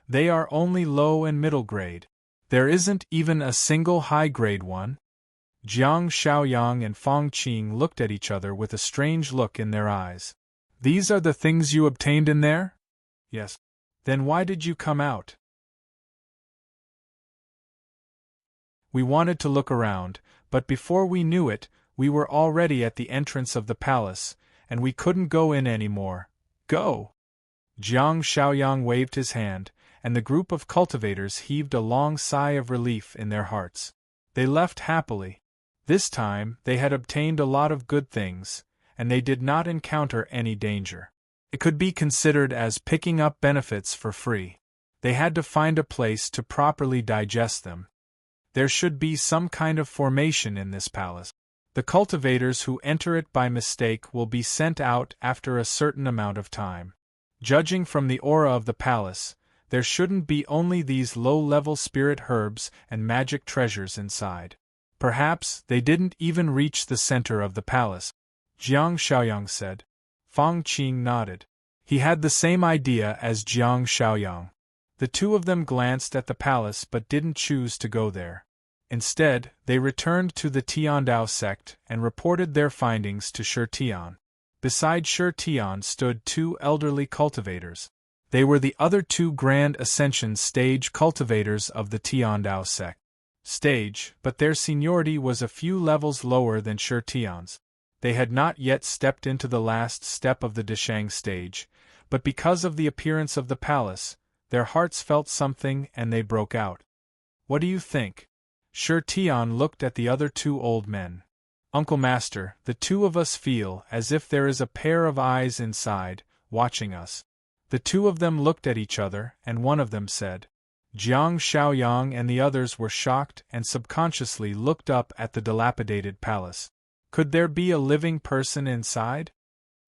they are only low and middle grade. There isn't even a single high-grade one. Jiang Shaoyang and Fang Qing looked at each other with a strange look in their eyes. These are the things you obtained in there? Yes. Then why did you come out? We wanted to look around, but before we knew it, we were already at the entrance of the palace, and we couldn't go in anymore. Go! Jiang Shaoyang waved his hand, and the group of cultivators heaved a long sigh of relief in their hearts. They left happily. This time, they had obtained a lot of good things, and they did not encounter any danger. It could be considered as picking up benefits for free. They had to find a place to properly digest them. There should be some kind of formation in this palace. The cultivators who enter it by mistake will be sent out after a certain amount of time. Judging from the aura of the palace, there shouldn't be only these low-level spirit herbs and magic treasures inside. Perhaps they didn't even reach the center of the palace, Jiang Shaoyang said. Fang Qing nodded. He had the same idea as Jiang Shaoyang. The two of them glanced at the palace but didn't choose to go there. Instead, they returned to the Tiandao sect and reported their findings to Shi Tian. Beside Shi Tian stood two elderly cultivators. They were the other two Grand Ascension stage cultivators of the Tiandao sect. But their seniority was a few levels lower than Shi Tian's. They had not yet stepped into the last step of the Deshang stage, but because of the appearance of the palace, their hearts felt something and they broke out. What do you think? Shi Tian looked at the other two old men. Uncle Master, the two of us feel as if there is a pair of eyes inside, watching us. The two of them looked at each other, and one of them said. Jiang Shaoyang and the others were shocked and subconsciously looked up at the dilapidated palace. Could there be a living person inside?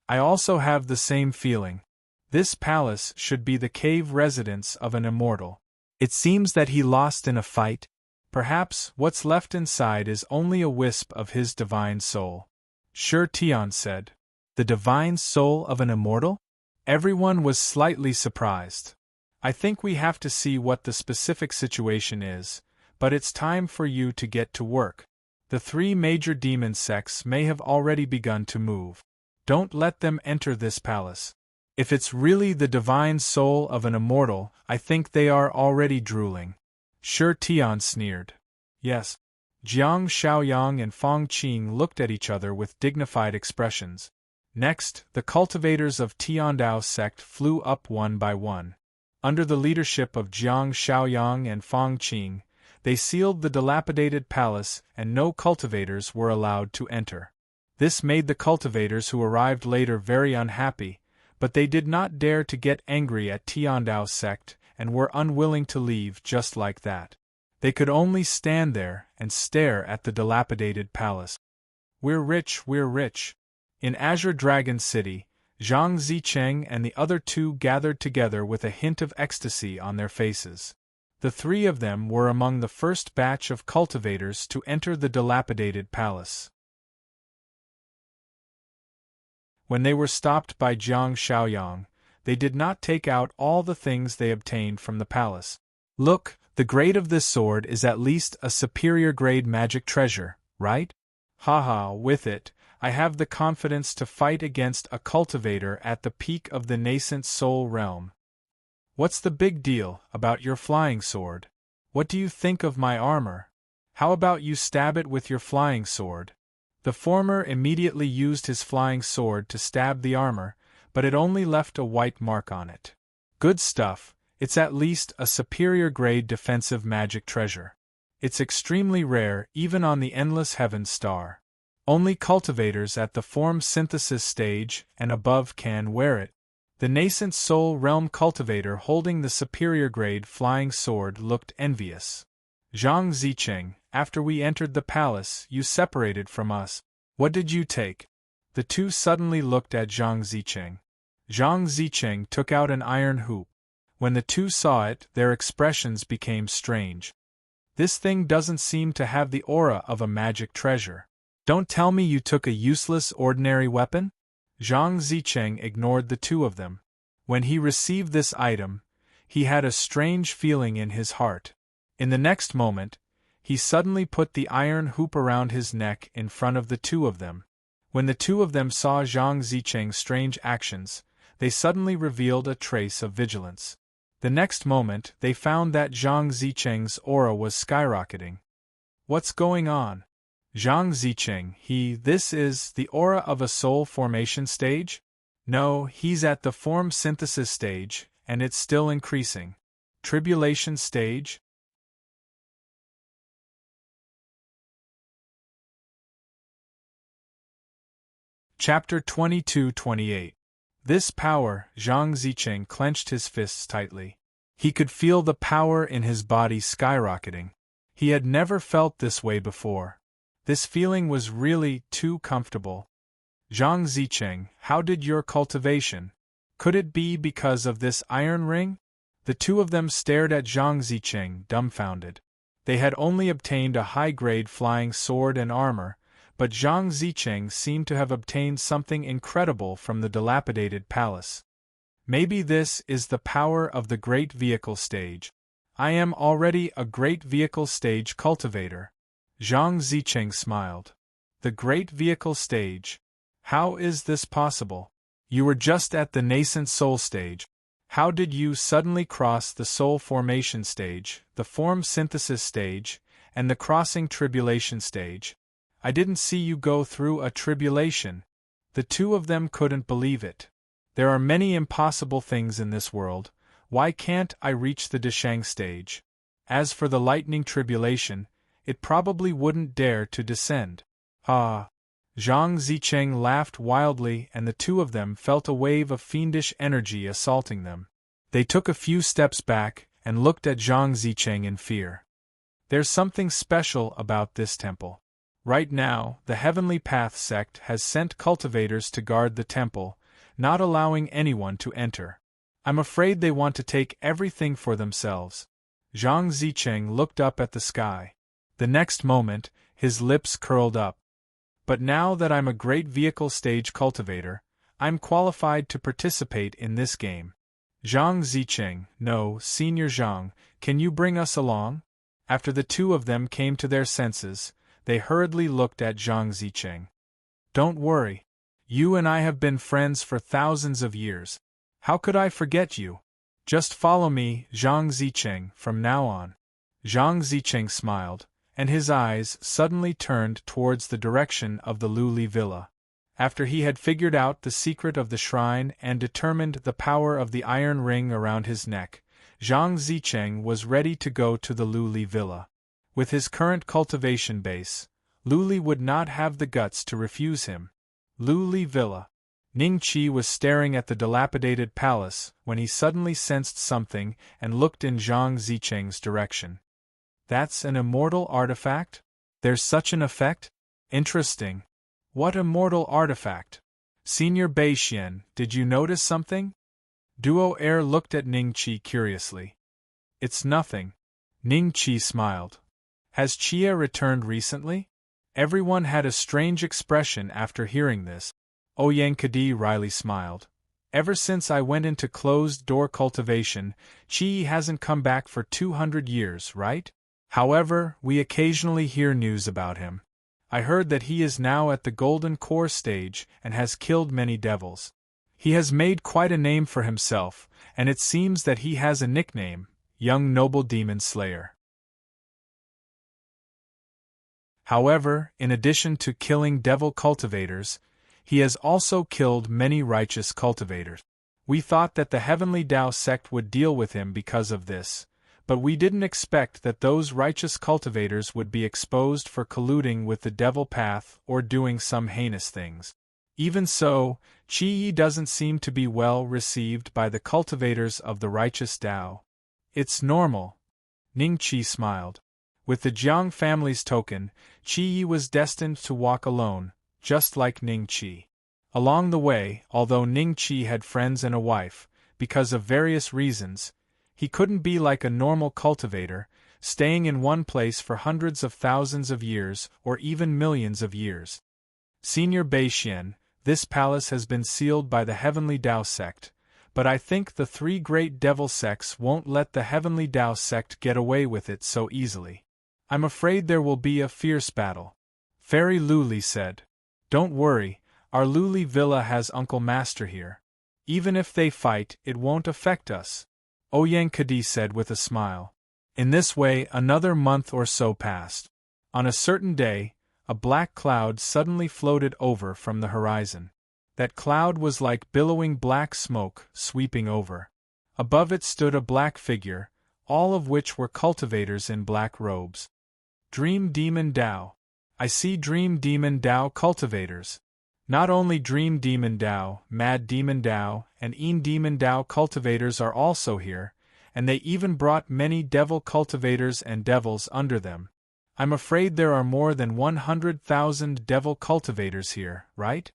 I also have the same feeling. This palace should be the cave residence of an immortal. It seems that he lost in a fight. Perhaps what's left inside is only a wisp of his divine soul. Shi Tian said. The divine soul of an immortal? Everyone was slightly surprised. I think we have to see what the specific situation is, but it's time for you to get to work. The three major demon sects may have already begun to move. Don't let them enter this palace. If it's really the divine soul of an immortal, I think they are already drooling. Shi Tian sneered. Yes. Jiang Shaoyang and Fang Qing looked at each other with dignified expressions. Next, the cultivators of Tiandao sect flew up one by one. Under the leadership of Jiang Shaoyang and Fang Qing, they sealed the dilapidated palace and no cultivators were allowed to enter. This made the cultivators who arrived later very unhappy, but they did not dare to get angry at Tiandao sect and were unwilling to leave just like that. They could only stand there and stare at the dilapidated palace. We're rich, we're rich. In Azure Dragon City, Zhang Zicheng and the other two gathered together with a hint of ecstasy on their faces. The three of them were among the first batch of cultivators to enter the dilapidated palace. When they were stopped by Jiang Shaoyang, they did not take out all the things they obtained from the palace. Look, the grade of this sword is at least a superior grade magic treasure, right? Haha, with it, I have the confidence to fight against a cultivator at the peak of the nascent soul realm. What's the big deal about your flying sword? What do you think of my armor? How about you stab it with your flying sword? The former immediately used his flying sword to stab the armor, but it only left a white mark on it. Good stuff, it's at least a superior grade defensive magic treasure. It's extremely rare even on the Endless Heaven star. Only cultivators at the form synthesis stage and above can wear it. The nascent soul realm cultivator holding the superior grade flying sword looked envious. Zhang Zicheng, after we entered the palace, you separated from us. What did you take? The two suddenly looked at Zhang Zicheng. Zhang Zicheng took out an iron hoop. When the two saw it, their expressions became strange. This thing doesn't seem to have the aura of a magic treasure. Don't tell me you took a useless ordinary weapon? Zhang Zicheng ignored the two of them. When he received this item, he had a strange feeling in his heart. In the next moment, he suddenly put the iron hoop around his neck in front of the two of them. When the two of them saw Zhang Zicheng's strange actions, they suddenly revealed a trace of vigilance. The next moment, they found that Zhang Zicheng's aura was skyrocketing. What's going on? Zhang Zicheng, this is the aura of a soul formation stage? No, he's at the form synthesis stage, and it's still increasing. Tribulation stage? Chapter 22-28. This power, Zhang Zicheng clenched his fists tightly. He could feel the power in his body skyrocketing. He had never felt this way before. This feeling was really too comfortable. Zhang Zicheng, how did your cultivation? Could it be because of this iron ring? The two of them stared at Zhang Zicheng, dumbfounded. They had only obtained a high-grade flying sword and armor, but Zhang Zicheng seemed to have obtained something incredible from the dilapidated palace. Maybe this is the power of the great vehicle stage. I am already a great vehicle stage cultivator. Zhang Zicheng smiled. The great vehicle stage. How is this possible? You were just at the nascent soul stage. How did you suddenly cross the soul formation stage, the form synthesis stage, and the crossing tribulation stage? I didn't see you go through a tribulation. The two of them couldn't believe it. There are many impossible things in this world. Why can't I reach the Deshang stage? As for the lightning tribulation, it probably wouldn't dare to descend. Ah! Zhang Zicheng laughed wildly, and the two of them felt a wave of fiendish energy assaulting them. They took a few steps back and looked at Zhang Zicheng in fear. There's something special about this temple. Right now, the Heavenly Path sect has sent cultivators to guard the temple, not allowing anyone to enter. I'm afraid they want to take everything for themselves. Zhang Zicheng looked up at the sky. The next moment, his lips curled up. But now that I'm a great vehicle stage cultivator, I'm qualified to participate in this game. Zhang Zicheng, no, Senior Zhang, can you bring us along? After the two of them came to their senses, they hurriedly looked at Zhang Zicheng. Don't worry. You and I have been friends for thousands of years. How could I forget you? Just follow me, Zhang Zicheng, from now on. Zhang Zicheng smiled, and his eyes suddenly turned towards the direction of the Luli Villa. After he had figured out the secret of the shrine and determined the power of the iron ring around his neck, Zhang Zicheng was ready to go to the Luli Villa. With his current cultivation base, Luli would not have the guts to refuse him. Luli Villa. Ning Qi was staring at the dilapidated palace when he suddenly sensed something and looked in Zhang Zicheng's direction. That's an immortal artifact? There's such an effect? Interesting. What immortal artifact? Senior Beixian, did you notice something? Duo Air looked at Ning Qi curiously. It's nothing. Ning Qi smiled. Has Chia returned recently? Everyone had a strange expression after hearing this. Ouyang Kadi wryly smiled. Ever since I went into closed-door cultivation, Qi hasn't come back for 200 years, right? However, we occasionally hear news about him. I heard that he is now at the Golden Core stage and has killed many devils. He has made quite a name for himself, and it seems that he has a nickname, Young Noble Demon Slayer. However, in addition to killing devil cultivators, he has also killed many righteous cultivators. We thought that the Heavenly Tao sect would deal with him because of this, but we didn't expect that those righteous cultivators would be exposed for colluding with the devil path or doing some heinous things. Even so, Qi doesn't seem to be well received by the cultivators of the righteous Tao. It's normal. Ning Qi smiled. With the Jiang family's token, Qi was destined to walk alone, just like Ning Qi. Along the way, although Ning Qi had friends and a wife, because of various reasons, he couldn't be like a normal cultivator, staying in one place for hundreds of thousands of years or even millions of years. Senior Beixian, this palace has been sealed by the Heavenly Tao sect, but I think the three great devil sects won't let the Heavenly Tao sect get away with it so easily. I'm afraid there will be a fierce battle. Fairy Luli said. Don't worry, our Luli Villa has Uncle Master here. Even if they fight, it won't affect us. Ouyang Kadi said with a smile. In this way, another month or so passed. On a certain day, a black cloud suddenly floated over from the horizon. That cloud was like billowing black smoke sweeping over. Above it stood a black figure, all of which were cultivators in black robes. Dream Demon Tao. I see Dream Demon Tao cultivators. Not only Dream Demon Tao, Mad Demon Tao, and Een Demon Tao cultivators are also here, and they even brought many devil cultivators and devils under them. I'm afraid there are more than 100,000 devil cultivators here, right?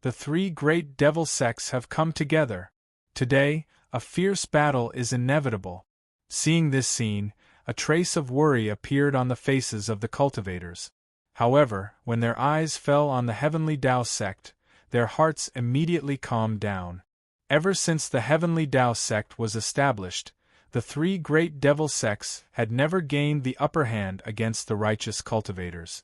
The three great devil sects have come together. Today, a fierce battle is inevitable. Seeing this scene, a trace of worry appeared on the faces of the cultivators. However, when their eyes fell on the Heavenly Tao sect, their hearts immediately calmed down. Ever since the Heavenly Tao sect was established, the three great devil sects had never gained the upper hand against the righteous cultivators.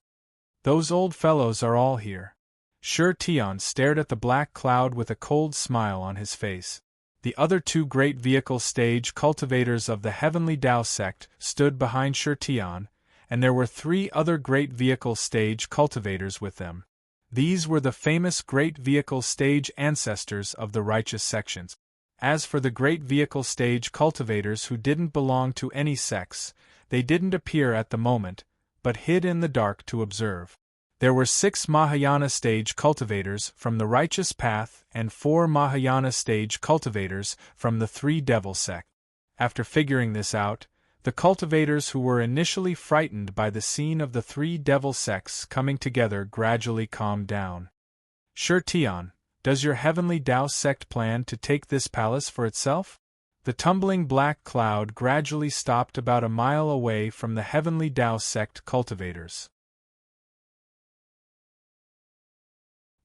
Those old fellows are all here. Sure Tian stared at the black cloud with a cold smile on his face. The other two great vehicle stage cultivators of the Heavenly Tao sect stood behind Sure Tian, and there were three other great vehicle stage cultivators with them. These were the famous great vehicle stage ancestors of the righteous sections. As for the great vehicle stage cultivators who didn't belong to any sects, they didn't appear at the moment, but hid in the dark to observe. There were 6 Mahayana stage cultivators from the righteous path and 4 Mahayana stage cultivators from the three devil sect. After figuring this out, the cultivators who were initially frightened by the scene of the three devil sects coming together gradually calmed down. Sure Tian, does your Heavenly Tao sect plan to take this palace for itself? The tumbling black cloud gradually stopped about a mile away from the Heavenly Tao sect cultivators.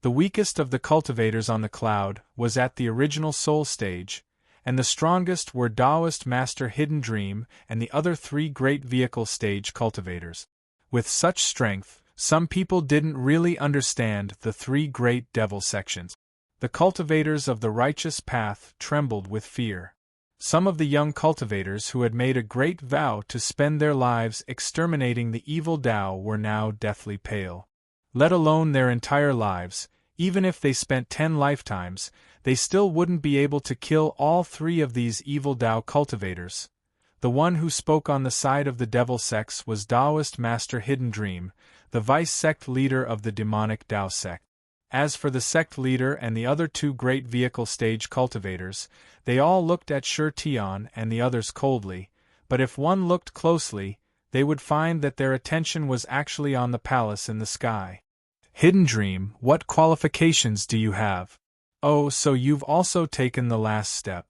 The weakest of the cultivators on the cloud was at the original soul stage, and the strongest were Taoist Master Hidden Dream and the other three great vehicle stage cultivators. With such strength, some people didn't really understand the three great devil sections. The cultivators of the righteous path trembled with fear. Some of the young cultivators who had made a great vow to spend their lives exterminating the evil Tao were now deathly pale. Let alone their entire lives, even if they spent 10 lifetimes, they still wouldn't be able to kill all three of these evil Tao cultivators. The one who spoke on the side of the devil sects was Taoist Master Hidden Dream, the vice-sect leader of the demonic Tao sect. As for the sect leader and the other two great vehicle stage cultivators, they all looked at Sure Tian and the others coldly, but if one looked closely, they would find that their attention was actually on the palace in the sky. Hidden Dream, what qualifications do you have? Oh, so you've also taken the last step.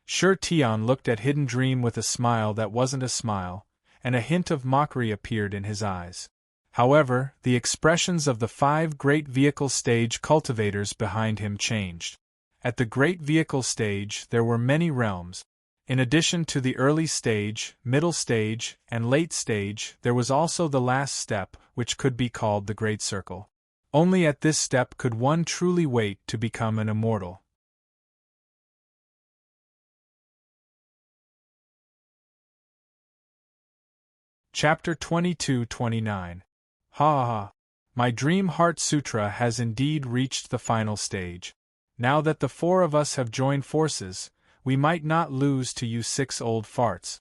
Sure Tian looked at Hidden Dream with a smile that wasn't a smile, and a hint of mockery appeared in his eyes. However, the expressions of the 5 great vehicle stage cultivators behind him changed. At the great vehicle stage there were many realms. In addition to the early stage, middle stage, and late stage, there was also the last step, which could be called the Great Circle. Only at this step could one truly wait to become an immortal. Chapter 22-29. Ha ha! My Dream Heart Sutra has indeed reached the final stage. Now that the 4 of us have joined forces, we might not lose to you 6 old farts.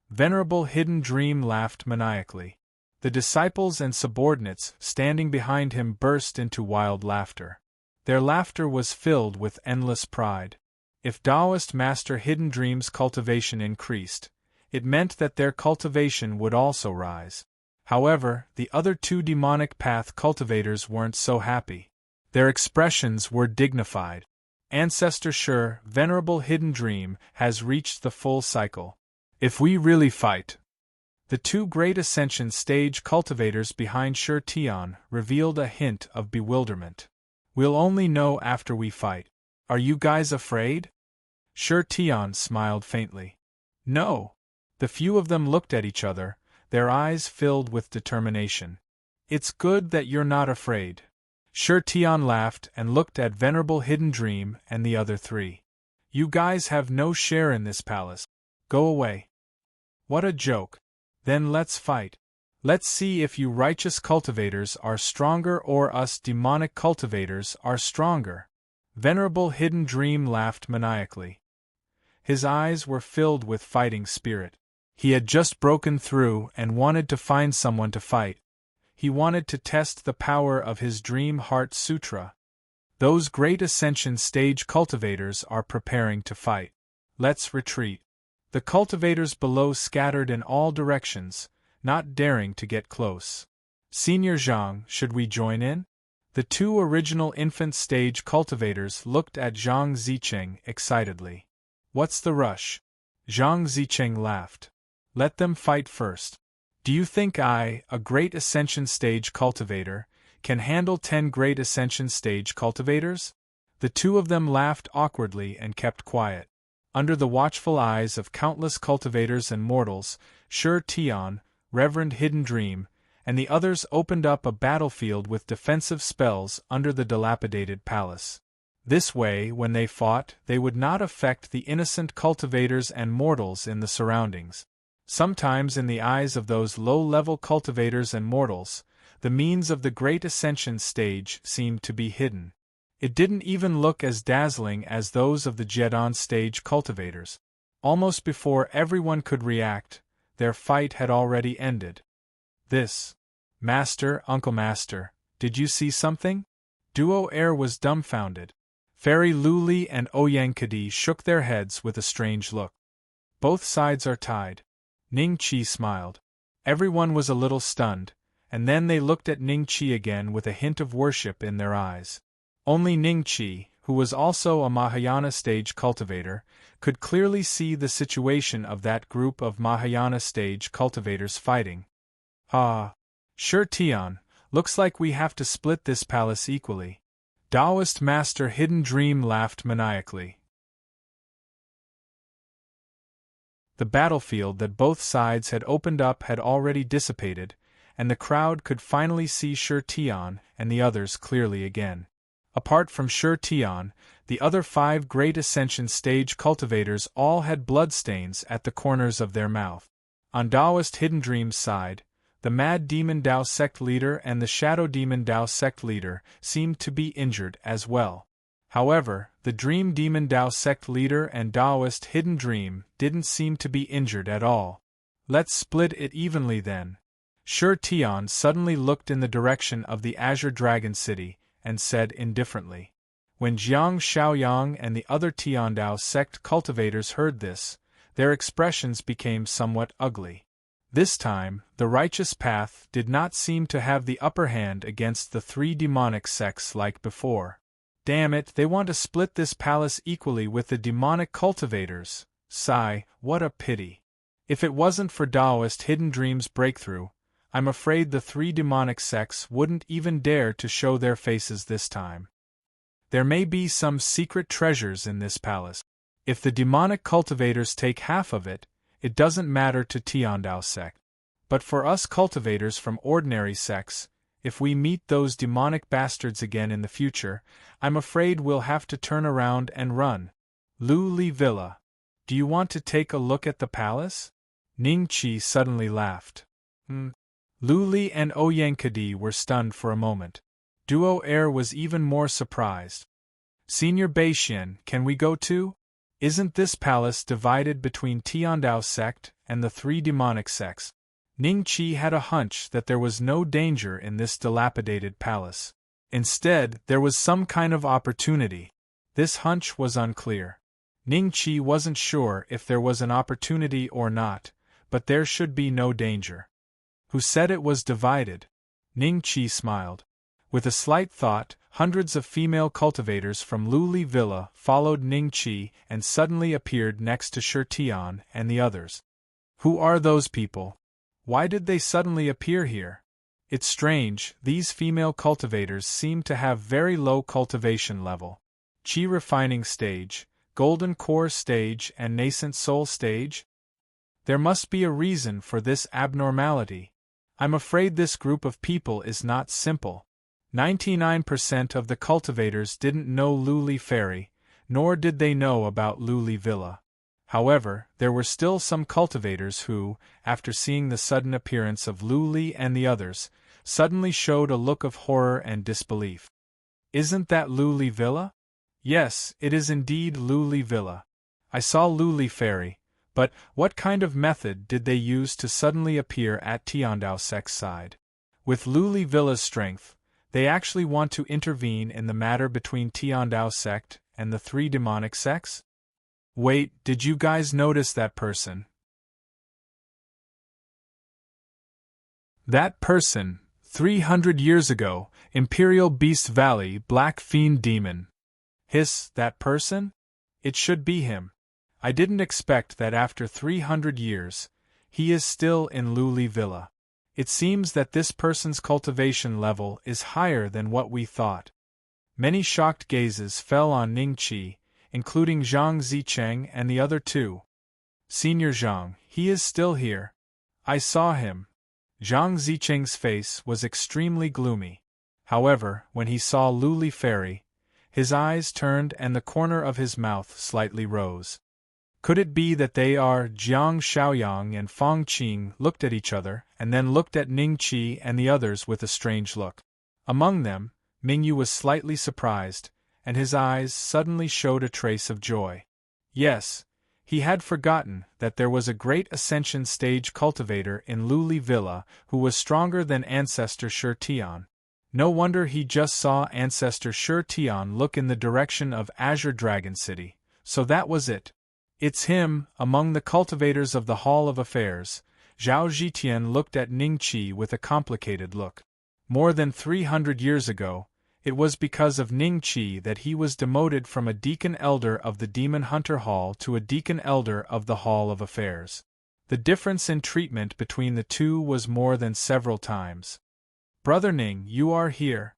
Venerable Hidden Dream laughed maniacally. The disciples and subordinates standing behind him burst into wild laughter. Their laughter was filled with endless pride. If Taoist Master Hidden Dream's cultivation increased, it meant that their cultivation would also rise. However, the other 2 demonic path cultivators weren't so happy. Their expressions were dignified. Ancestor Sure, Venerable Hidden Dream, has reached the full cycle. If we really fight. The 2 great ascension stage cultivators behind Sure Tian revealed a hint of bewilderment. We'll only know after we fight. Are you guys afraid? Sure Tian smiled faintly. No. The few of them looked at each other, their eyes filled with determination. It's good that you're not afraid. Sure Tian laughed and looked at Venerable Hidden Dream and the other 3. You guys have no share in this palace. Go away. What a joke. Then let's fight. Let's see if you righteous cultivators are stronger or us demonic cultivators are stronger. Venerable Hidden Dream laughed maniacally. His eyes were filled with fighting spirit. He had just broken through and wanted to find someone to fight. He wanted to test the power of his Dream Heart Sutra. Those great ascension stage cultivators are preparing to fight. Let's retreat. The cultivators below scattered in all directions, not daring to get close. Senior Zhang, should we join in? The two original infant stage cultivators looked at Zhang Zicheng excitedly. What's the rush? Zhang Zicheng laughed. Let them fight first. Do you think I, a great ascension stage cultivator, can handle 10 great ascension stage cultivators? The two of them laughed awkwardly and kept quiet. Under the watchful eyes of countless cultivators and mortals, Sure Tian, Reverend Hidden Dream, and the others opened up a battlefield with defensive spells under the dilapidated palace. This way, when they fought, they would not affect the innocent cultivators and mortals in the surroundings. Sometimes in the eyes of those low-level cultivators and mortals, the means of the Great Ascension stage seemed to be hidden. It didn't even look as dazzling as those of the Jedon stage cultivators. Almost before everyone could react, their fight had already ended. This. Master, Uncle Master, did you see something? Duo Air was dumbfounded. Fairy Luli and Oyankadi shook their heads with a strange look. Both sides are tied. Ning Qi smiled. Everyone was a little stunned, and then they looked at Ning Qi again with a hint of worship in their eyes. Only Ning Qi, who was also a Mahayana stage cultivator, could clearly see the situation of that group of Mahayana stage cultivators fighting. Ah! Sure Tian, looks like we have to split this palace equally. Taoist Master Hidden Dream laughed maniacally. The battlefield that both sides had opened up had already dissipated, and the crowd could finally see Sure Tian and the others clearly again. Apart from Sure Tian, the other 5 Great Ascension stage cultivators all had bloodstains at the corners of their mouth. On Taoist Hidden Dream's side, the Mad Demon Dao sect leader and the Shadow Demon Dao sect leader seemed to be injured as well. However, the Dream Demon Dao sect leader and Taoist Hidden Dream didn't seem to be injured at all. Let's split it evenly then. Sure Tian suddenly looked in the direction of the Azure Dragon City and said indifferently. When Jiang Xiaoyang and the other Tiandao sect cultivators heard this, their expressions became somewhat ugly. This time, the righteous path did not seem to have the upper hand against the 3 demonic sects like before. Damn it, they want to split this palace equally with the demonic cultivators. Sigh, what a pity. If it wasn't for Taoist Hidden Dream's breakthrough, I'm afraid the 3 demonic sects wouldn't even dare to show their faces this time. There may be some secret treasures in this palace. If the demonic cultivators take half of it, it doesn't matter to Tiandao sect. But for us cultivators from ordinary sects, if we meet those demonic bastards again in the future, I'm afraid we'll have to turn around and run. Lu Li Villa. Do you want to take a look at the palace? Ning Qi suddenly laughed. Lu Li and Oyankadi were stunned for a moment. Duo Air was even more surprised. Senior Beixian, can we go too? Isn't this palace divided between Tiandao sect and the 3 demonic sects? Ning Qi had a hunch that there was no danger in this dilapidated palace. Instead, there was some kind of opportunity. This hunch was unclear. Ning Qi wasn't sure if there was an opportunity or not, but there should be no danger. Who said it was divided? Ning Qi smiled. With a slight thought, hundreds of female cultivators from Luli Villa followed Ning Qi and suddenly appeared next to Sure Tian and the others. Who are those people? Why did they suddenly appear here? It's strange, these female cultivators seem to have very low cultivation level. Qi refining stage, golden core stage and nascent soul stage? There must be a reason for this abnormality. I'm afraid this group of people is not simple. 99% of the cultivators didn't know Luli Fairy, nor did they know about Luli Villa. However, there were still some cultivators who, after seeing the sudden appearance of Luli and the others, suddenly showed a look of horror and disbelief. Isn't that Luli Villa? Yes, it is indeed Luli Villa. I saw Luli Fairy, but what kind of method did they use to suddenly appear at Tiandao sect's side? With Luli Villa's strength, they actually want to intervene in the matter between Tiandao sect and the 3 demonic sects? Wait, did you guys notice that person? That person, 300 years ago, Imperial Beast Valley, Black Fiend Demon. Hiss, that person? It should be him. I didn't expect that after 300 years, he is still in Luli Villa. It seems that this person's cultivation level is higher than what we thought. Many shocked gazes fell on Ning Qi, including Zhang Zicheng and the other two. Senior Zhang, he is still here. I saw him. Zhang Zicheng's face was extremely gloomy. However, when he saw Luli Fairy, his eyes turned and the corner of his mouth slightly rose. Could it be that they are? Jiang Shaoyang and Fang Qing looked at each other and then looked at Ning Qi and the others with a strange look. Among them, Mingyu was slightly surprised, and his eyes suddenly showed a trace of joy. Yes, he had forgotten that there was a great ascension stage cultivator in Luli Villa who was stronger than Ancestor Shi Tian. No wonder he just saw Ancestor Shi Tian look in the direction of Azure Dragon City. So that was it. It's him. Among the cultivators of the Hall of Affairs, Zhao Zhitian looked at Ning Qi with a complicated look. More than 300 years ago, it was because of Ning Qi that he was demoted from a Deacon Elder of the Demon Hunter Hall to a Deacon Elder of the Hall of Affairs. The difference in treatment between the two was more than several times. Brother Ning, you are here.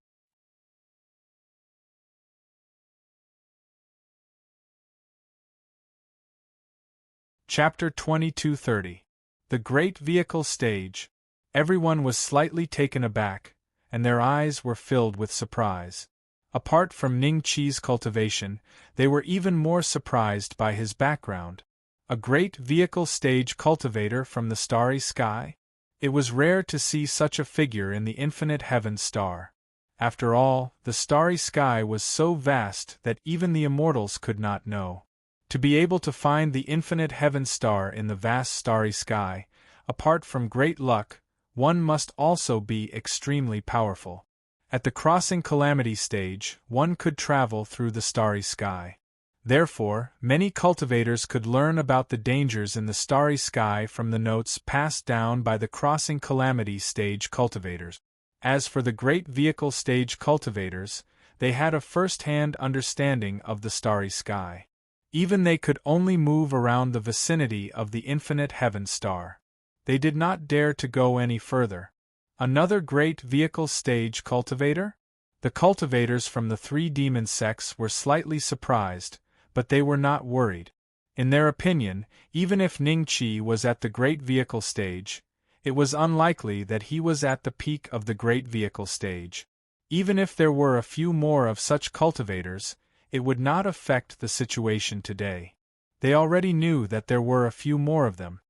Chapter 2230. The Great Vehicle Stage. Everyone was slightly taken aback, and their eyes were filled with surprise. Apart from Ning Qi's cultivation, they were even more surprised by his background. A great vehicle stage cultivator from the starry sky? It was rare to see such a figure in the infinite heaven star. After all, the starry sky was so vast that even the immortals could not know. To be able to find the infinite heaven star in the vast starry sky, apart from great luck, one must also be extremely powerful. At the crossing calamity stage, one could travel through the starry sky. Therefore, many cultivators could learn about the dangers in the starry sky from the notes passed down by the crossing calamity stage cultivators. As for the great vehicle stage cultivators, they had a first-hand understanding of the starry sky. Even they could only move around the vicinity of the infinite heaven star. They did not dare to go any further. Another great vehicle stage cultivator? The cultivators from the three demon sects were slightly surprised, but they were not worried. In their opinion, even if Ning Qi was at the great vehicle stage, it was unlikely that he was at the peak of the great vehicle stage. Even if there were a few more of such cultivators, it would not affect the situation today. They already knew that there were a few more of them.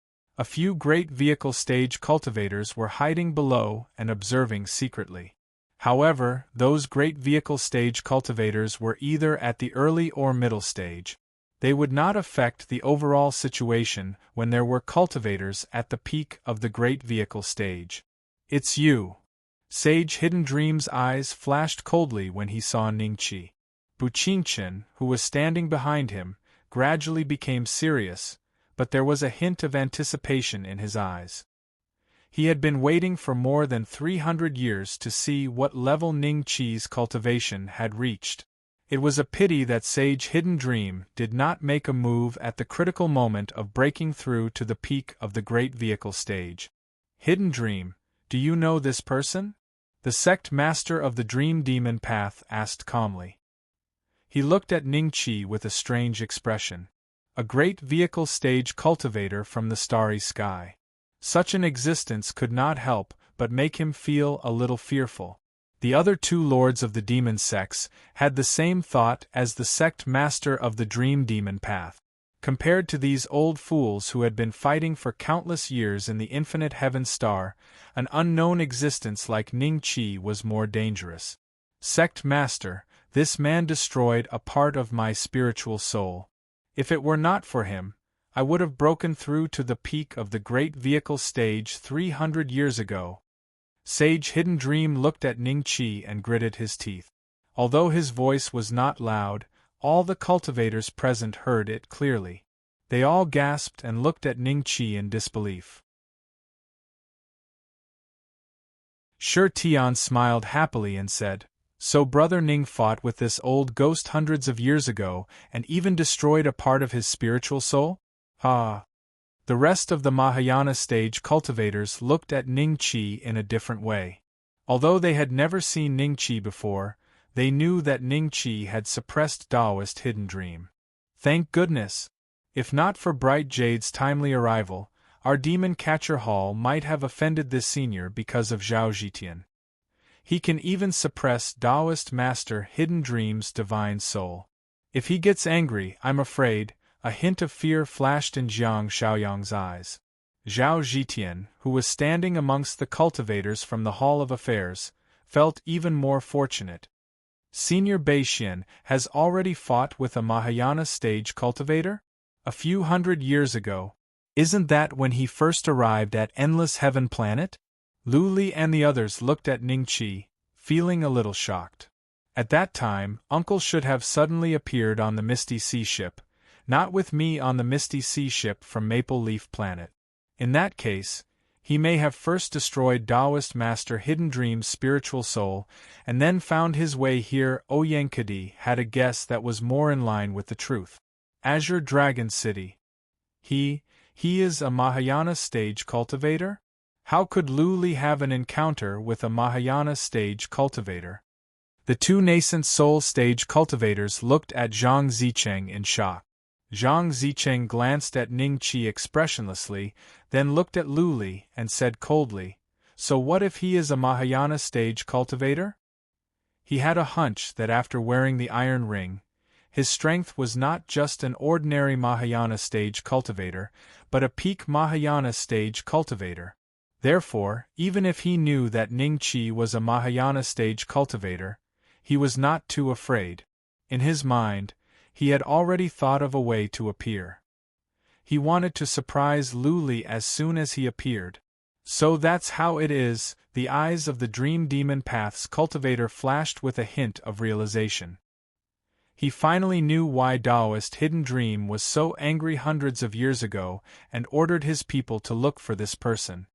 A few great vehicle stage cultivators were hiding below and observing secretly. However, those great vehicle stage cultivators were either at the early or middle stage. They would not affect the overall situation when there were cultivators at the peak of the great vehicle stage. It's you. Sage Hidden Dream's eyes flashed coldly when he saw Ning Qi. Bu Qingchen, who was standing behind him, gradually became serious, but there was a hint of anticipation in his eyes. He had been waiting for more than 300 years to see what level Ning Qi's cultivation had reached. It was a pity that Sage Hidden Dream did not make a move at the critical moment of breaking through to the peak of the great vehicle stage. Hidden Dream, do you know this person? The sect master of the Dream Demon Path asked calmly. He looked at Ning Qi with a strange expression. A great vehicle stage cultivator from the starry sky. Such an existence could not help but make him feel a little fearful. The other two lords of the demon sects had the same thought as the sect master of the Dream Demon Path. Compared to these old fools who had been fighting for countless years in the infinite heaven star, an unknown existence like Ning Qi was more dangerous. Sect master, this man destroyed a part of my spiritual soul. If it were not for him, I would have broken through to the peak of the great vehicle stage 300 years ago. Sage Hidden Dream looked at Ning Qi and gritted his teeth. Although his voice was not loud, all the cultivators present heard it clearly. They all gasped and looked at Ning Qi in disbelief. Shi Tian smiled happily and said, "So Brother Ning fought with this old ghost hundreds of years ago and even destroyed a part of his spiritual soul? Ah." The rest of the Mahayana stage cultivators looked at Ning Qi in a different way. Although they had never seen Ning Qi before, they knew that Ning Qi had suppressed Taoist hidden dream. Thank goodness! If not for Bright Jade's timely arrival, our demon catcher Hall might have offended this senior because of Zhao Zhitian. He can even suppress Taoist master hidden dream's divine soul. If he gets angry, I'm afraid, a hint of fear flashed in Jiang Shaoyang's eyes. Zhao Zhitian, who was standing amongst the cultivators from the Hall of Affairs, felt even more fortunate. Senior Bei Xian has already fought with a Mahayana stage cultivator? A few hundred years ago. Isn't that when he first arrived at Endless Heaven Planet? Lu Li and the others looked at Ning Qi, feeling a little shocked. At that time, Uncle should have suddenly appeared on the Misty Sea ship, not with me on the Misty Sea ship from Maple Leaf Planet. In that case, he may have first destroyed Taoist Master Hidden Dream's spiritual soul, and then found his way here. Oyankadi had a guess that was more in line with the truth. Azure Dragon City. He is a Mahayana stage cultivator? How could Lu Li have an encounter with a Mahayana stage cultivator? The two nascent soul stage cultivators looked at Zhang Zicheng in shock. Zhang Zicheng glanced at Ning Qi expressionlessly, then looked at Lu Li and said coldly, "So what if he is a Mahayana stage cultivator?" He had a hunch that after wearing the iron ring, his strength was not just an ordinary Mahayana stage cultivator, but a peak Mahayana stage cultivator. Therefore, even if he knew that Ning Qi was a Mahayana stage cultivator, he was not too afraid. In his mind, he had already thought of a way to appear. He wanted to surprise Lu Li as soon as he appeared. So that's how it is. The eyes of the Dream Demon Path's cultivator flashed with a hint of realization. He finally knew why Taoist Hidden Dream was so angry hundreds of years ago and ordered his people to look for this person.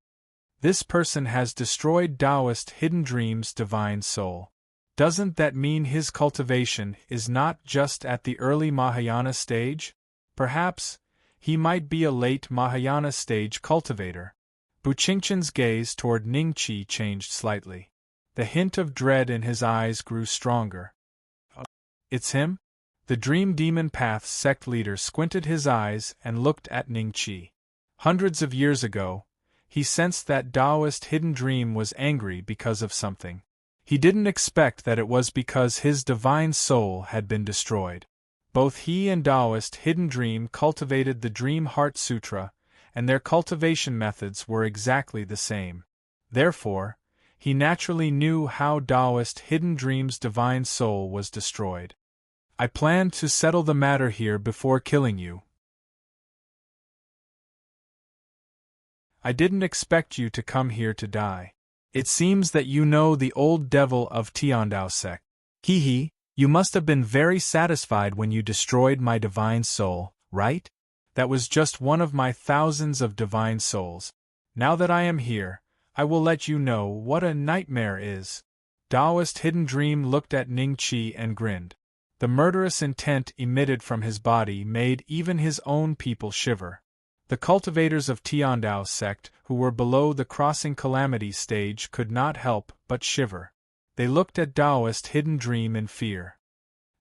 This person has destroyed Taoist Hidden Dream's divine soul. Doesn't that mean his cultivation is not just at the early Mahayana stage? Perhaps, he might be a late Mahayana stage cultivator. Buqingchen's gaze toward Ning Qi changed slightly. The hint of dread in his eyes grew stronger. It's him? The Dream Demon Path's sect leader squinted his eyes and looked at Ning Qi. Hundreds of years ago, he sensed that Taoist Hidden Dream was angry because of something. He didn't expect that it was because his divine soul had been destroyed. Both he and Taoist Hidden Dream cultivated the Dream Heart Sutra, and their cultivation methods were exactly the same. Therefore, he naturally knew how Taoist Hidden Dream's divine soul was destroyed. I planned to settle the matter here before killing you. I didn't expect you to come here to die. It seems that you know the old devil of Tiandao sect. Hee, you must have been very satisfied when you destroyed my divine soul, right? That was just one of my thousands of divine souls. Now that I am here, I will let you know what a nightmare is. Taoist Hidden Dream looked at Ning Qi and grinned. The murderous intent emitted from his body made even his own people shiver. The cultivators of Tiandao sect, who were below the crossing calamity stage, could not help but shiver. They looked at Taoist Hidden Dream in fear.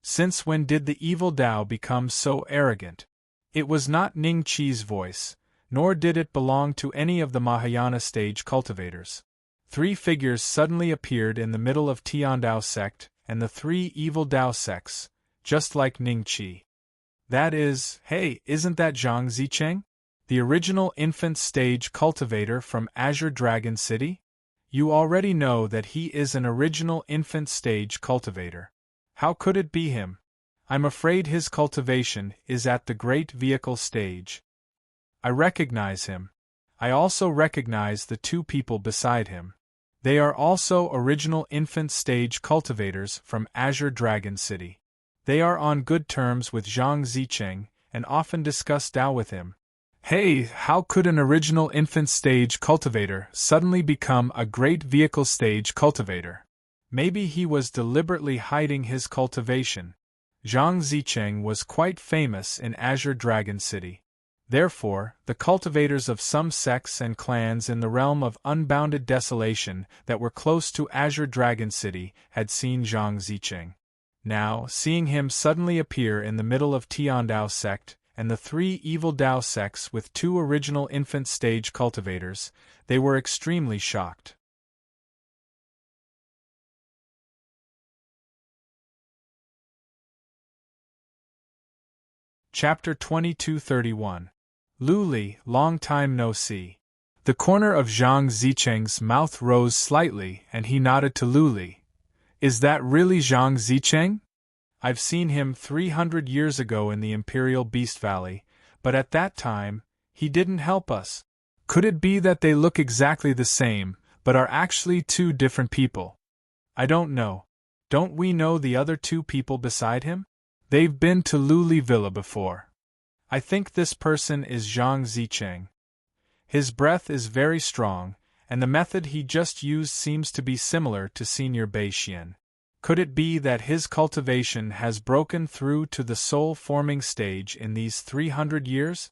Since when did the evil Tao become so arrogant? It was not Ning Qi's voice, nor did it belong to any of the Mahayana stage cultivators. Three figures suddenly appeared in the middle of Tiandao sect and the three evil Tao sects, just like Ning Qi. That is, hey, isn't that Zhang Zicheng? The original infant stage cultivator from Azure Dragon City? You already know that he is an original infant stage cultivator. How could it be him? I'm afraid his cultivation is at the great vehicle stage. I recognize him. I also recognize the two people beside him. They are also original infant stage cultivators from Azure Dragon City. They are on good terms with Zhang Zicheng and often discuss Tao with him. Hey, how could an original infant stage cultivator suddenly become a great vehicle stage cultivator? Maybe he was deliberately hiding his cultivation. Zhang Zicheng was quite famous in Azure Dragon City. Therefore, the cultivators of some sects and clans in the realm of unbounded desolation that were close to Azure Dragon City had seen Zhang Zicheng. Now, seeing him suddenly appear in the middle of Tiandao sect, and the three evil Dao sects with two original infant stage cultivators, they were extremely shocked. Chapter 2231. Lu Li, long time no see. The corner of Zhang Zicheng's mouth rose slightly and he nodded to Lu Li. Is that really Zhang Zicheng? I've seen him 300 years ago in the Imperial Beast Valley, but at that time, he didn't help us. Could it be that they look exactly the same, but are actually two different people? I don't know. Don't we know the other two people beside him? They've been to Luli Villa before. I think this person is Zhang Zicheng. His breath is very strong, and the method he just used seems to be similar to Senior Bei Xian. Could it be that his cultivation has broken through to the soul-forming stage in these 300 years?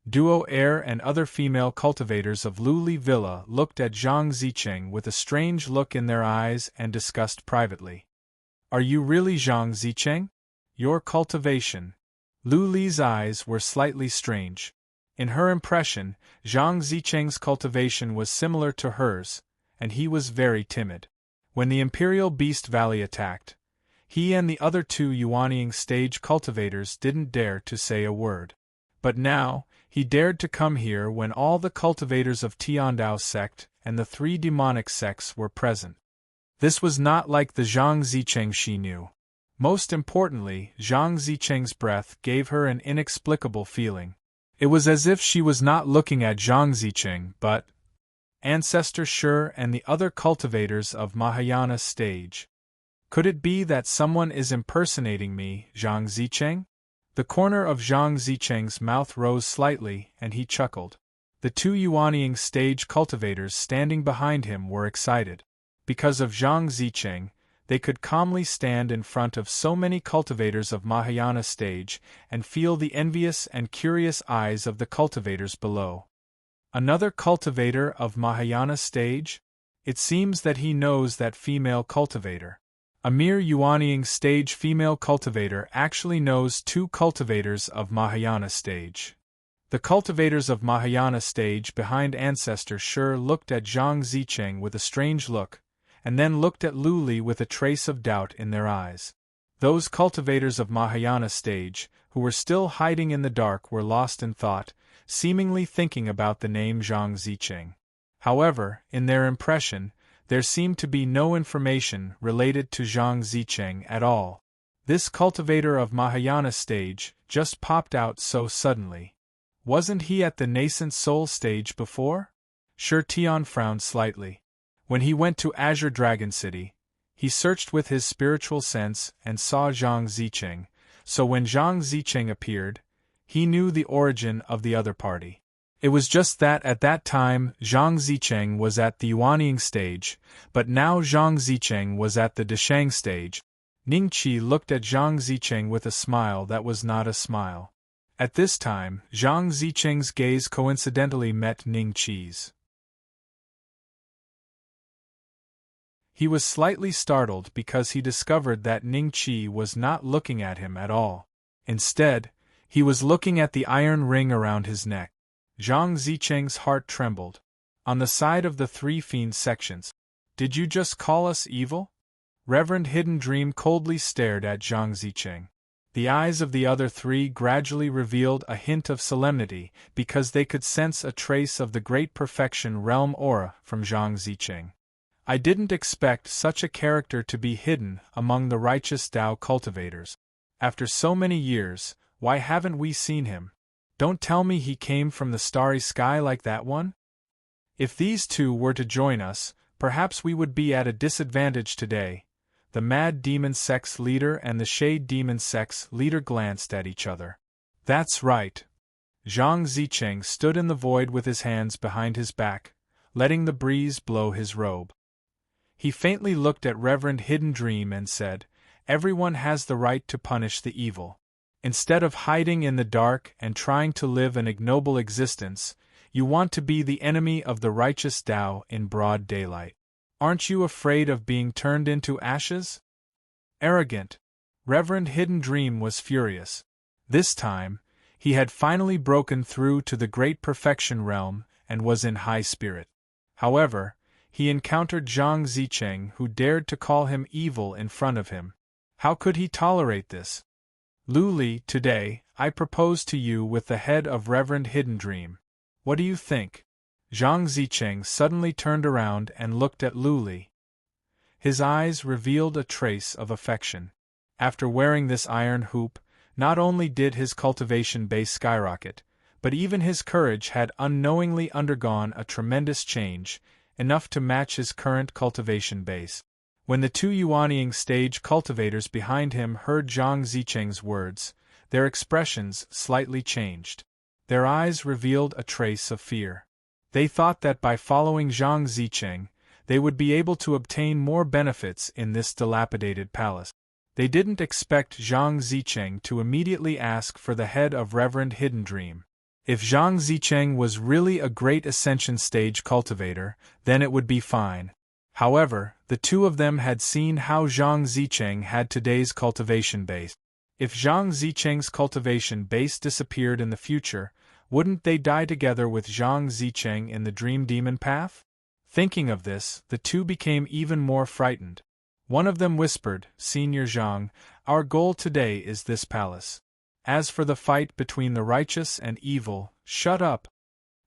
Duo Heir and other female cultivators of Luli Villa looked at Zhang Zicheng with a strange look in their eyes and discussed privately. Are you really Zhang Zicheng? Your cultivation. Lu Li's eyes were slightly strange. In her impression, Zhang Zicheng's cultivation was similar to hers, and he was very timid. When the Imperial Beast Valley attacked, he and the other two Yuanying stage cultivators didn't dare to say a word. But now, he dared to come here when all the cultivators of Tiandao sect and the three demonic sects were present. This was not like the Zhang Zicheng she knew. Most importantly, Zhang Zicheng's breath gave her an inexplicable feeling. It was as if she was not looking at Zhang Zicheng but Ancestor Shi and the other cultivators of Mahayana stage. Could it be that someone is impersonating me, Zhang Zicheng? The corner of Zhang Zicheng's mouth rose slightly, and he chuckled. The two Yuanying stage cultivators standing behind him were excited. Because of Zhang Zicheng, they could calmly stand in front of so many cultivators of Mahayana stage and feel the envious and curious eyes of the cultivators below. Another cultivator of Mahayana stage? It seems that he knows that female cultivator. A mere Yuanying stage female cultivator actually knows two cultivators of Mahayana stage. The cultivators of Mahayana stage behind Ancestor Shi looked at Zhang Zicheng with a strange look, and then looked at Lu Li with a trace of doubt in their eyes. Those cultivators of Mahayana stage, who were still hiding in the dark, were lost in thought, seemingly thinking about the name Zhang Zicheng. However, in their impression, there seemed to be no information related to Zhang Zicheng at all. This cultivator of Mahayana stage just popped out so suddenly. Wasn't he at the nascent soul stage before? Shi Tian frowned slightly. When he went to Azure Dragon City, he searched with his spiritual sense and saw Zhang Zicheng, so when Zhang Zicheng appeared, he knew the origin of the other party. It was just that at that time Zhang Zicheng was at the Yuanying stage, but now Zhang Zicheng was at the Deshang stage. Ning Qi looked at Zhang Zicheng with a smile that was not a smile. At this time, Zhang Zicheng's gaze coincidentally met Ning Qi's. He was slightly startled because he discovered that Ning Qi was not looking at him at all. Instead, he was looking at the iron ring around his neck. Zhang Zicheng's heart trembled. On the side of the three fiend sections. Did you just call us evil? Reverend Hidden Dream coldly stared at Zhang Zicheng. The eyes of the other three gradually revealed a hint of solemnity because they could sense a trace of the great perfection realm aura from Zhang Zicheng. I didn't expect such a character to be hidden among the righteous Tao cultivators. After so many years, why haven't we seen him? Don't tell me he came from the starry sky like that one? If these two were to join us, perhaps we would be at a disadvantage today. The Mad Demon Sect's leader and the Shade Demon Sect's leader glanced at each other. That's right. Zhang Zicheng stood in the void with his hands behind his back, letting the breeze blow his robe. He faintly looked at Reverend Hidden Dream and said, "Everyone has the right to punish the evil. Instead of hiding in the dark and trying to live an ignoble existence, you want to be the enemy of the righteous Tao in broad daylight. Aren't you afraid of being turned into ashes?" Arrogant. Reverend Hidden Dream was furious. This time, he had finally broken through to the great perfection realm and was in high spirit. However, he encountered Zhang Zicheng, who dared to call him evil in front of him. How could he tolerate this? "Lu Li, today, I propose to you with the head of Reverend Hidden Dream. What do you think?" Zhang Zicheng suddenly turned around and looked at Lu Li. His eyes revealed a trace of affection. After wearing this iron hoop, not only did his cultivation base skyrocket, but even his courage had unknowingly undergone a tremendous change, enough to match his current cultivation base. When the two Yuanying stage cultivators behind him heard Zhang Zicheng's words, their expressions slightly changed. Their eyes revealed a trace of fear. They thought that by following Zhang Zicheng, they would be able to obtain more benefits in this dilapidated palace. They didn't expect Zhang Zicheng to immediately ask for the head of Reverend Hidden Dream. If Zhang Zicheng was really a great ascension stage cultivator, then it would be fine. However, the two of them had seen how Zhang Zicheng had today's cultivation base. If Zhang Zicheng's cultivation base disappeared in the future, wouldn't they die together with Zhang Zicheng in the Dream Demon path? Thinking of this, the two became even more frightened. One of them whispered, "Senior Zhang, our goal today is this palace. As for the fight between the righteous and evil, shut up."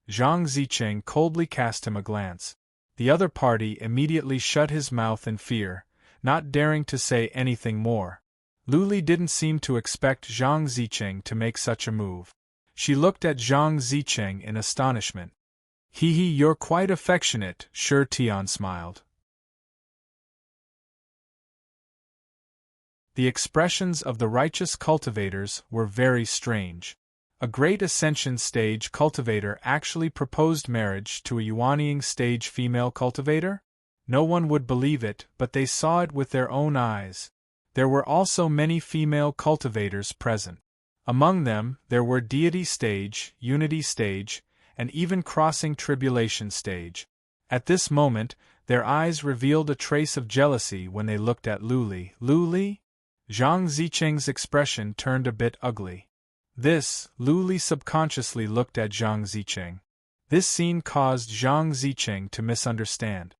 Zhang Zicheng coldly cast him a glance. The other party immediately shut his mouth in fear, not daring to say anything more. Lu Li didn't seem to expect Zhang Zicheng to make such a move. She looked at Zhang Zicheng in astonishment. "Hee, you're quite affectionate," Shi Tian smiled. The expressions of the righteous cultivators were very strange. A great ascension stage cultivator actually proposed marriage to a Yuanying stage female cultivator? No one would believe it, but they saw it with their own eyes. There were also many female cultivators present. Among them, there were deity stage, unity stage, and even crossing tribulation stage. At this moment, their eyes revealed a trace of jealousy when they looked at Lu Li. "Lu Li?" Zhang Zicheng's expression turned a bit ugly. Lu Li subconsciously looked at Zhang Zicheng. This scene caused Zhang Zicheng to misunderstand.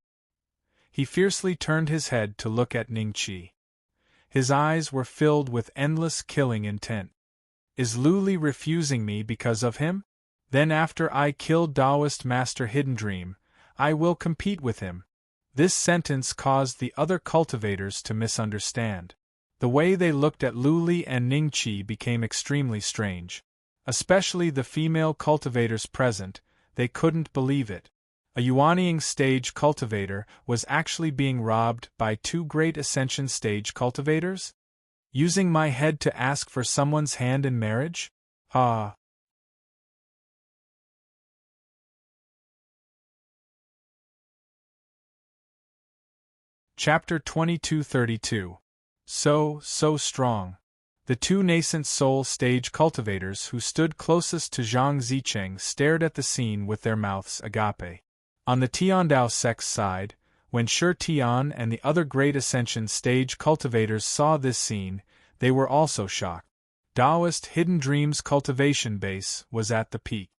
He fiercely turned his head to look at Ning Qi. His eyes were filled with endless killing intent. "Is Lu Li refusing me because of him? Then after I kill Taoist Master Hidden Dream, I will compete with him." This sentence caused the other cultivators to misunderstand. The way they looked at Lu Li and Ning Qi became extremely strange. Especially the female cultivators present, they couldn't believe it. A Yuanying stage cultivator was actually being robbed by two great ascension stage cultivators? Using my head to ask for someone's hand in marriage? Ah. Chapter 2232. So strong. The two nascent soul stage cultivators who stood closest to Zhang Zicheng stared at the scene with their mouths agape. On the Tiandao sect's side, when Shi Tian and the other great ascension stage cultivators saw this scene, they were also shocked. Taoist Hidden Dream's cultivation base was at the peak.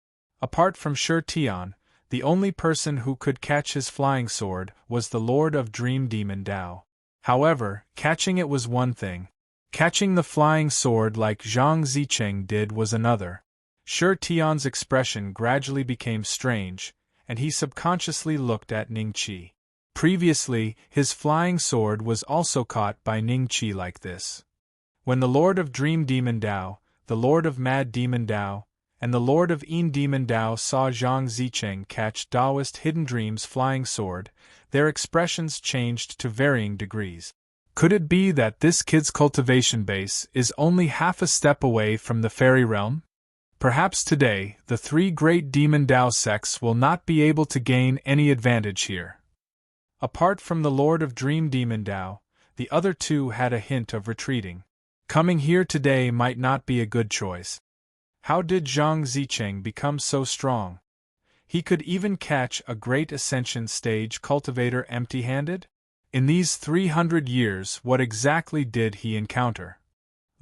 Apart from Shi Tian, the only person who could catch his flying sword was the Lord of Dream Demon Tao. However, catching it was one thing. Catching the flying sword like Zhang Zicheng did was another. Shi Tian's expression gradually became strange, and he subconsciously looked at Ning Qi. Previously, his flying sword was also caught by Ning Qi like this. When the Lord of Dream Demon Tao, the Lord of Mad Demon Tao, and the Lord of Een Demon Tao saw Zhang Zicheng catch Taoist Hidden Dream's flying sword, their expressions changed to varying degrees. Could it be that this kid's cultivation base is only half a step away from the fairy realm? Perhaps today, the three great demon Dao sects will not be able to gain any advantage here. Apart from the Lord of Dream Demon Dao, the other two had a hint of retreating. Coming here today might not be a good choice. How did Zhang Zicheng become so strong? He could even catch a great ascension stage cultivator empty-handed? In these 300 years, what exactly did he encounter?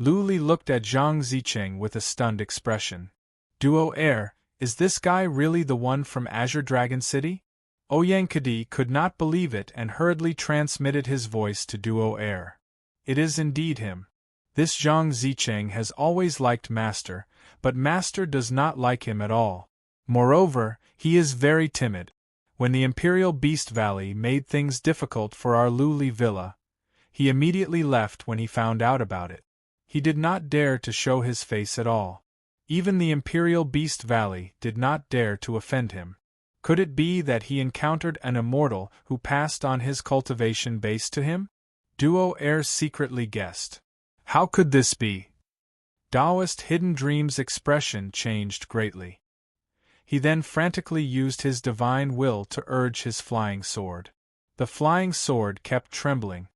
Lu Li looked at Zhang Zicheng with a stunned expression. Duo Air, is this guy really the one from Azure Dragon City? Ouyang Kadi could not believe it and hurriedly transmitted his voice to Duo Air. It is indeed him. This Zhang Zicheng has always liked Master, but Master does not like him at all. Moreover, he is very timid. When the Imperial Beast Valley made things difficult for our Lu Li villa, he immediately left when he found out about it. He did not dare to show his face at all. Even the Imperial Beast Valley did not dare to offend him. Could it be that he encountered an immortal who passed on his cultivation base to him? Duo Air secretly guessed. How could this be? Taoist Hidden Dream's expression changed greatly. He then frantically used his divine will to urge his flying sword. The flying sword kept trembling.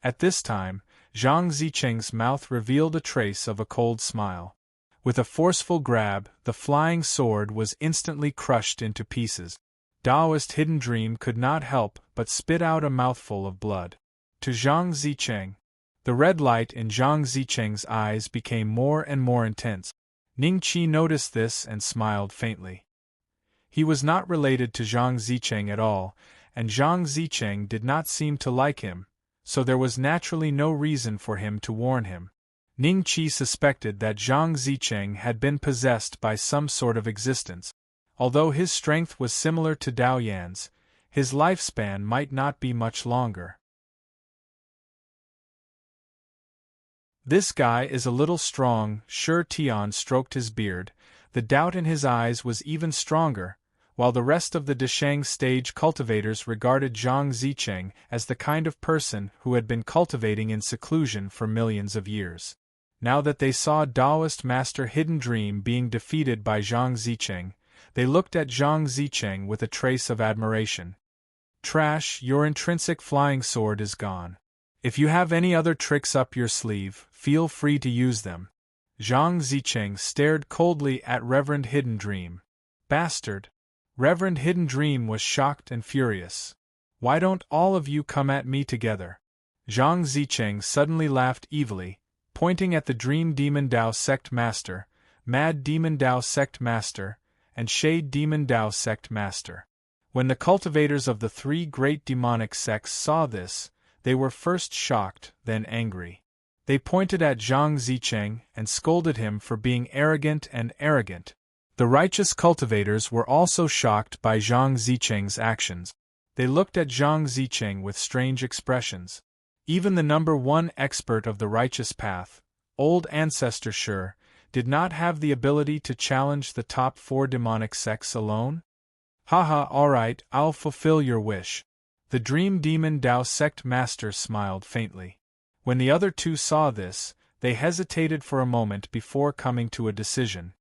At this time, Zhang Zicheng's mouth revealed a trace of a cold smile. With a forceful grab, the flying sword was instantly crushed into pieces. Taoist Hidden Dream could not help but spit out a mouthful of blood. To Zhang Zicheng. The red light in Zhang Zicheng's eyes became more and more intense. Ning Qi noticed this and smiled faintly. He was not related to Zhang Zicheng at all, and Zhang Zicheng did not seem to like him, so there was naturally no reason for him to warn him. Ning Qi suspected that Zhang Zicheng had been possessed by some sort of existence. Although his strength was similar to Dao Yan's, his lifespan might not be much longer. This guy is a little strong, sure. Tian stroked his beard. The doubt in his eyes was even stronger, while the rest of the Deshang stage cultivators regarded Zhang Zicheng as the kind of person who had been cultivating in seclusion for millions of years. Now that they saw Taoist Master Hidden Dream being defeated by Zhang Zicheng, they looked at Zhang Zicheng with a trace of admiration. Trash, your intrinsic flying sword is gone. If you have any other tricks up your sleeve, feel free to use them. Zhang Zicheng stared coldly at Reverend Hidden Dream. Bastard! Reverend Hidden Dream was shocked and furious. Why don't all of you come at me together? Zhang Zicheng suddenly laughed evilly, pointing at the Dream Demon Dao Sect Master, Mad Demon Dao Sect Master, and Shade Demon Dao Sect Master. When the cultivators of the three great demonic sects saw this, they were first shocked, then angry. They pointed at Zhang Zicheng and scolded him for being arrogant. The righteous cultivators were also shocked by Zhang Zicheng's actions. They looked at Zhang Zicheng with strange expressions. Even the number one expert of the righteous path, Old Ancestor Sure, did not have the ability to challenge the top four demonic sects alone? Haha, alright, I'll fulfill your wish. The Dream Demon Dao Sect Master smiled faintly. When the other two saw this, they hesitated for a moment before coming to a decision.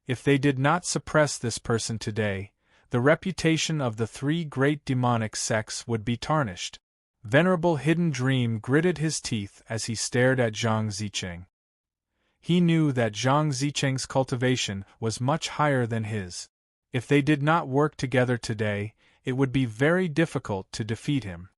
If they did not suppress this person today, the reputation of the three great demonic sects would be tarnished. Venerable Hidden Dream gritted his teeth as he stared at Zhang Zicheng. He knew that Zhang Zicheng's cultivation was much higher than his. If they did not work together today, it would be very difficult to defeat him.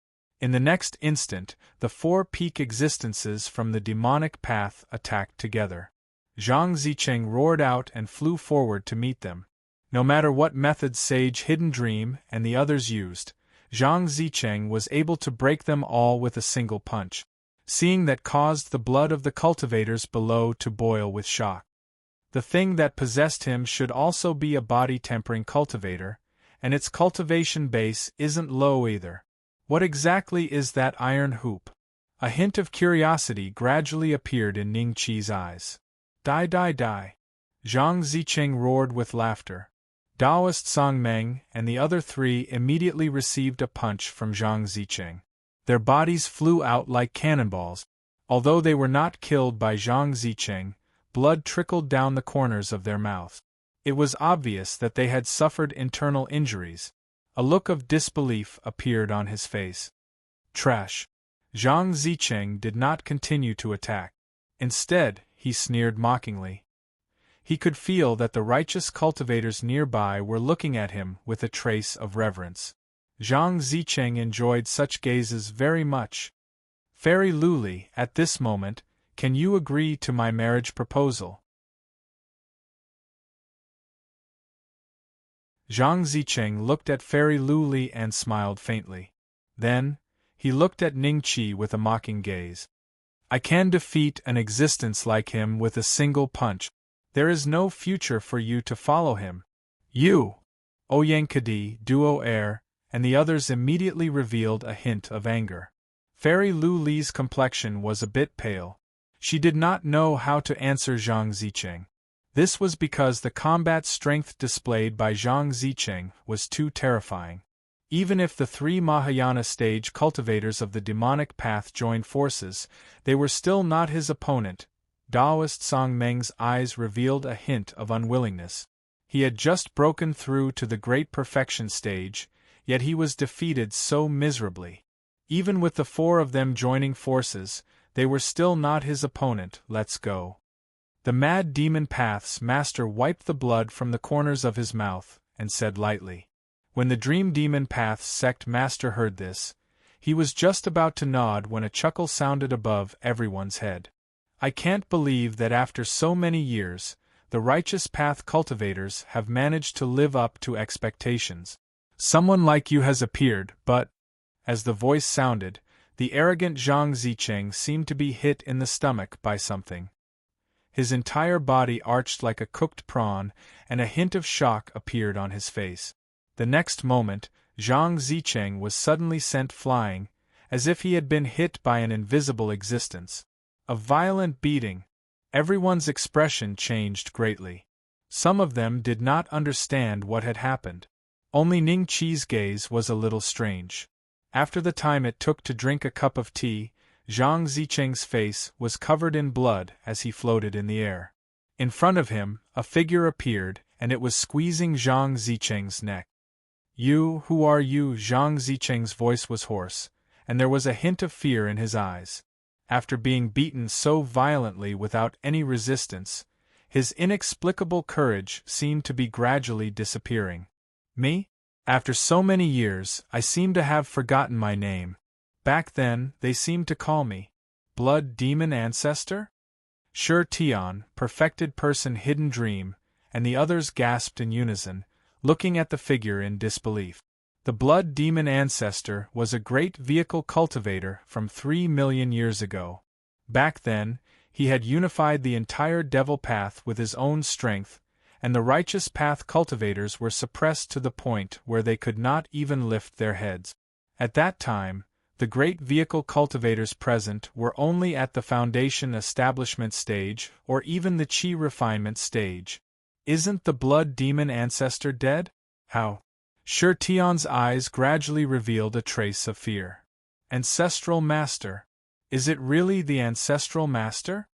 In the next instant, the four peak existences from the demonic path attacked together. Zhang Zicheng roared out and flew forward to meet them. No matter what methods Sage Hidden Dream and the others used, Zhang Zicheng was able to break them all with a single punch. Seeing that caused the blood of the cultivators below to boil with shock. The thing that possessed him should also be a body-tempering cultivator, and its cultivation base isn't low either. What exactly is that iron hoop? A hint of curiosity gradually appeared in Ning Qi's eyes. Die. Zhang Zicheng roared with laughter. Taoist Song Meng and the other three immediately received a punch from Zhang Zicheng. Their bodies flew out like cannonballs. Although they were not killed by Zhang Zicheng, blood trickled down the corners of their mouths. It was obvious that they had suffered internal injuries. A look of disbelief appeared on his face. Trash. Zhang Zicheng did not continue to attack. Instead, he sneered mockingly. He could feel that the righteous cultivators nearby were looking at him with a trace of reverence. Zhang Zicheng enjoyed such gazes very much. Fairy Luli, at this moment, can you agree to my marriage proposal? Zhang Zicheng looked at Fairy Luli and smiled faintly. Then, he looked at Ning Qi with a mocking gaze. I can defeat an existence like him with a single punch. There is no future for you to follow him. You! Oyankadi, Duo Air, and the others immediately revealed a hint of anger. Fairy Luli's complexion was a bit pale. She did not know how to answer Zhang Zicheng. This was because the combat strength displayed by Zhang Zicheng was too terrifying. Even if the three Mahayana stage cultivators of the demonic path joined forces, they were still not his opponent. Taoist Song Meng's eyes revealed a hint of unwillingness. He had just broken through to the great perfection stage, yet he was defeated so miserably. Even with the four of them joining forces, they were still not his opponent. Let's go. The Mad Demon Path's master wiped the blood from the corners of his mouth, and said lightly. When the Dream Demon Path's sect master heard this, he was just about to nod when a chuckle sounded above everyone's head. I can't believe that after so many years, the Righteous Path cultivators have managed to live up to expectations. Someone like you has appeared, but, as the voice sounded, the arrogant Zhang Zicheng seemed to be hit in the stomach by something. His entire body arched like a cooked prawn, and a hint of shock appeared on his face. The next moment, Zhang Zicheng was suddenly sent flying, as if he had been hit by an invisible existence. A violent beating. Everyone's expression changed greatly. Some of them did not understand what had happened. Only Ning Qi's gaze was a little strange. After the time it took to drink a cup of tea, Zhang Zicheng's face was covered in blood as he floated in the air. In front of him, a figure appeared, and it was squeezing Zhang Zicheng's neck. You, who are you? Zhang Zicheng's voice was hoarse, and there was a hint of fear in his eyes. After being beaten so violently without any resistance, his inexplicable courage seemed to be gradually disappearing. Me? After so many years, I seem to have forgotten my name. Back then, they seemed to call me Blood Demon Ancestor? Sure Tian, Perfected Person Hidden Dream, and the others gasped in unison, looking at the figure in disbelief. The Blood Demon Ancestor was a great vehicle cultivator from 3 million years ago. Back then, he had unified the entire Devil Path with his own strength, and the Righteous Path cultivators were suppressed to the point where they could not even lift their heads. At that time, the great vehicle cultivators present were only at the foundation establishment stage or even the Qi refinement stage. Isn't the Blood Demon Ancestor dead? How? Sure Tian's eyes gradually revealed a trace of fear. Ancestral Master. Is it really the Ancestral Master?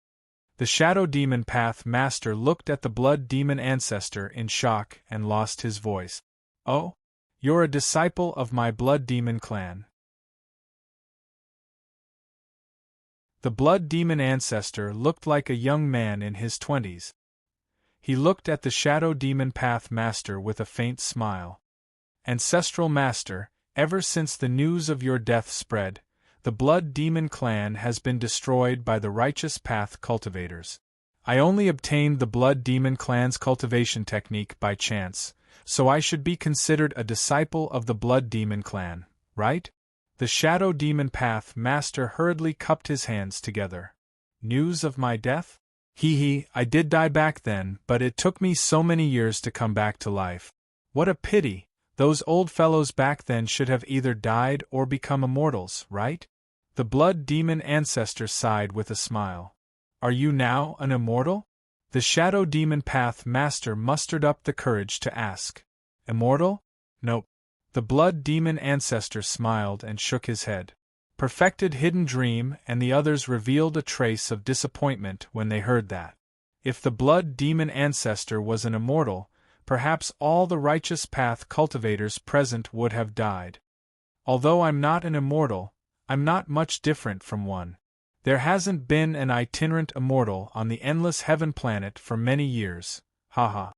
The Shadow Demon Path Master looked at the Blood Demon Ancestor in shock and lost his voice. Oh? You're a disciple of my Blood Demon clan. The Blood Demon Ancestor looked like a young man in his 20s. He looked at the Shadow Demon Path Master with a faint smile. Ancestral Master, ever since the news of your death spread, the Blood Demon clan has been destroyed by the Righteous Path cultivators. I only obtained the Blood Demon clan's cultivation technique by chance, so I should be considered a disciple of the Blood Demon clan, right? The Shadow Demon Path Master hurriedly cupped his hands together. News of my death? I did die back then, but it took me so many years to come back to life. What a pity! Those old fellows back then should have either died or become immortals, right? The Blood Demon Ancestor sighed with a smile. Are you now an immortal? The Shadow Demon Path Master mustered up the courage to ask. Immortal? Nope. The Blood Demon Ancestor smiled and shook his head. Perfected Hidden Dream and the others revealed a trace of disappointment when they heard that. If the Blood Demon Ancestor was an immortal, perhaps all the righteous path cultivators present would have died. Although I'm not an immortal, I'm not much different from one. There hasn't been an itinerant immortal on the endless heaven planet for many years, haha.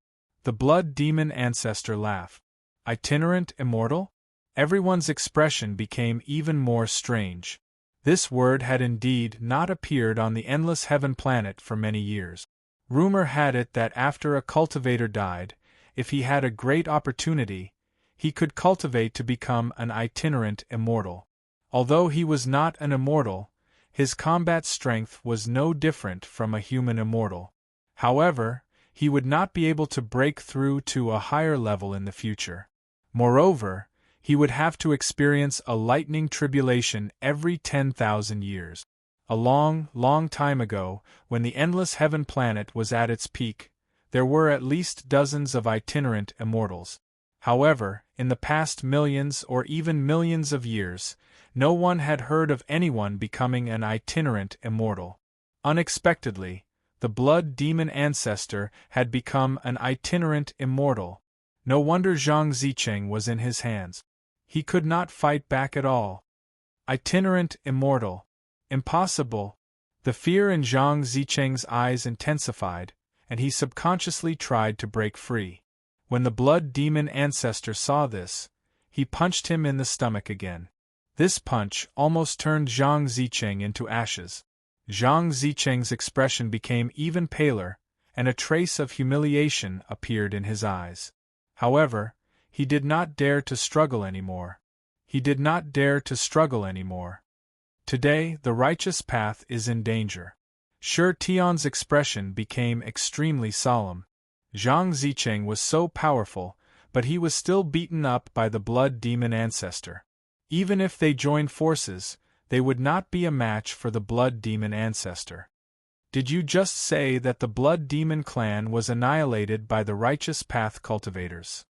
The blood demon ancestor laughed. Itinerant immortal? Everyone's expression became even more strange. This word had indeed not appeared on the endless heaven planet for many years. Rumor had it that after a cultivator died, if he had a great opportunity, he could cultivate to become an itinerant immortal. Although he was not an immortal, his combat strength was no different from a human immortal. However, he would not be able to break through to a higher level in the future. Moreover, he would have to experience a lightning tribulation every 10,000 years. A long, long time ago, when the endless heaven planet was at its peak, there were at least dozens of itinerant immortals. However, in the past millions or even millions of years, no one had heard of anyone becoming an itinerant immortal. Unexpectedly, the blood demon ancestor had become an itinerant immortal. No wonder Zhang Zicheng was in his hands. He could not fight back at all. Itinerant immortal. Impossible. The fear in Zhang Zicheng's eyes intensified, and he subconsciously tried to break free. When the blood demon ancestor saw this, he punched him in the stomach again. This punch almost turned Zhang Zicheng into ashes. Zhang Zicheng's expression became even paler, and a trace of humiliation appeared in his eyes. However, he did not dare to struggle anymore. Today, the righteous path is in danger. Shi Tian's expression became extremely solemn. Zhang Zicheng was so powerful, but he was still beaten up by the blood demon ancestor. Even if they joined forces, they would not be a match for the blood demon ancestor. Did you just say that the blood demon clan was annihilated by the righteous path cultivators?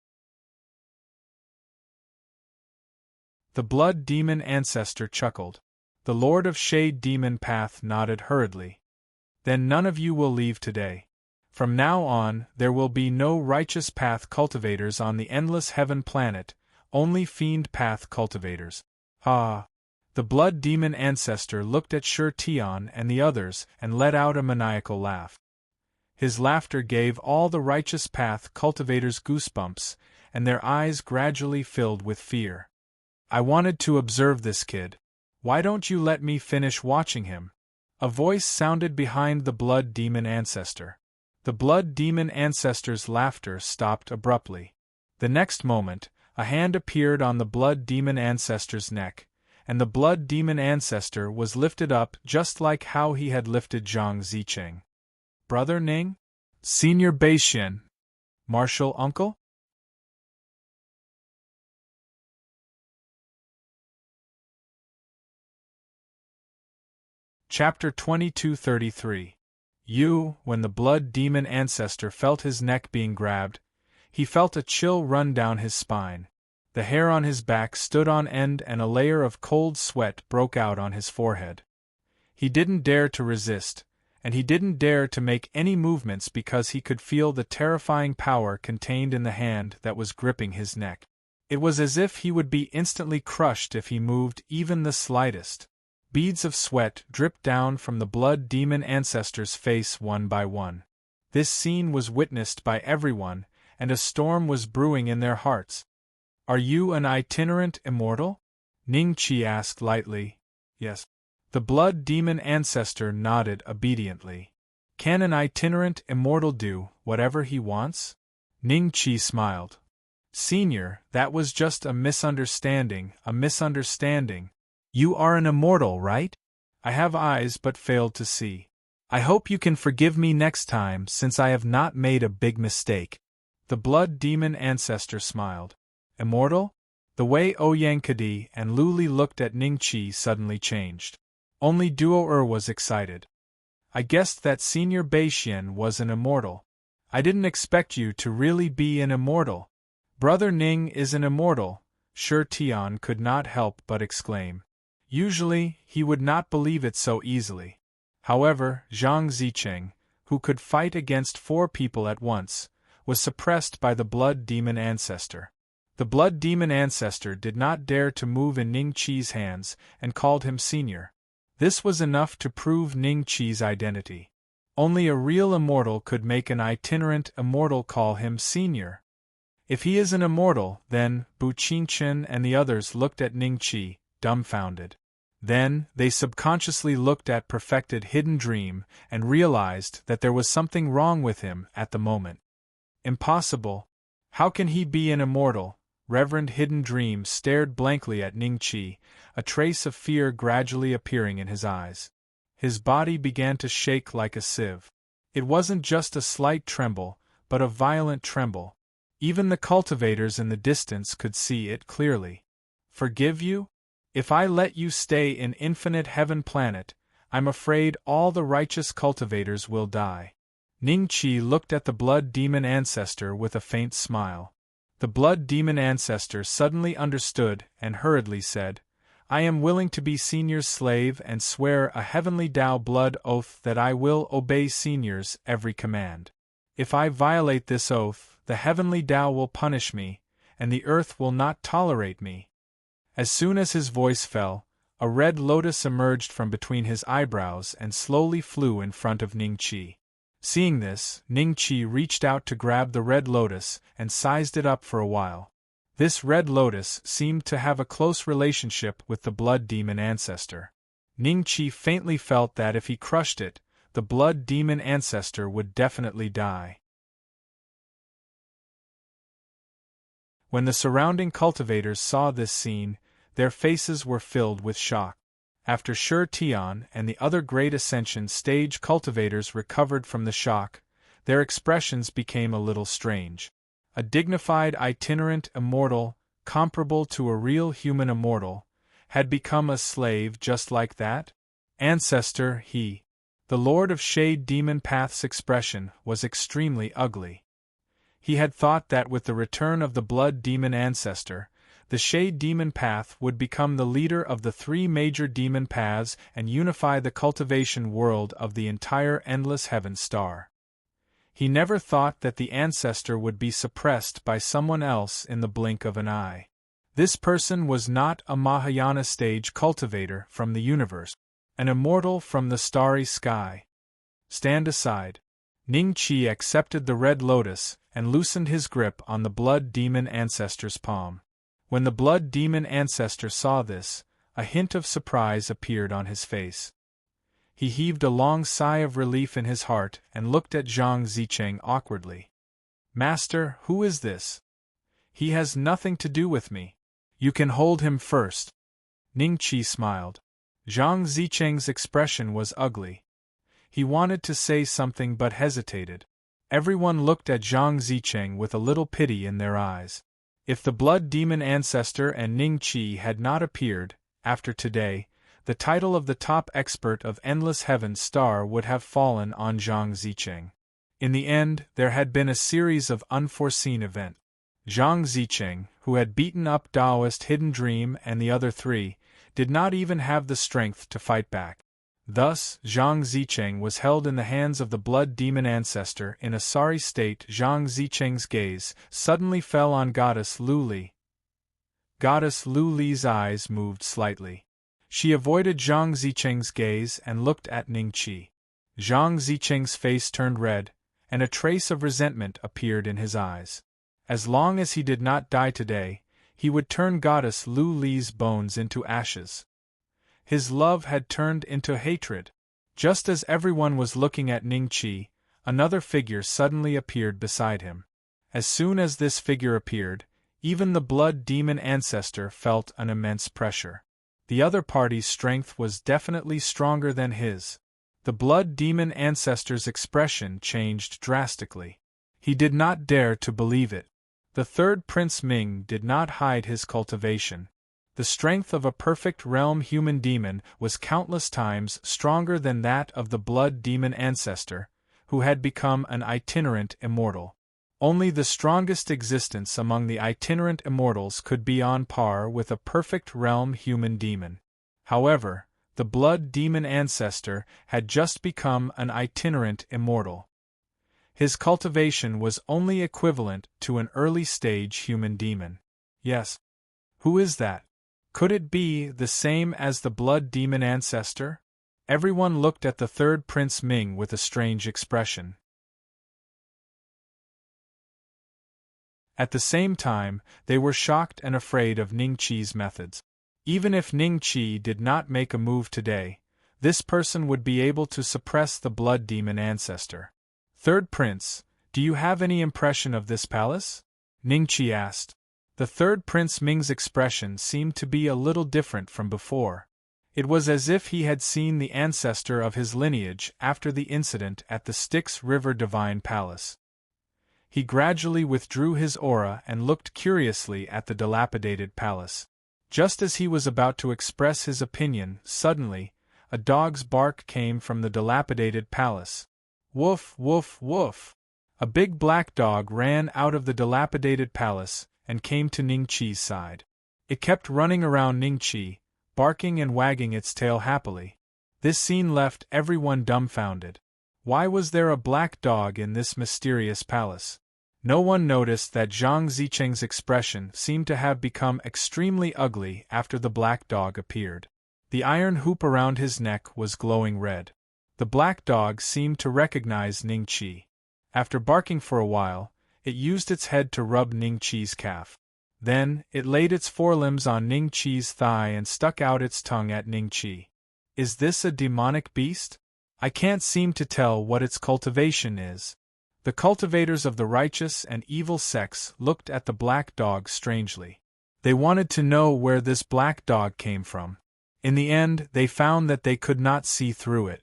The blood demon ancestor chuckled. The Lord of Shade Demon Path nodded hurriedly. Then none of you will leave today. From now on, there will be no righteous path cultivators on the endless heaven planet, only fiend path cultivators. Ha! The blood demon ancestor looked at Shi Tian and the others and let out a maniacal laugh. His laughter gave all the righteous path cultivators goosebumps, and their eyes gradually filled with fear. I wanted to observe this kid. Why don't you let me finish watching him? A voice sounded behind the blood demon ancestor. The blood demon ancestor's laughter stopped abruptly. The next moment, a hand appeared on the blood demon ancestor's neck, and the blood demon ancestor was lifted up just like how he had lifted Zhang Zicheng. Brother Ning? Senior Beishian? Martial uncle? Chapter 2233. When the blood demon ancestor felt his neck being grabbed, he felt a chill run down his spine. The hair on his back stood on end and a layer of cold sweat broke out on his forehead. He didn't dare to resist, and he didn't dare to make any movements because he could feel the terrifying power contained in the hand that was gripping his neck. It was as if he would be instantly crushed if he moved even the slightest. Beads of sweat dripped down from the blood demon ancestor's face one by one. This scene was witnessed by everyone, and a storm was brewing in their hearts. Are you an itinerant immortal? Ning Qi asked lightly. Yes. The blood demon ancestor nodded obediently. Can an itinerant immortal do whatever he wants? Ning Qi smiled. Senior, that was just a misunderstanding. You are an immortal, right? I have eyes but failed to see. I hope you can forgive me next time since I have not made a big mistake. The blood demon ancestor smiled. Immortal? The way Ouyang Kadi and Lu Li looked at Ning Qi suddenly changed. Only Duo was excited. I guessed that Senior Beishian was an immortal. I didn't expect you to really be an immortal. Brother Ning is an immortal, Shi Tian could not help but exclaim. Usually, he would not believe it so easily. However, Zhang Zicheng, who could fight against 4 people at once, was suppressed by the blood demon ancestor. The blood demon ancestor did not dare to move in Ning Qi's hands and called him senior. This was enough to prove Ning Qi's identity. Only a real immortal could make an itinerant immortal call him senior. If he is an immortal, then, Bu Qingchen and the others looked at Ning Qi, dumbfounded. Then, they subconsciously looked at perfected Hidden Dream and realized that there was something wrong with him at the moment. Impossible. How can he be an immortal? Reverend Hidden Dream stared blankly at Ning Qi, a trace of fear gradually appearing in his eyes. His body began to shake like a sieve. It wasn't just a slight tremble, but a violent tremble. Even the cultivators in the distance could see it clearly. Forgive you? If I let you stay in Infinite Heaven Planet, I'm afraid all the righteous cultivators will die. Ning Qi looked at the blood demon ancestor with a faint smile. The blood demon ancestor suddenly understood and hurriedly said, I am willing to be Senior's slave and swear a heavenly Tao blood oath that I will obey Senior's every command. If I violate this oath, the heavenly Tao will punish me, and the earth will not tolerate me. As soon as his voice fell, a red lotus emerged from between his eyebrows and slowly flew in front of Ning Qi. Seeing this, Ning Qi reached out to grab the red lotus and sized it up for a while. This red lotus seemed to have a close relationship with the blood demon ancestor. Ning Qi faintly felt that if he crushed it, the blood demon ancestor would definitely die. When the surrounding cultivators saw this scene, their faces were filled with shock. After Shi Tian and the other Great Ascension stage cultivators recovered from the shock, their expressions became a little strange. A dignified itinerant immortal, comparable to a real human immortal, had become a slave just like that? Ancestor, he. The Lord of Shade Demon Path's expression was extremely ugly. He had thought that with the return of the blood demon ancestor, the Shade Demon Path would become the leader of the three major demon paths and unify the cultivation world of the entire Endless Heaven Star. He never thought that the ancestor would be suppressed by someone else in the blink of an eye. This person was not a Mahayana stage cultivator from the universe, an immortal from the starry sky. Stand aside. Ning Qi accepted the red lotus and loosened his grip on the blood demon ancestor's palm. When the blood demon ancestor saw this, a hint of surprise appeared on his face. He heaved a long sigh of relief in his heart and looked at Zhang Zicheng awkwardly. Master, who is this? He has nothing to do with me. You can hold him first. Ning Qi smiled. Zhang Zicheng's expression was ugly. He wanted to say something but hesitated. Everyone looked at Zhang Zicheng with a little pity in their eyes. If the blood demon ancestor and Ning Qi had not appeared, after today, the title of the top expert of Endless Heaven Star would have fallen on Zhang Zicheng. In the end, there had been a series of unforeseen events. Zhang Zicheng, who had beaten up Taoist Hidden Dream and the other three, did not even have the strength to fight back. Thus, Zhang Zicheng was held in the hands of the blood demon ancestor in a sorry state. Zhang Zicheng's gaze suddenly fell on Goddess Lu Li. Goddess Lu Li's eyes moved slightly. She avoided Zhang Zicheng's gaze and looked at Ning Qi. Zhang Zicheng's face turned red, and a trace of resentment appeared in his eyes. As long as he did not die today, he would turn Goddess Lu Li's bones into ashes. His love had turned into hatred. Just as everyone was looking at Ning Qi, another figure suddenly appeared beside him. As soon as this figure appeared, even the blood demon ancestor felt an immense pressure. The other party's strength was definitely stronger than his. The blood demon ancestor's expression changed drastically. He did not dare to believe it. The third Prince Ming did not hide his cultivation. The strength of a perfect realm human demon was countless times stronger than that of the blood demon ancestor, who had become an itinerant immortal. Only the strongest existence among the itinerant immortals could be on par with a perfect realm human demon. However, the blood demon ancestor had just become an itinerant immortal. His cultivation was only equivalent to an early-stage human demon. Yes. Who is that? Could it be the same as the blood demon ancestor? Everyone looked at the third Prince Ming with a strange expression. At the same time, they were shocked and afraid of Ning Qi's methods. Even if Ning Qi did not make a move today, this person would be able to suppress the blood demon ancestor. Third Prince, do you have any impression of this palace? Ning Qi asked. The third Prince Ming's expression seemed to be a little different from before. It was as if he had seen the ancestor of his lineage after the incident at the Styx River Divine Palace. He gradually withdrew his aura and looked curiously at the dilapidated palace. Just as he was about to express his opinion, suddenly, a dog's bark came from the dilapidated palace. Woof, woof, woof! A big black dog ran out of the dilapidated palace and came to Ning Qi's side. It kept running around Ning Qi, barking and wagging its tail happily. This scene left everyone dumbfounded. Why was there a black dog in this mysterious palace? No one noticed that Zhang Zicheng's expression seemed to have become extremely ugly after the black dog appeared. The iron hoop around his neck was glowing red. The black dog seemed to recognize Ning Qi. After barking for a while, it used its head to rub Ning Qi's calf. Then, it laid its forelimbs on Ning Qi's thigh and stuck out its tongue at Ning Qi. Is this a demonic beast? I can't seem to tell what its cultivation is. The cultivators of the righteous and evil sects looked at the black dog strangely. They wanted to know where this black dog came from. In the end, they found that they could not see through it.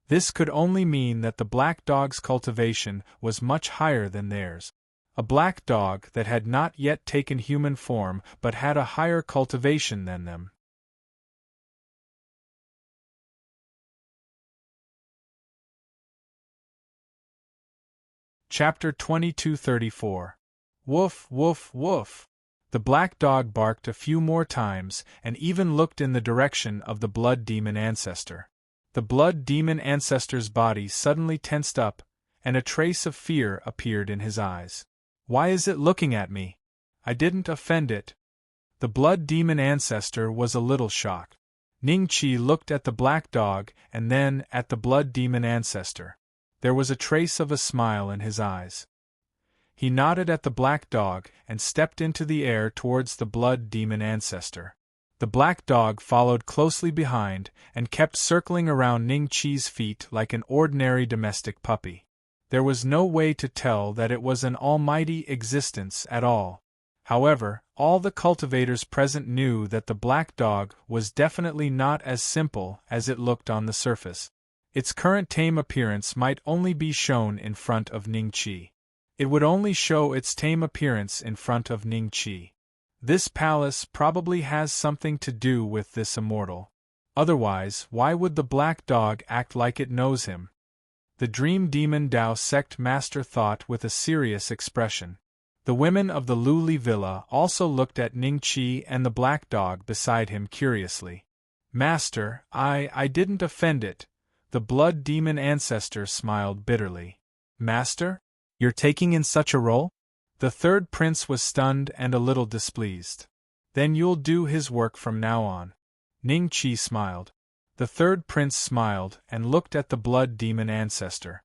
This could only mean that the black dog's cultivation was much higher than theirs. A black dog that had not yet taken human form but had a higher cultivation than them. Chapter 2234. Woof, woof, woof! The black dog barked a few more times and even looked in the direction of the blood demon ancestor. The blood demon ancestor's body suddenly tensed up, and a trace of fear appeared in his eyes. Why is it looking at me? I didn't offend it. The blood demon ancestor was a little shocked. Ning Qi looked at the black dog and then at the blood demon ancestor. There was a trace of a smile in his eyes. He nodded at the black dog and stepped into the air towards the blood demon ancestor. The black dog followed closely behind and kept circling around Ning Qi's feet like an ordinary domestic puppy. There was no way to tell that it was an almighty existence at all. However, all the cultivators present knew that the black dog was definitely not as simple as it looked on the surface. Its current tame appearance might only be shown in front of Ning Qi. It would only show its tame appearance in front of Ning Qi. This palace probably has something to do with this immortal. Otherwise, why would the black dog act like it knows him? The Dream Demon Dao sect master thought with a serious expression. The women of the Luli Villa also looked at Ning Qi and the black dog beside him curiously. Master, I didn't offend it. The blood demon ancestor smiled bitterly. Master? You're taking in such a role? The third prince was stunned and a little displeased. Then you'll do his work from now on. Ning Qi smiled. The third prince smiled and looked at the blood demon ancestor.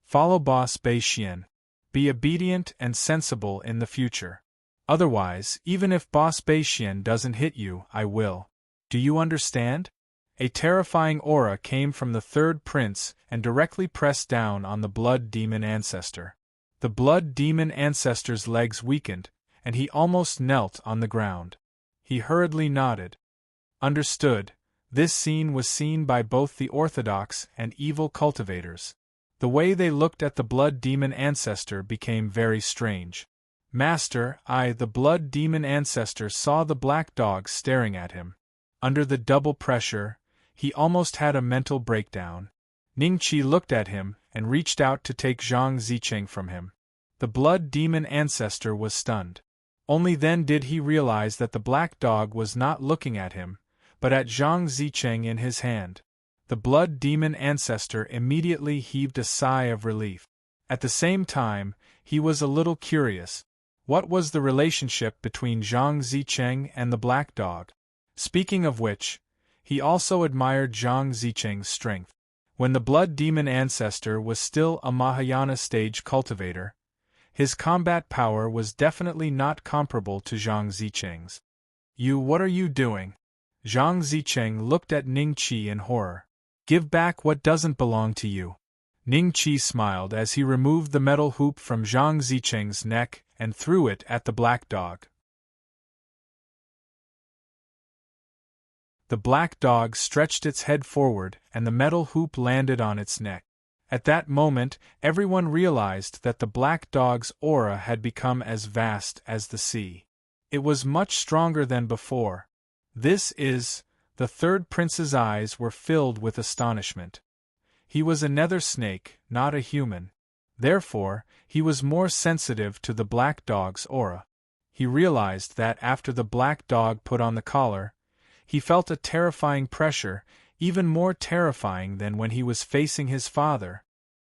Follow Boss Bei Xian. Be obedient and sensible in the future. Otherwise, even if Boss Bei Xian doesn't hit you, I will. Do you understand? A terrifying aura came from the third prince and directly pressed down on the blood demon ancestor. The blood demon ancestor's legs weakened, and he almost knelt on the ground. He hurriedly nodded. Understood. This scene was seen by both the orthodox and evil cultivators. The way they looked at the blood demon ancestor became very strange. Master, the blood demon ancestor saw the black dog staring at him. Under the double pressure, he almost had a mental breakdown. Ning Qi looked at him and reached out to take Zhang Zicheng from him. The blood demon ancestor was stunned. Only then did he realize that the black dog was not looking at him, but at Zhang Zicheng in his hand. The blood demon ancestor immediately heaved a sigh of relief. At the same time, he was a little curious. What was the relationship between Zhang Zicheng and the black dog? Speaking of which, he also admired Zhang Zicheng's strength. When the blood demon ancestor was still a Mahayana stage cultivator, his combat power was definitely not comparable to Zhang Zicheng's. What are you doing? Zhang Zicheng looked at Ning Qi in horror. Give back what doesn't belong to you. Ning Qi smiled as he removed the metal hoop from Zhang Zicheng's neck and threw it at the black dog. The black dog stretched its head forward and the metal hoop landed on its neck. At that moment, everyone realized that the black dog's aura had become as vast as the sea. It was much stronger than before. The third prince's eyes were filled with astonishment. He was a nether snake, not a human. Therefore, he was more sensitive to the black dog's aura. He realized that after the black dog put on the collar, he felt a terrifying pressure, even more terrifying than when he was facing his father.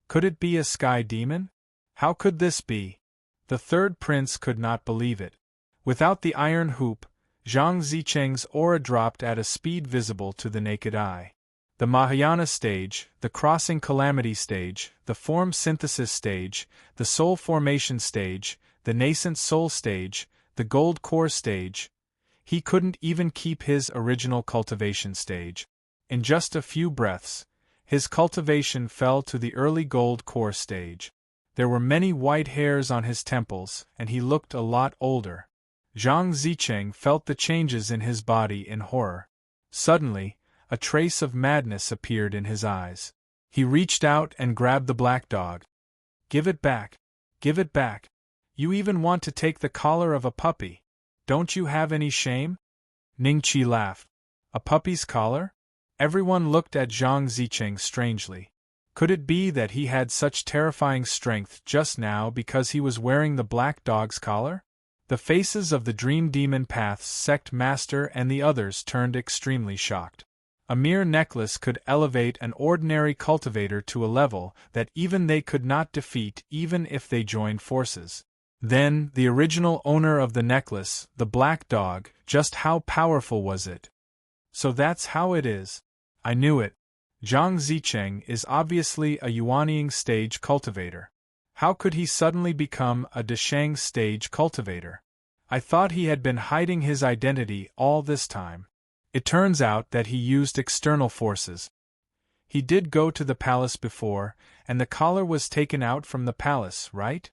Could it be a sky demon? How could this be? The third prince could not believe it. Without the iron hoop, Zhang Zicheng's aura dropped at a speed visible to the naked eye. The Mahayana stage, the crossing calamity stage, the form synthesis stage, the soul formation stage, the nascent soul stage, the gold core stage. He couldn't even keep his original cultivation stage. In just a few breaths, his cultivation fell to the early gold core stage. There were many white hairs on his temples, and he looked a lot older. Zhang Zicheng felt the changes in his body in horror. Suddenly, a trace of madness appeared in his eyes. He reached out and grabbed the black dog. Give it back. Give it back. You even want to take the collar of a puppy. Don't you have any shame? Ning Qi laughed. A puppy's collar? Everyone looked at Zhang Zicheng strangely. Could it be that he had such terrifying strength just now because he was wearing the black dog's collar? The faces of the Dream Demon Path's sect master and the others turned extremely shocked. A mere necklace could elevate an ordinary cultivator to a level that even they could not defeat even if they joined forces. Then, the original owner of the necklace, the black dog, just how powerful was it? So that's how it is. I knew it. Zhang Zicheng is obviously a Yuanying stage cultivator. How could he suddenly become a Deshang stage cultivator? I thought he had been hiding his identity all this time. It turns out that he used external forces. He did go to the palace before, and the collar was taken out from the palace, right?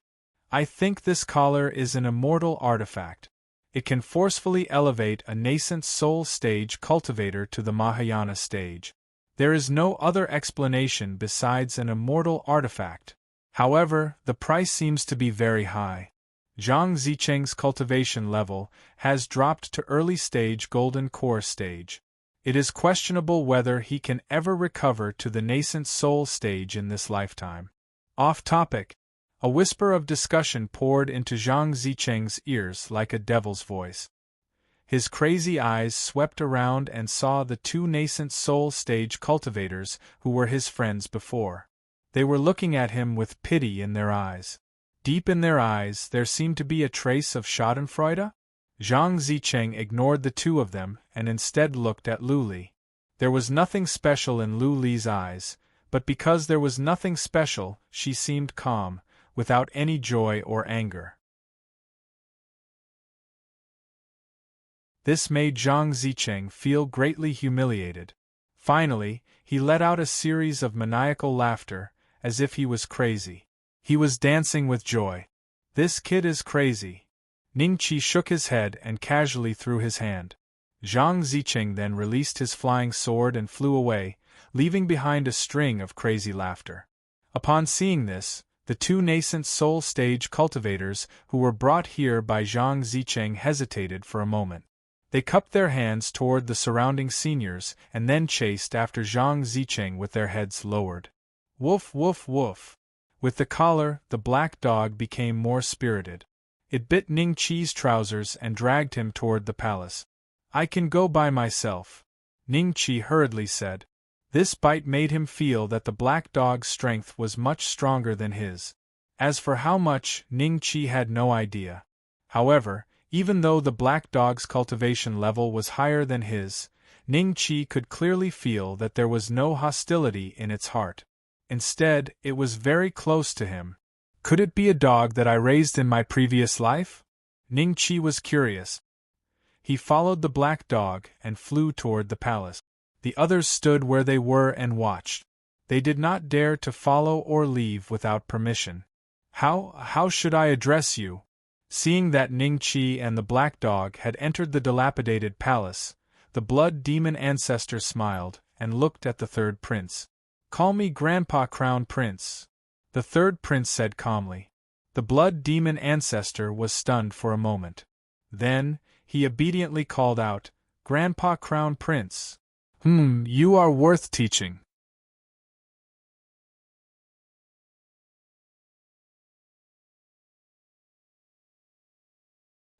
I think this collar is an immortal artifact. It can forcefully elevate a nascent soul stage cultivator to the Mahayana stage. There is no other explanation besides an immortal artifact. However, the price seems to be very high. Zhang Zicheng's cultivation level has dropped to early stage golden core stage. It is questionable whether he can ever recover to the nascent soul stage in this lifetime. Off topic. A whisper of discussion poured into Zhang Zicheng's ears like a devil's voice. His crazy eyes swept around and saw the two nascent soul stage cultivators who were his friends before. They were looking at him with pity in their eyes. Deep in their eyes there seemed to be a trace of schadenfreude. Zhang Zicheng ignored the two of them and instead looked at Lu Li. There was nothing special in Lu Li's eyes, but because there was nothing special, she seemed calm, without any joy or anger. This made Zhang Zicheng feel greatly humiliated. Finally, he let out a series of maniacal laughter, as if he was crazy. He was dancing with joy. This kid is crazy. Ning Qi shook his head and casually threw his hand. Zhang Zicheng then released his flying sword and flew away, leaving behind a string of crazy laughter. Upon seeing this, the two nascent soul stage cultivators who were brought here by Zhang Zicheng hesitated for a moment. They cupped their hands toward the surrounding seniors and then chased after Zhang Zicheng with their heads lowered. Woof woof woof. With the collar, the black dog became more spirited. It bit Ning Qi's trousers and dragged him toward the palace. I can go by myself, Ning Qi hurriedly said. This bite made him feel that the black dog's strength was much stronger than his. As for how much, Ning Chi had no idea. However, even though the black dog's cultivation level was higher than his, Ning Chi could clearly feel that there was no hostility in its heart. Instead, it was very close to him. Could it be a dog that I raised in my previous life? Ning Chi was curious. He followed the black dog and flew toward the palace. The others stood where they were and watched. They did not dare to follow or leave without permission. How should I address you? Seeing that Ning Chi and the black dog had entered the dilapidated palace, the blood demon ancestor smiled and looked at the third prince. Call me Grandpa Crown Prince, the third prince said calmly. The blood demon ancestor was stunned for a moment. Then, he obediently called out, Grandpa Crown Prince. You are worth teaching.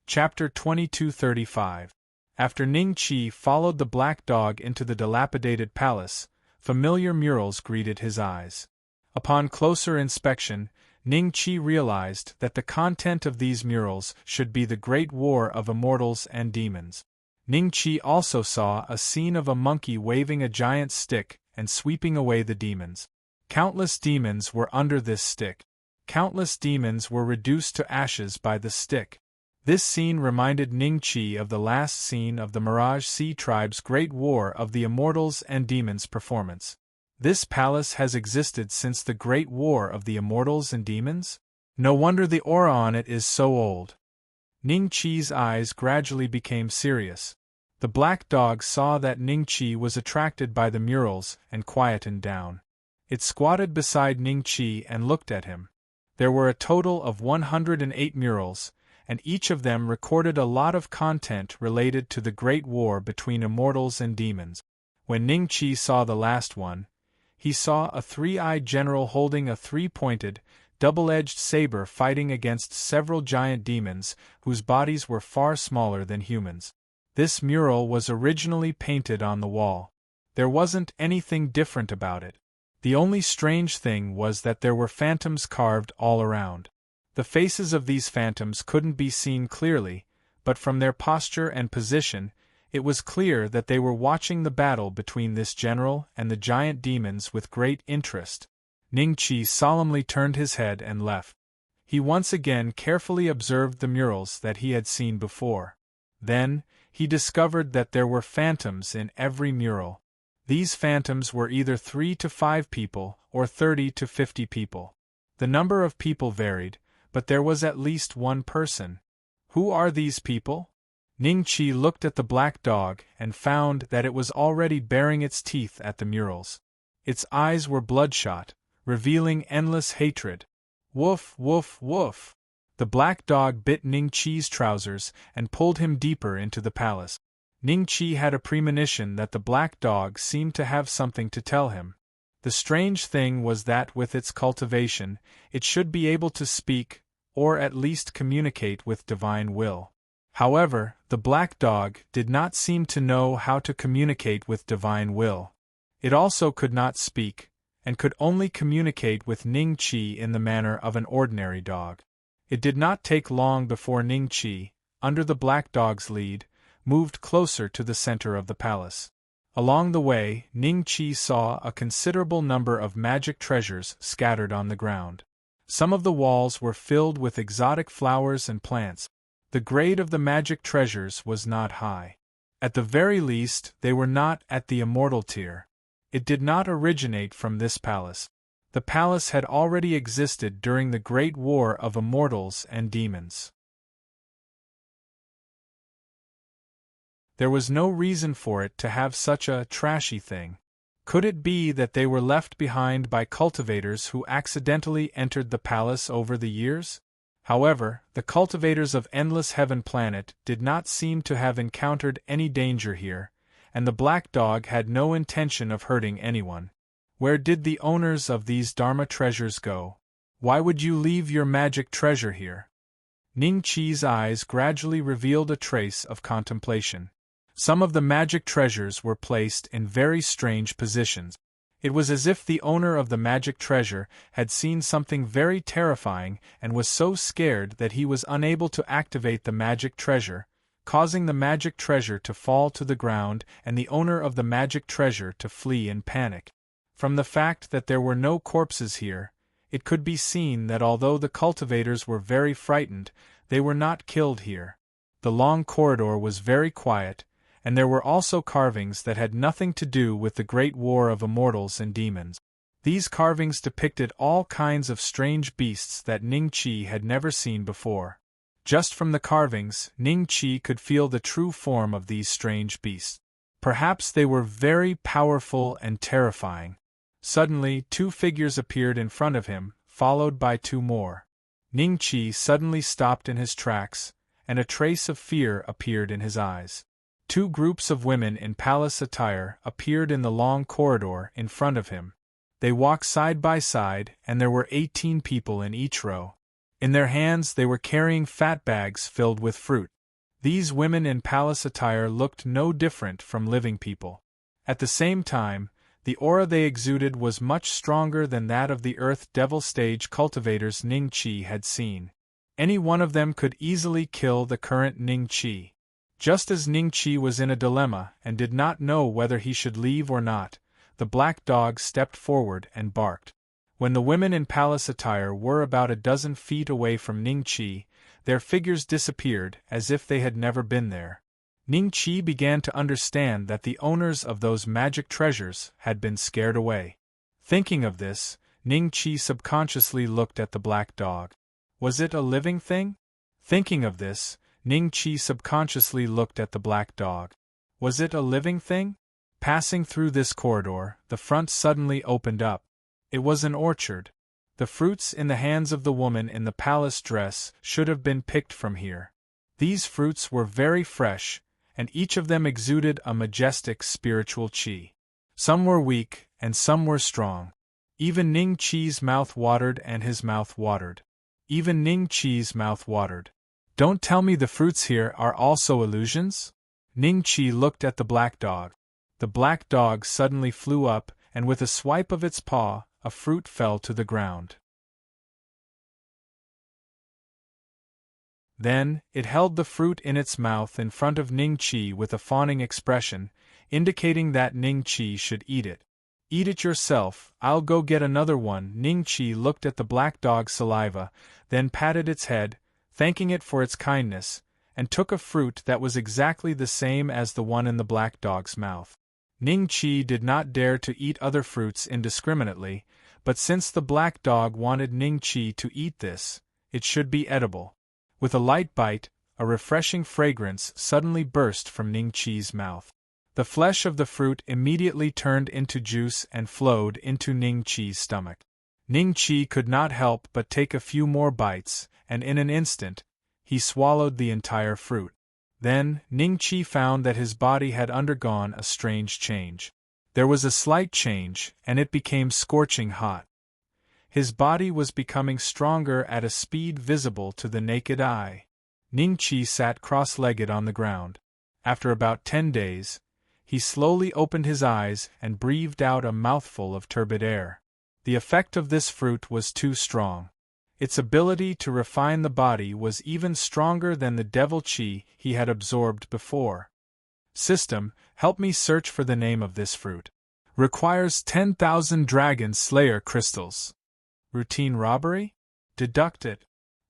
Chapter 2235. After Ning Chi followed the black dog into the dilapidated palace, familiar murals greeted his eyes. Upon closer inspection, Ning Chi realized that the content of these murals should be the great war of immortals and demons. Ning Chi also saw a scene of a monkey waving a giant stick and sweeping away the demons. Countless demons were under this stick. Countless demons were reduced to ashes by the stick. This scene reminded Ning Chi of the last scene of the Mirage Sea Tribe's Great War of the Immortals and Demons performance. This palace has existed since the Great War of the Immortals and Demons? No wonder the aura on it is so old. Ning Chi's eyes gradually became serious. The black dog saw that Ning Chi was attracted by the murals and quietened down. It squatted beside Ning Chi and looked at him. There were a total of 108 murals, and each of them recorded a lot of content related to the Great War between immortals and demons. When Ning Chi saw the last one, he saw a three-eyed general holding a three-pointed, double-edged saber fighting against several giant demons whose bodies were far smaller than humans. This mural was originally painted on the wall. There wasn't anything different about it. The only strange thing was that there were phantoms carved all around. The faces of these phantoms couldn't be seen clearly, but from their posture and position, it was clear that they were watching the battle between this general and the giant demons with great interest. Ning Chi solemnly turned his head and left. He once again carefully observed the murals that he had seen before. Then, he discovered that there were phantoms in every mural. These phantoms were either 3 to 5 people or 30 to 50 people. The number of people varied, but there was at least one person. Who are these people? Ning Chi looked at the black dog and found that it was already baring its teeth at the murals. Its eyes were bloodshot, revealing endless hatred. Woof, woof, woof! The black dog bit Ning Chi's trousers and pulled him deeper into the palace. Ning Chi had a premonition that the black dog seemed to have something to tell him. The strange thing was that with its cultivation, it should be able to speak, or at least communicate with divine will. However, the black dog did not seem to know how to communicate with divine will. It also could not speak, and could only communicate with Ning Chi in the manner of an ordinary dog. It did not take long before Ning Chi, under the black dog's lead, moved closer to the center of the palace. Along the way, Ning Chi saw a considerable number of magic treasures scattered on the ground. Some of the walls were filled with exotic flowers and plants. The grade of the magic treasures was not high. At the very least, they were not at the immortal tier. It did not originate from this palace. The palace had already existed during the Great War of Immortals and Demons. There was no reason for it to have such a trashy thing. Could it be that they were left behind by cultivators who accidentally entered the palace over the years? However, the cultivators of Endless Heaven Planet did not seem to have encountered any danger here, and the black dog had no intention of hurting anyone. Where did the owners of these Dharma treasures go? Why would you leave your magic treasure here? Ning Chi's eyes gradually revealed a trace of contemplation. Some of the magic treasures were placed in very strange positions. It was as if the owner of the magic treasure had seen something very terrifying and was so scared that he was unable to activate the magic treasure, causing the magic treasure to fall to the ground and the owner of the magic treasure to flee in panic. From the fact that there were no corpses here, it could be seen that although the cultivators were very frightened, they were not killed here. The long corridor was very quiet, and there were also carvings that had nothing to do with the great war of immortals and demons. These carvings depicted all kinds of strange beasts that Ning Qi had never seen before. Just from the carvings, Ning Qi could feel the true form of these strange beasts. Perhaps they were very powerful and terrifying. Suddenly, 2 figures appeared in front of him, followed by 2 more. Ning Qi suddenly stopped in his tracks, and a trace of fear appeared in his eyes. 2 groups of women in palace attire appeared in the long corridor in front of him. They walked side by side, and there were 18 people in each row. In their hands they were carrying fat bags filled with fruit. These women in palace attire looked no different from living people. At the same time, the aura they exuded was much stronger than that of the Earth Devil stage cultivators Ning Qi had seen. Any one of them could easily kill the current Ning Qi. Just as Ning Qi was in a dilemma and did not know whether he should leave or not, the black dog stepped forward and barked. When the women in palace attire were about a dozen feet away from Ning Qi, their figures disappeared as if they had never been there. Ning Qi began to understand that the owners of those magic treasures had been scared away. Thinking of this, Ning Qi subconsciously looked at the black dog. Was it a living thing? Thinking of this, Ning Qi subconsciously looked at the black dog. Was it a living thing? Passing through this corridor, the front suddenly opened up. It was an orchard. The fruits in the hands of the woman in the palace dress should have been picked from here. These fruits were very fresh, and each of them exuded a majestic spiritual qi. Some were weak, and some were strong. Even Ning Qi's mouth watered and his mouth watered. Even Ning Qi's mouth watered. Don't tell me the fruits here are also illusions? Ning Qi looked at the black dog. The black dog suddenly flew up, and with a swipe of its paw, a fruit fell to the ground. Then, it held the fruit in its mouth in front of Ning Qi with a fawning expression, indicating that Ning Qi should eat it. Eat it yourself, I'll go get another one. Ning Qi looked at the black dog's saliva, then patted its head, thanking it for its kindness, and took a fruit that was exactly the same as the one in the black dog's mouth. Ning Qi did not dare to eat other fruits indiscriminately, but since the black dog wanted Ning Qi to eat this, it should be edible. With a light bite, a refreshing fragrance suddenly burst from Ning Qi's mouth. The flesh of the fruit immediately turned into juice and flowed into Ning Qi's stomach. Ning Qi could not help but take a few more bites, and in an instant, he swallowed the entire fruit. Then, Ning Qi found that his body had undergone a strange change. There was a slight change, and it became scorching hot. His body was becoming stronger at a speed visible to the naked eye. Ning Qi sat cross-legged on the ground. After about 10 days, he slowly opened his eyes and breathed out a mouthful of turbid air. The effect of this fruit was too strong. Its ability to refine the body was even stronger than the devil qi he had absorbed before. System, help me search for the name of this fruit. Requires 10,000 Dragon Slayer crystals. Routine robbery? Deduct it.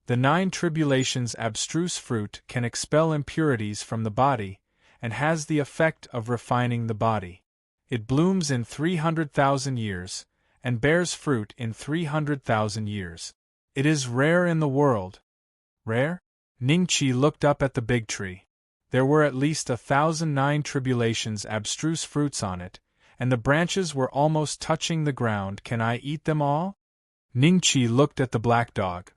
The 9 tribulations abstruse fruit can expel impurities from the body, and has the effect of refining the body. It blooms in 300,000 years, and bears fruit in 300,000 years. It is rare in the world. Rare? Ning Qi looked up at the big tree. There were at least 1,009 tribulations abstruse fruits on it, and the branches were almost touching the ground. Can I eat them all? Ning Qi looked at the black dog.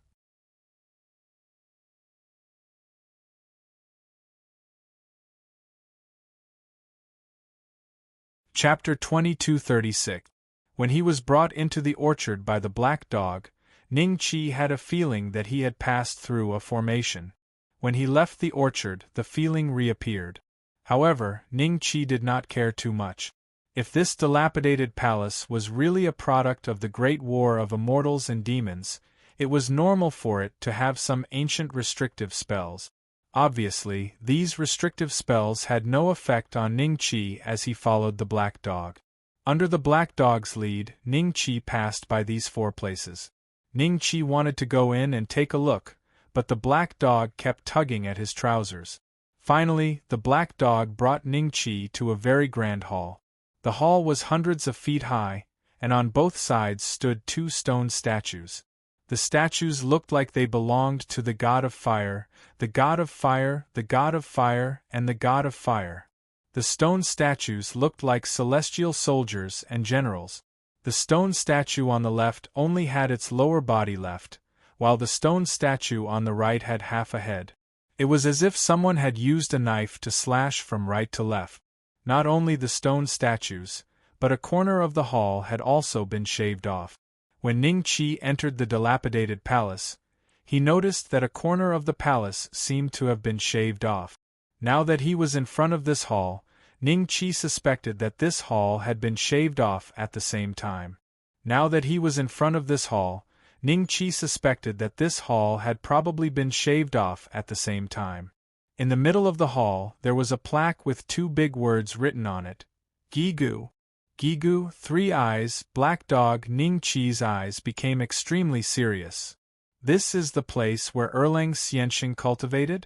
Chapter 2236. When he was brought into the orchard by the black dog, Ning Qi had a feeling that he had passed through a formation. When he left the orchard, the feeling reappeared. However, Ning Qi did not care too much. If this dilapidated palace was really a product of the great war of immortals and demons, it was normal for it to have some ancient restrictive spells. Obviously, these restrictive spells had no effect on Ning-Chi as he followed the black dog. Under the black dog's lead, Ning-Chi passed by these 4 places. Ning-Chi wanted to go in and take a look, but the black dog kept tugging at his trousers. Finally, the black dog brought Ning-Chi to a very grand hall. The hall was hundreds of feet high, and on both sides stood 2 stone statues. The statues looked like they belonged to the god of fire, the god of fire, the god of fire, and the god of fire. The stone statues looked like celestial soldiers and generals. The stone statue on the left only had its lower body left, while the stone statue on the right had half a head. It was as if someone had used a knife to slash from right to left. Not only the stone statues, but a corner of the hall had also been shaved off. When Ning-Chi entered the dilapidated palace, he noticed that a corner of the palace seemed to have been shaved off. Now that he was in front of this hall, Ning-Chi suspected that this hall had been shaved off at the same time. Now that he was in front of this hall, Ning-Chi suspected that this hall had probably been shaved off at the same time. In the middle of the hall, there was a plaque with 2 big words written on it. Gigu. Gigu, 3 eyes, black dog. Ning-Chi's eyes became extremely serious. This is the place where Erlang Xianxing cultivated?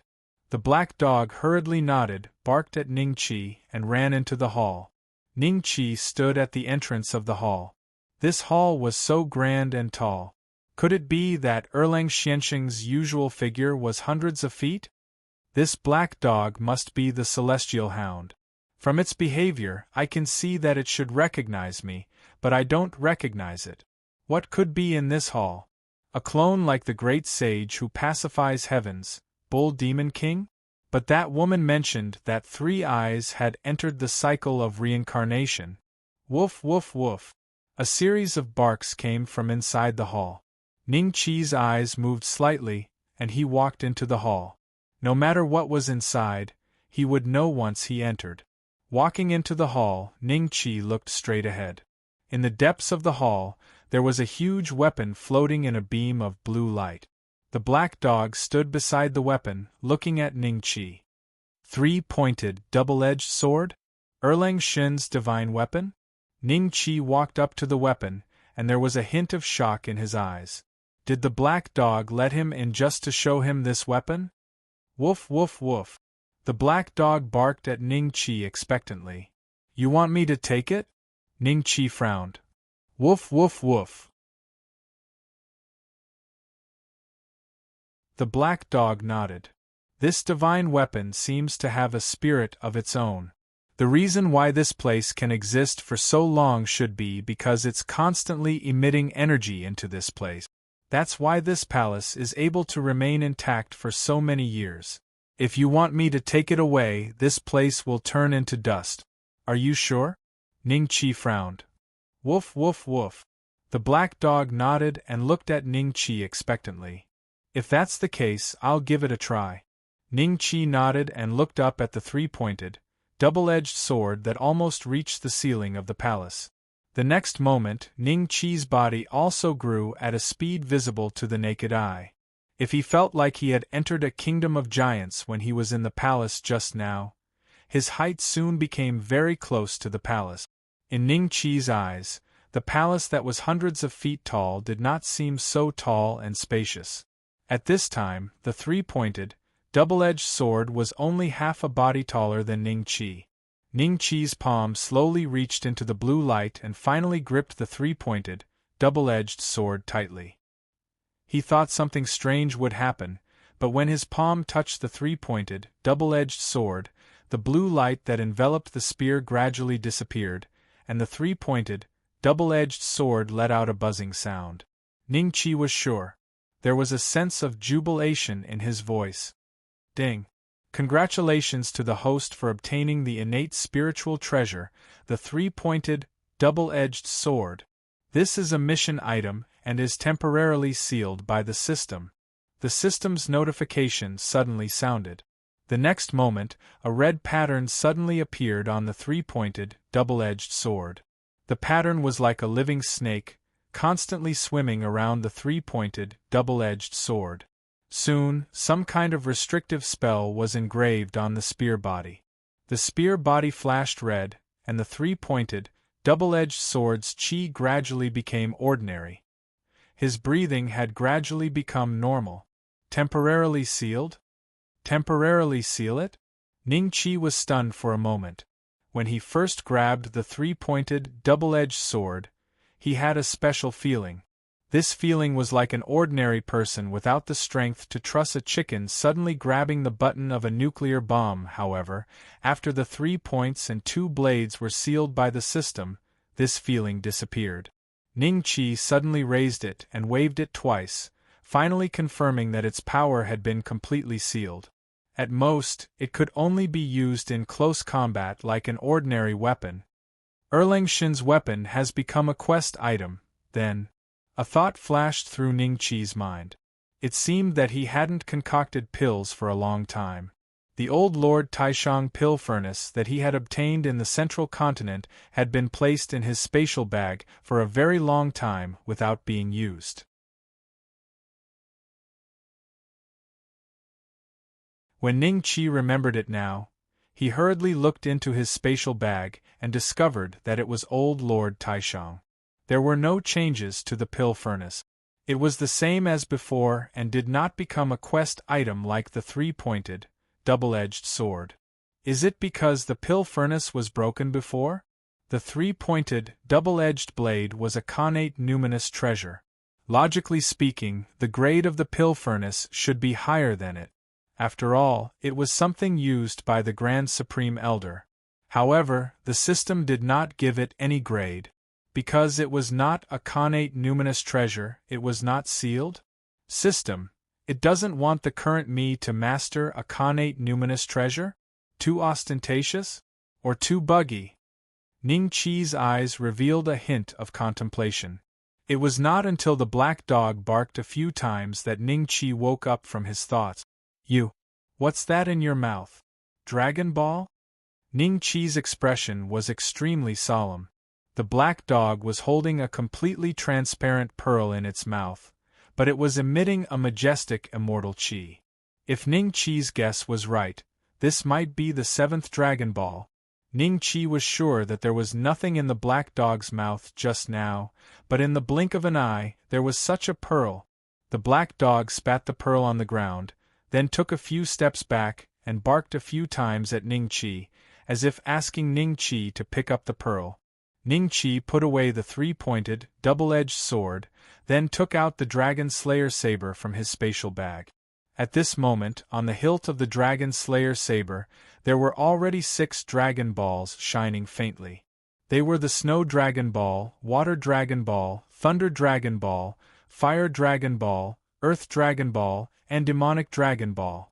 The black dog hurriedly nodded, barked at Ning-Chi, and ran into the hall. Ning-Chi stood at the entrance of the hall. This hall was so grand and tall. Could it be that Erlang Xianxing's usual figure was hundreds of feet? This black dog must be the celestial hound. From its behavior, I can see that it should recognize me, but I don't recognize it. What could be in this hall? A clone like the great sage who pacifies heavens, Bull Demon King? But that woman mentioned that 3 eyes had entered the cycle of reincarnation. Woof woof woof. A series of barks came from inside the hall. Ning-Chi's eyes moved slightly, and he walked into the hall. No matter what was inside, he would know once he entered. Walking into the hall, Ning-Chi looked straight ahead. In the depths of the hall, there was a huge weapon floating in a beam of blue light. The black dog stood beside the weapon, looking at Ning-Chi. 3-pointed, double-edged sword? Erlang Shen's divine weapon? Ning-Chi walked up to the weapon, and there was a hint of shock in his eyes. Did the black dog let him in just to show him this weapon? Woof woof woof. The black dog barked at Ning-Chi expectantly. You want me to take it? Ning-Chi frowned. Woof woof woof. The black dog nodded. This divine weapon seems to have a spirit of its own. The reason why this place can exist for so long should be because it's constantly emitting energy into this place. That's why this palace is able to remain intact for so many years. If you want me to take it away, this place will turn into dust. Are you sure? Ning-Chi frowned. Woof woof woof. The black dog nodded and looked at Ning-Chi expectantly. If that's the case, I'll give it a try. Ning-Chi nodded and looked up at the 3-pointed, double-edged sword that almost reached the ceiling of the palace. The next moment, Ning-Chi's body also grew at a speed visible to the naked eye. If he felt like he had entered a kingdom of giants when he was in the palace just now, his height soon became very close to the palace. In Ning-Chi's eyes, the palace that was hundreds of feet tall did not seem so tall and spacious. At this time, the 3-pointed, double-edged sword was only half a body taller than Ning-Chi. Ning-Chi's palm slowly reached into the blue light and finally gripped the 3-pointed, double-edged sword tightly. He thought something strange would happen, but when his palm touched the 3-pointed, double-edged sword, the blue light that enveloped the spear gradually disappeared, and the 3-pointed, double-edged sword let out a buzzing sound. Ning-Chi was sure. There was a sense of jubilation in his voice. Ding! Congratulations to the host for obtaining the innate spiritual treasure, the 3-pointed, double-edged sword. This is a mission item and is temporarily sealed by the system. The system's notification suddenly sounded. The next moment, a red pattern suddenly appeared on the 3-pointed, double-edged sword. The pattern was like a living snake, constantly swimming around the three-pointed, double-edged sword. Soon, some kind of restrictive spell was engraved on the spear body. The spear body flashed red, and the three-pointed, double-edged sword's chi gradually became ordinary. His breathing had gradually become normal. Temporarily sealed? Temporarily seal it? Ning Qi was stunned for a moment. When he first grabbed the three-pointed, double-edged sword, he had a special feeling. This feeling was like an ordinary person without the strength to truss a chicken suddenly grabbing the button of a nuclear bomb. However, after the 3 points and 2 blades were sealed by the system, this feeling disappeared. Ning Qi suddenly raised it and waved it twice, finally confirming that its power had been completely sealed. At most, it could only be used in close combat like an ordinary weapon. Erlang Shin's weapon has become a quest item, then. A thought flashed through Ning Qi's mind. It seemed that he hadn't concocted pills for a long time. The old Lord Taishang pill furnace that he had obtained in the central continent had been placed in his spatial bag for a very long time without being used. When Ning Qi remembered it now, he hurriedly looked into his spatial bag and discovered that it was old Lord Taishang. There were no changes to the pill furnace. It was the same as before and did not become a quest item like the three-pointed, double-edged sword. Is it because the pill furnace was broken before? The three-pointed, double-edged blade was a connate numinous treasure. Logically speaking, the grade of the pill furnace should be higher than it. After all, it was something used by the Grand Supreme Elder. However, the system did not give it any grade. Because it was not a connate numinous treasure, it was not sealed? System, it doesn't want the current me to master a connate numinous treasure? Too ostentatious? Or too buggy? Ning Qi's eyes revealed a hint of contemplation. It was not until the black dog barked a few times that Ning Qi woke up from his thoughts. What's that in your mouth? Dragon Ball? Ning Qi's expression was extremely solemn. The black dog was holding a completely transparent pearl in its mouth, but it was emitting a majestic immortal qi. If Ning Qi's guess was right, this might be the 7th Dragon Ball. Ning Qi was sure that there was nothing in the black dog's mouth just now, but in the blink of an eye, there was such a pearl. The black dog spat the pearl on the ground, then took a few steps back and barked a few times at Ning Qi, as if asking Ning Qi to pick up the pearl. Ning Qi put away the three-pointed, double-edged sword, then took out the Dragon Slayer saber from his spatial bag. At this moment, on the hilt of the Dragon Slayer saber, there were already 6 Dragon Balls shining faintly. They were the Snow Dragon Ball, Water Dragon Ball, Thunder Dragon Ball, Fire Dragon Ball, Earth Dragon Ball, and Demonic Dragon Ball.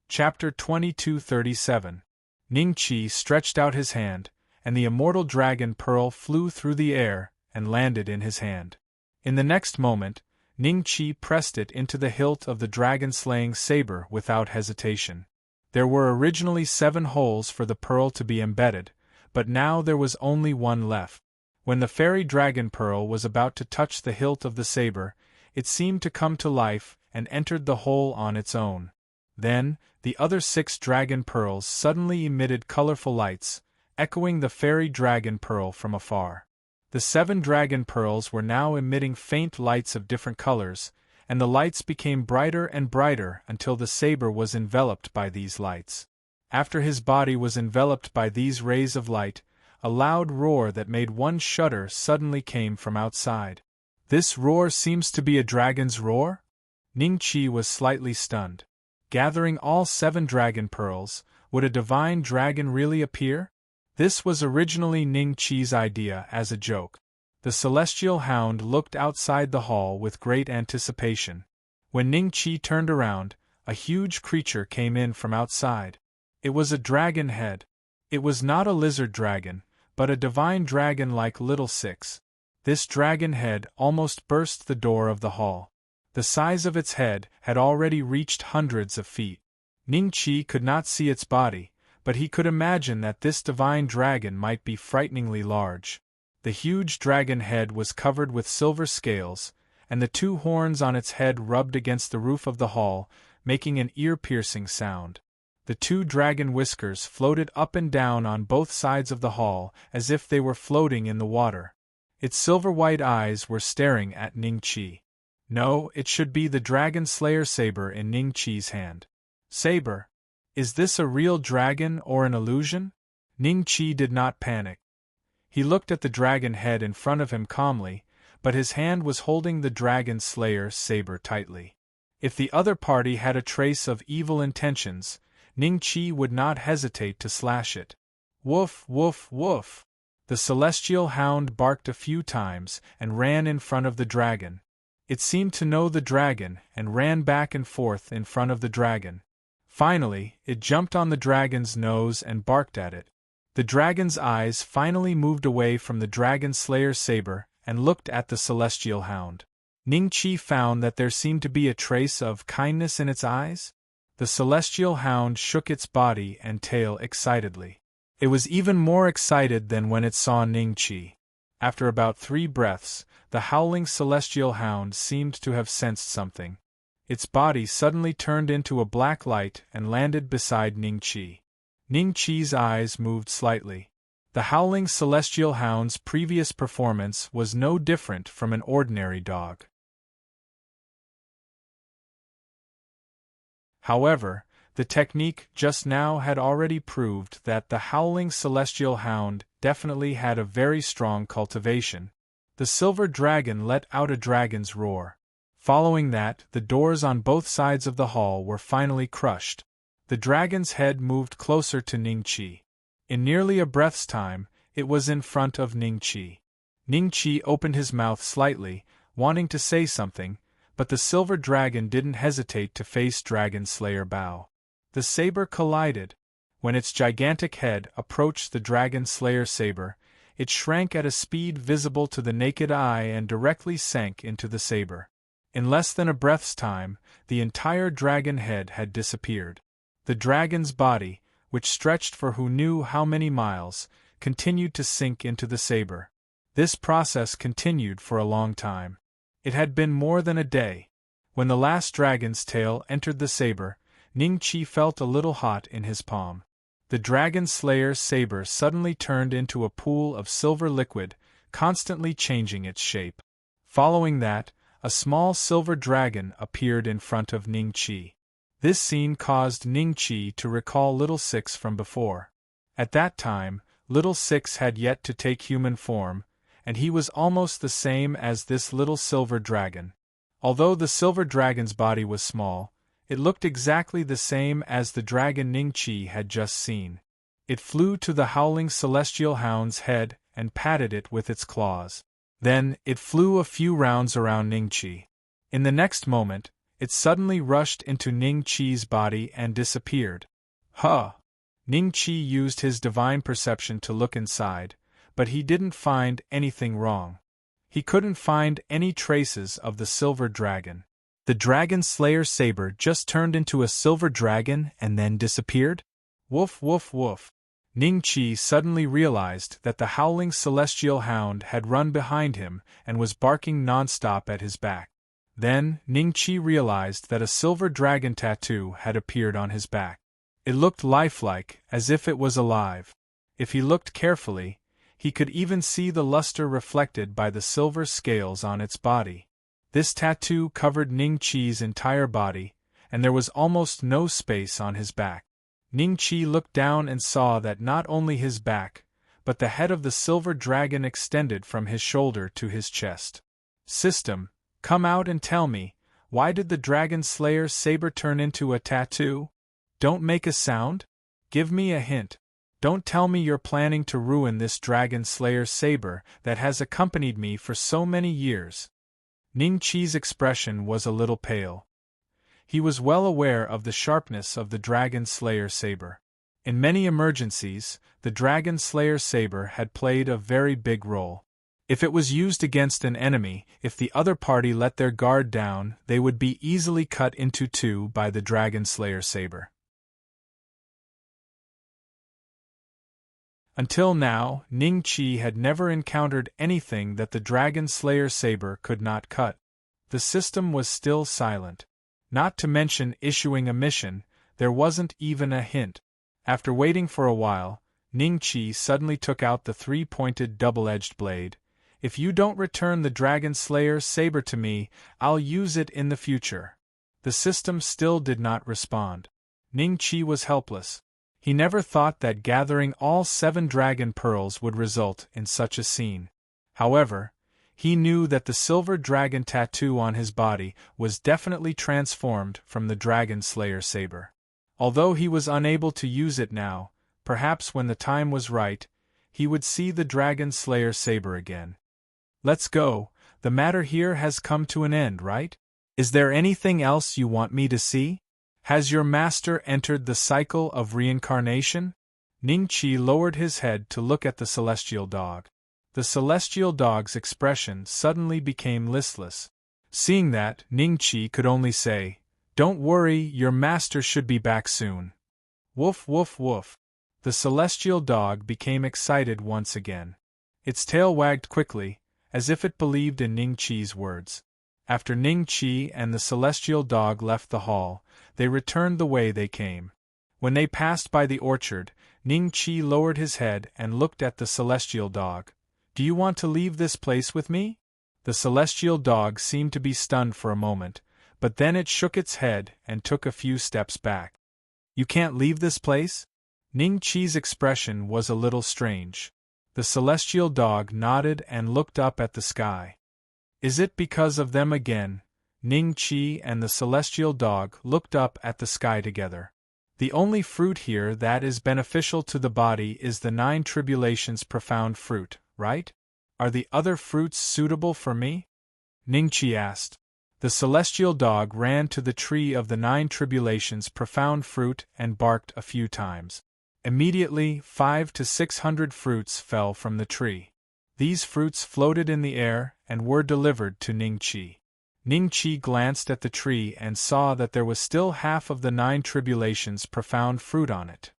Chapter 2237. Ning Qi stretched out his hand, and the immortal dragon pearl flew through the air and landed in his hand. In the next moment, Ning Qi pressed it into the hilt of the dragon-slaying saber without hesitation. There were originally 7 holes for the pearl to be embedded, but now there was only 1 left. When the fairy dragon pearl was about to touch the hilt of the saber, it seemed to come to life and entered the hole on its own. Then, the other 6 dragon pearls suddenly emitted colorful lights, echoing the fairy dragon pearl from afar. The 7 dragon pearls were now emitting faint lights of different colors, and the lights became brighter and brighter until the saber was enveloped by these lights. After his body was enveloped by these rays of light, a loud roar that made one shudder suddenly came from outside. This roar seems to be a dragon's roar? Ning Qi was slightly stunned. Gathering all 7 dragon pearls, would a divine dragon really appear? This was originally Ning Qi's idea as a joke. The celestial hound looked outside the hall with great anticipation. When Ning Qi turned around, a huge creature came in from outside. It was a dragon head. It was not a lizard dragon, but a divine dragon like Little Six. This dragon head almost burst the door of the hall. The size of its head had already reached hundreds of feet. Ningqi could not see its body, but he could imagine that this divine dragon might be frighteningly large. The huge dragon head was covered with silver scales, and the two horns on its head rubbed against the roof of the hall, making an ear-piercing sound. The two dragon whiskers floated up and down on both sides of the hall as if they were floating in the water. Its silver-white eyes were staring at Ningqi. No, it should be the dragon slayer saber in Ningqi's hand. Saber? Is this a real dragon or an illusion? Ningqi did not panic. He looked at the dragon head in front of him calmly, but his hand was holding the dragon slayer saber tightly. If the other party had a trace of evil intentions, Ningqi would not hesitate to slash it. Woof, woof, woof! The celestial hound barked a few times and ran in front of the dragon. It seemed to know the dragon and ran back and forth in front of the dragon. Finally, it jumped on the dragon's nose and barked at it. The dragon's eyes finally moved away from the dragon slayer saber and looked at the celestial hound. Ningqi found that there seemed to be a trace of kindness in its eyes. The celestial hound shook its body and tail excitedly. It was even more excited than when it saw Ningqi. After about 3 breaths, the howling celestial hound seemed to have sensed something. Its body suddenly turned into a black light and landed beside Ningqi. Ningqi's eyes moved slightly. The howling celestial hound's previous performance was no different from an ordinary dog. However, the technique just now had already proved that the howling celestial hound definitely had a very strong cultivation. The silver dragon let out a dragon's roar. Following that, the doors on both sides of the hall were finally crushed. The dragon's head moved closer to Ningqi. In nearly a breath's time, it was in front of Ningqi. Ningqi opened his mouth slightly, wanting to say something, but the silver dragon didn't hesitate to face Dragon Slayer Bao. The saber collided. When its gigantic head approached the Dragon Slayer saber, it shrank at a speed visible to the naked eye and directly sank into the saber. In less than a breath's time, the entire dragon head had disappeared. The dragon's body, which stretched for who knew how many miles, continued to sink into the saber. This process continued for a long time. It had been more than a day. When the last dragon's tail entered the saber, Ningqi felt a little hot in his palm. The Dragon Slayer's saber suddenly turned into a pool of silver liquid, constantly changing its shape. Following that, a small silver dragon appeared in front of Ningqi. This scene caused Ningqi to recall Little Six from before. At that time, Little Six had yet to take human form, and he was almost the same as this little silver dragon. Although the silver dragon's body was small, it looked exactly the same as the dragon Ningqi had just seen. It flew to the howling celestial hound's head and patted it with its claws. Then, it flew a few rounds around Ningqi. In the next moment, it suddenly rushed into Ningqi's body and disappeared. Huh! Ningqi used his divine perception to look inside, but he didn't find anything wrong. He couldn't find any traces of the silver dragon. The Dragon Slayer saber just turned into a silver dragon and then disappeared? Woof woof woof. Ningqi suddenly realized that the howling celestial hound had run behind him and was barking nonstop at his back. Then, Ningqi realized that a silver dragon tattoo had appeared on his back. It looked lifelike, as if it was alive. If he looked carefully, he could even see the luster reflected by the silver scales on its body. This tattoo covered Ningqi's entire body, and there was almost no space on his back. Ningqi looked down and saw that not only his back, but the head of the silver dragon extended from his shoulder to his chest. System, come out and tell me, why did the Dragon Slayer saber turn into a tattoo? Don't make a sound? Give me a hint. Don't tell me you're planning to ruin this Dragon Slayer saber that has accompanied me for so many years. Ningqi's expression was a little pale. He was well aware of the sharpness of the Dragon Slayer saber. In many emergencies, the Dragon Slayer saber had played a very big role. If it was used against an enemy, if the other party let their guard down, they would be easily cut into two by the Dragon Slayer saber. Until now, Ning Qi had never encountered anything that the Dragon Slayer saber could not cut. The system was still silent. Not to mention issuing a mission, there wasn't even a hint. After waiting for a while, Ning Qi suddenly took out the three-pointed double-edged blade. If you don't return the Dragon Slayer saber to me, I'll use it in the future. The system still did not respond. Ning Qi was helpless. He never thought that gathering all 7 dragon pearls would result in such a scene. However, he knew that the silver dragon tattoo on his body was definitely transformed from the Dragon Slayer saber. Although he was unable to use it now, perhaps when the time was right, he would see the Dragon Slayer saber again. Let's go, the matter here has come to an end, right? Is there anything else you want me to see? Has your master entered the cycle of reincarnation? Ning Qi lowered his head to look at the celestial dog. The celestial dog's expression suddenly became listless. Seeing that, Ning Qi could only say, "Don't worry, your master should be back soon." Woof woof woof. The celestial dog became excited once again. Its tail wagged quickly, as if it believed in Ning Qi's words. After Ning Qi and the celestial dog left the hall, they returned the way they came. When they passed by the orchard, Ning Qi lowered his head and looked at the celestial dog. "Do you want to leave this place with me?" The celestial dog seemed to be stunned for a moment, but then it shook its head and took a few steps back. "You can't leave this place?" Ning Qi's expression was a little strange. The celestial dog nodded and looked up at the sky. "Is it because of them again?" Ning Qi and the celestial dog looked up at the sky together. "The only fruit here that is beneficial to the body is the 9 tribulations profound fruit, right? Are the other fruits suitable for me?" Ning Qi asked. The celestial dog ran to the tree of the 9 tribulations profound fruit and barked a few times. Immediately, 500 to 600 fruits fell from the tree. These fruits floated in the air and were delivered to Ning Qi. Ning Qi glanced at the tree and saw that there was still half of the 9 tribulations profound fruit on it.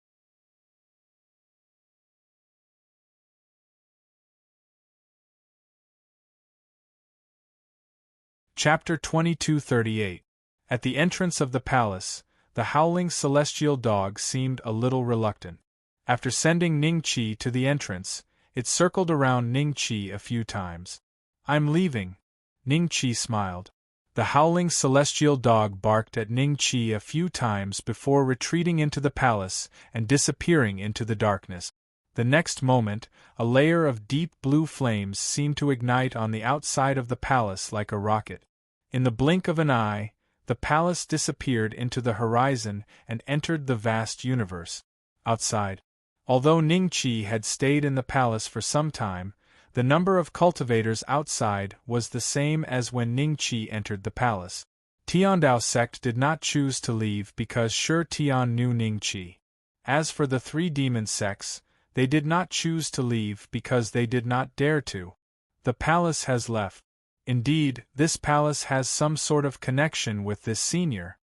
Chapter 2238. At the entrance of the palace, the howling celestial dog seemed a little reluctant. After sending Ning Qi to the entrance, it circled around Ning Qi a few times. "I'm leaving." Ning Qi smiled. The howling celestial dog barked at Ning Qi a few times before retreating into the palace and disappearing into the darkness. The next moment, a layer of deep blue flames seemed to ignite on the outside of the palace like a rocket. In the blink of an eye, the palace disappeared into the horizon and entered the vast universe. Outside, although Ning Qi had stayed in the palace for some time, the number of cultivators outside was the same as when Ning Qi entered the palace. Tiandao sect did not choose to leave because Shi Tian knew Ning Qi. As for the 3 demon sects, they did not choose to leave because they did not dare to. The palace has left. Indeed, this palace has some sort of connection with this senior.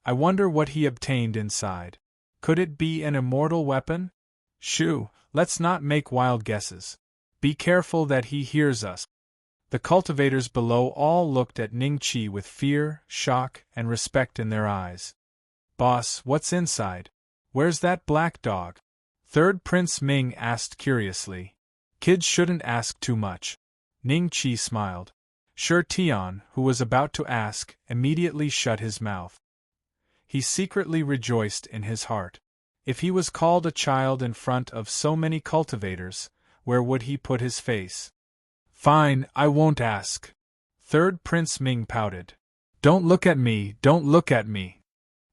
I wonder what he obtained inside. Could it be an immortal weapon? Shoo, let's not make wild guesses. Be careful that he hears us. The cultivators below all looked at Ning Qi with fear, shock, and respect in their eyes. "Boss, what's inside? Where's that black dog?" Third Prince Ming asked curiously. "Kids shouldn't ask too much." Ning Qi smiled. Shi Tian, who was about to ask, immediately shut his mouth. He secretly rejoiced in his heart. If he was called a child in front of so many cultivators, where would he put his face? "Fine, I won't ask." Third Prince Ming pouted. "Don't look at me, don't look at me."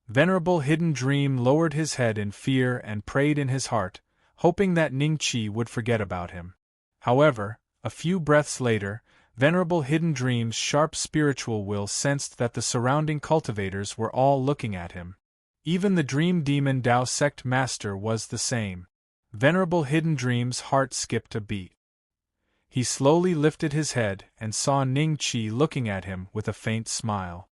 Venerable Hidden Dream lowered his head in fear and prayed in his heart, hoping that Ning Qi would forget about him. However, a few breaths later, Venerable Hidden Dream's sharp spiritual will sensed that the surrounding cultivators were all looking at him. Even the Dream Demon Dao Sect Master was the same. Venerable Hidden Dream's heart skipped a beat. He slowly lifted his head and saw Ning Qi looking at him with a faint smile.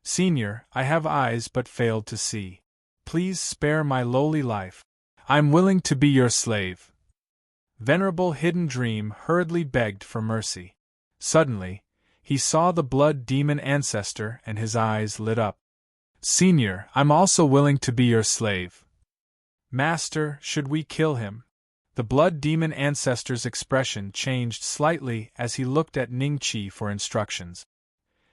Senior, I have eyes but failed to see. Please spare my lowly life. I'm willing to be your slave. Venerable Hidden Dream hurriedly begged for mercy. Suddenly, he saw the blood demon ancestor and his eyes lit up. Senior, I'm also willing to be your slave. Master, should we kill him? The blood demon ancestor's expression changed slightly as he looked at Ning Qi for instructions.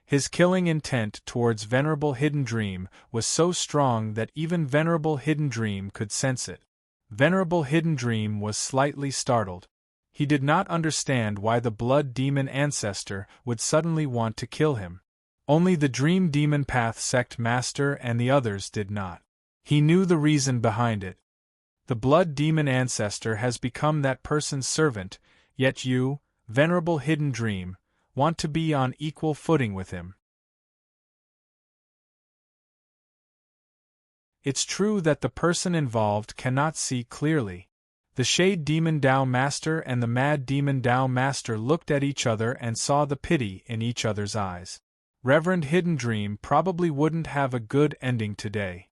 His killing intent towards Venerable Hidden Dream was so strong that even Venerable Hidden Dream could sense it. Venerable Hidden Dream was slightly startled. He did not understand why the blood demon ancestor would suddenly want to kill him. Only the Dream Demon Path sect master and the others did not. He knew the reason behind it. The blood demon ancestor has become that person's servant, yet you, Venerable Hidden Dream, want to be on equal footing with him. It's true that the person involved cannot see clearly. The Shade Demon Dao Master and the Mad Demon Dao Master looked at each other and saw the pity in each other's eyes. Reverend Hidden Dream probably wouldn't have a good ending today.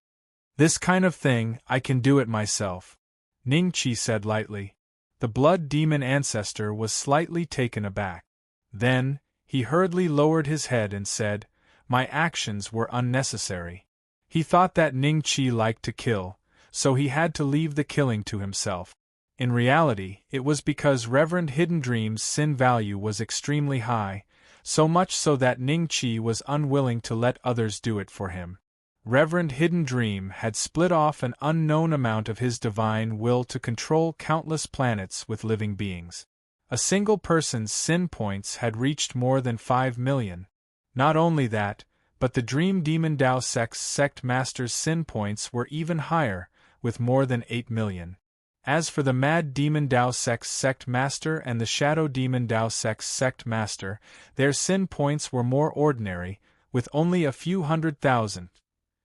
This kind of thing, I can do it myself, Ning Qi said lightly. The blood demon ancestor was slightly taken aback. Then, he hurriedly lowered his head and said, My actions were unnecessary. He thought that Ning Qi liked to kill, so he had to leave the killing to himself. In reality, it was because Reverend Hidden Dream's sin value was extremely high, so much so that Ning Qi was unwilling to let others do it for him. Reverend Hidden Dream had split off an unknown amount of his divine will to control countless planets with living beings. A single person's sin points had reached more than 5 million. Not only that, but the Dream Demon Dao Sect's sect master's sin points were even higher, with more than 8 million. As for the Mad Demon Dao Sect's sect master and the Shadow Demon Dao Sect's sect master, their sin points were more ordinary, with only a few 100,000.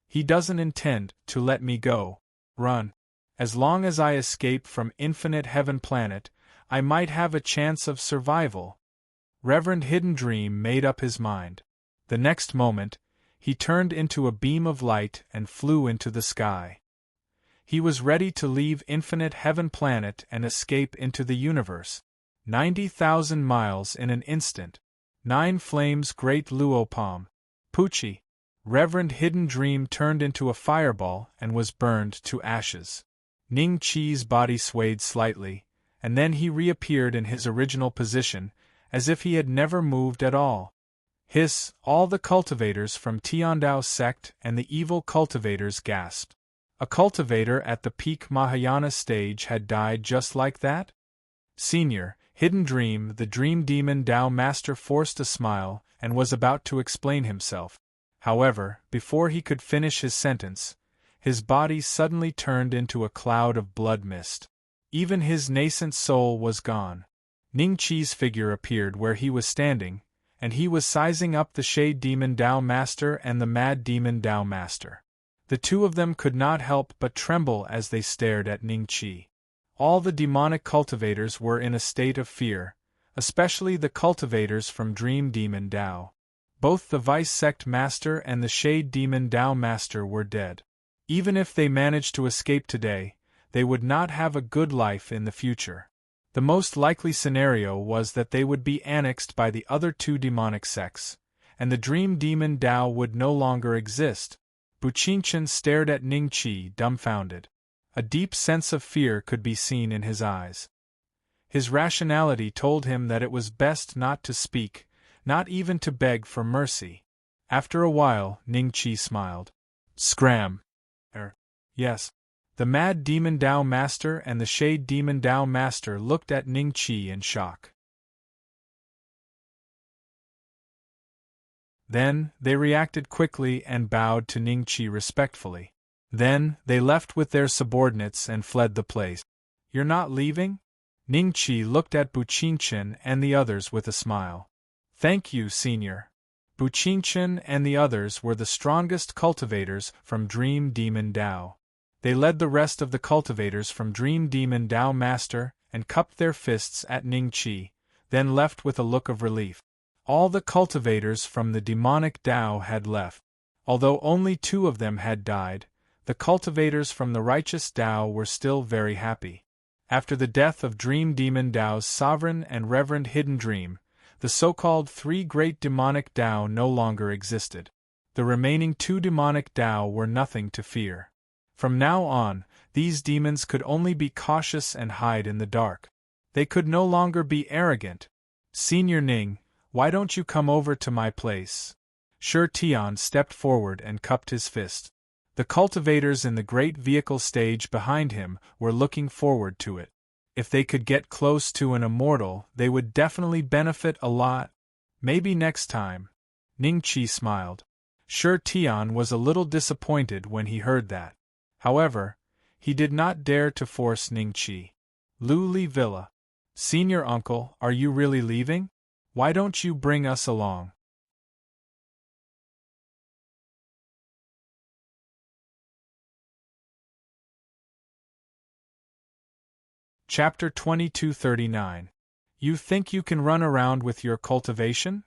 He doesn't intend to let me go. Run. As long as I escape from Infinite Heaven Planet, I might have a chance of survival. Reverend Hidden Dream made up his mind. The next moment, he turned into a beam of light and flew into the sky. He was ready to leave Infinite Heaven Planet and escape into the universe. 90,000 miles in an instant. 9 flames Great Luopom. Pucci. Reverend Hidden Dream turned into a fireball and was burned to ashes. Ning Qi's body swayed slightly, and then he reappeared in his original position, as if he had never moved at all. Hiss! All the cultivators from Tiandao sect and the evil cultivators gasped. A cultivator at the peak Mahayana stage had died just like that? Senior, Hidden Dream, the Dream Demon Dao Master forced a smile and was about to explain himself. However, before he could finish his sentence, his body suddenly turned into a cloud of blood mist. Even his nascent soul was gone. Ning Qi's figure appeared where he was standing, and he was sizing up the Shade Demon Dao Master and the Mad Demon Dao Master. The two of them could not help but tremble as they stared at Ning Qi. All the demonic cultivators were in a state of fear, especially the cultivators from Dream Demon Dao. Both the Vice Sect Master and the Shade Demon Dao Master were dead. Even if they managed to escape today, they would not have a good life in the future. The most likely scenario was that they would be annexed by the other two demonic sects, and the Dream Demon Dao would no longer exist. Buqingchen stared at Ning Qi dumbfounded. A deep sense of fear could be seen in his eyes. His rationality told him that it was best not to speak, not even to beg for mercy. After a while, Ning Qi smiled. Scram. Yes. The Mad Demon Dao Master and the Shade Demon Dao Master looked at Ning Qi in shock. Then, they reacted quickly and bowed to Ning Qi respectfully. Then, they left with their subordinates and fled the place. You're not leaving? Ning Qi looked at Buqingchen and the others with a smile. Thank you, Senior. Buqingchen and the others were the strongest cultivators from Dream Demon Dao. They led the rest of the cultivators from Dream Demon Dao Master and cupped their fists at Ning Qi, then left with a look of relief. All the cultivators from the demonic Tao had left. Although only 2 of them had died, the cultivators from the righteous Tao were still very happy. After the death of Dream Demon Tao's sovereign and reverend Hidden Dream, the so-called 3 great demonic Tao no longer existed. The remaining 2 demonic Tao were nothing to fear. From now on, these demons could only be cautious and hide in the dark. They could no longer be arrogant. "Senior Ning, why don't you come over to my place?" Shi Tian stepped forward and cupped his fist. The cultivators in the great vehicle stage behind him were looking forward to it. If they could get close to an immortal, they would definitely benefit a lot. Maybe next time. Ning Qi smiled. Shi Tian was a little disappointed when he heard that. However, he did not dare to force Ning Qi. "Lu Li Villa. Senior uncle, are you really leaving? Why don't you bring us along?" Chapter 2239. You think you can run around with your cultivation?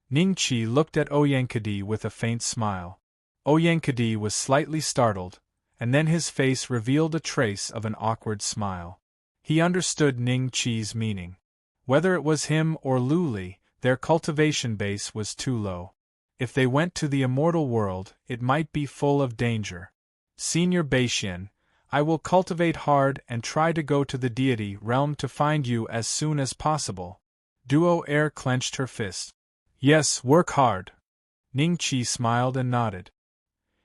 Ning Qi looked at Oyankadi with a faint smile. Oyankadi was slightly startled, and then his face revealed a trace of an awkward smile. He understood Ning Qi's meaning. Whether it was him or Lu Li, their cultivation base was too low. If they went to the immortal world, it might be full of danger. "Senior Beixian, I will cultivate hard and try to go to the deity realm to find you as soon as possible." Duo Air clenched her fist. "Yes, work hard." Ning Qi smiled and nodded.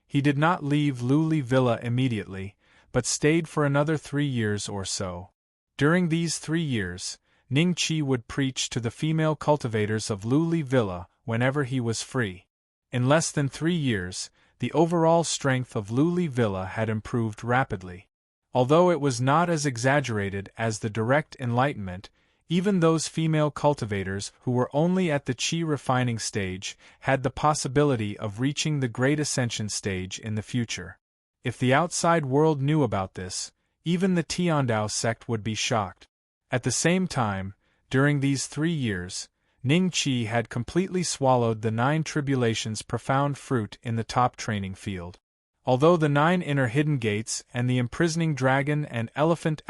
He did not leave Lu Li Villa immediately, but stayed for another 3 years or so. During these 3 years, Ning Qi would preach to the female cultivators of Lu Li Villa whenever he was free. In less than 3 years, the overall strength of Lu Li Villa had improved rapidly. Although it was not as exaggerated as the direct enlightenment, even those female cultivators who were only at the qi refining stage had the possibility of reaching the great ascension stage in the future. If the outside world knew about this, even the Tiandao sect would be shocked. At the same time, during these 3 years, Ning Qi had completely swallowed the 9 tribulations profound fruit in the top training field. Although the 9 inner hidden gates and the imprisoning dragon and elephant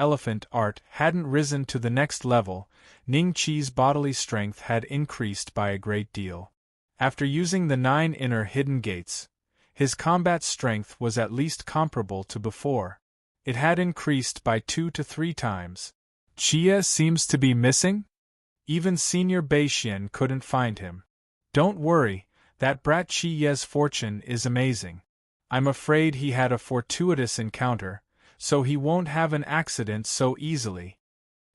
art hadn't risen to the next level, Ning Qi's bodily strength had increased by a great deal. After using the 9 inner hidden gates, his combat strength was at least comparable to before. It had increased by 2 to 3 times. "Chia seems to be missing?" Even Senior Beixian couldn't find him. "Don't worry, that brat Chi Ye's fortune is amazing. I'm afraid he had a fortuitous encounter, so he won't have an accident so easily."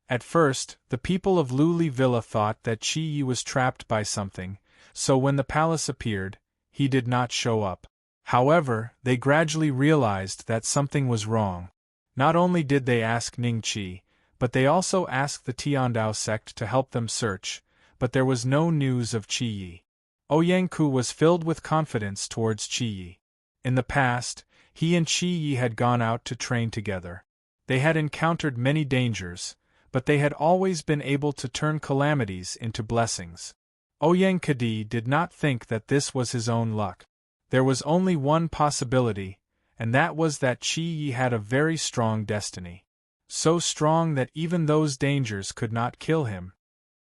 At first, the people of Lu Li Villa thought that Chi Yi was trapped by something, so when the palace appeared, he did not show up. However, they gradually realized that something was wrong. Not only did they ask Ning Qi, but they also asked the Tiandao sect to help them search, but there was no news of Qi Yi. Ouyangku was filled with confidence towards Qi Yi. In the past, he and Qi Yi had gone out to train together. They had encountered many dangers, but they had always been able to turn calamities into blessings. Ouyangkadi did not think that this was his own luck. There was only one possibility, and that was that Qi Yi had a very strong destiny. So strong that even those dangers could not kill him.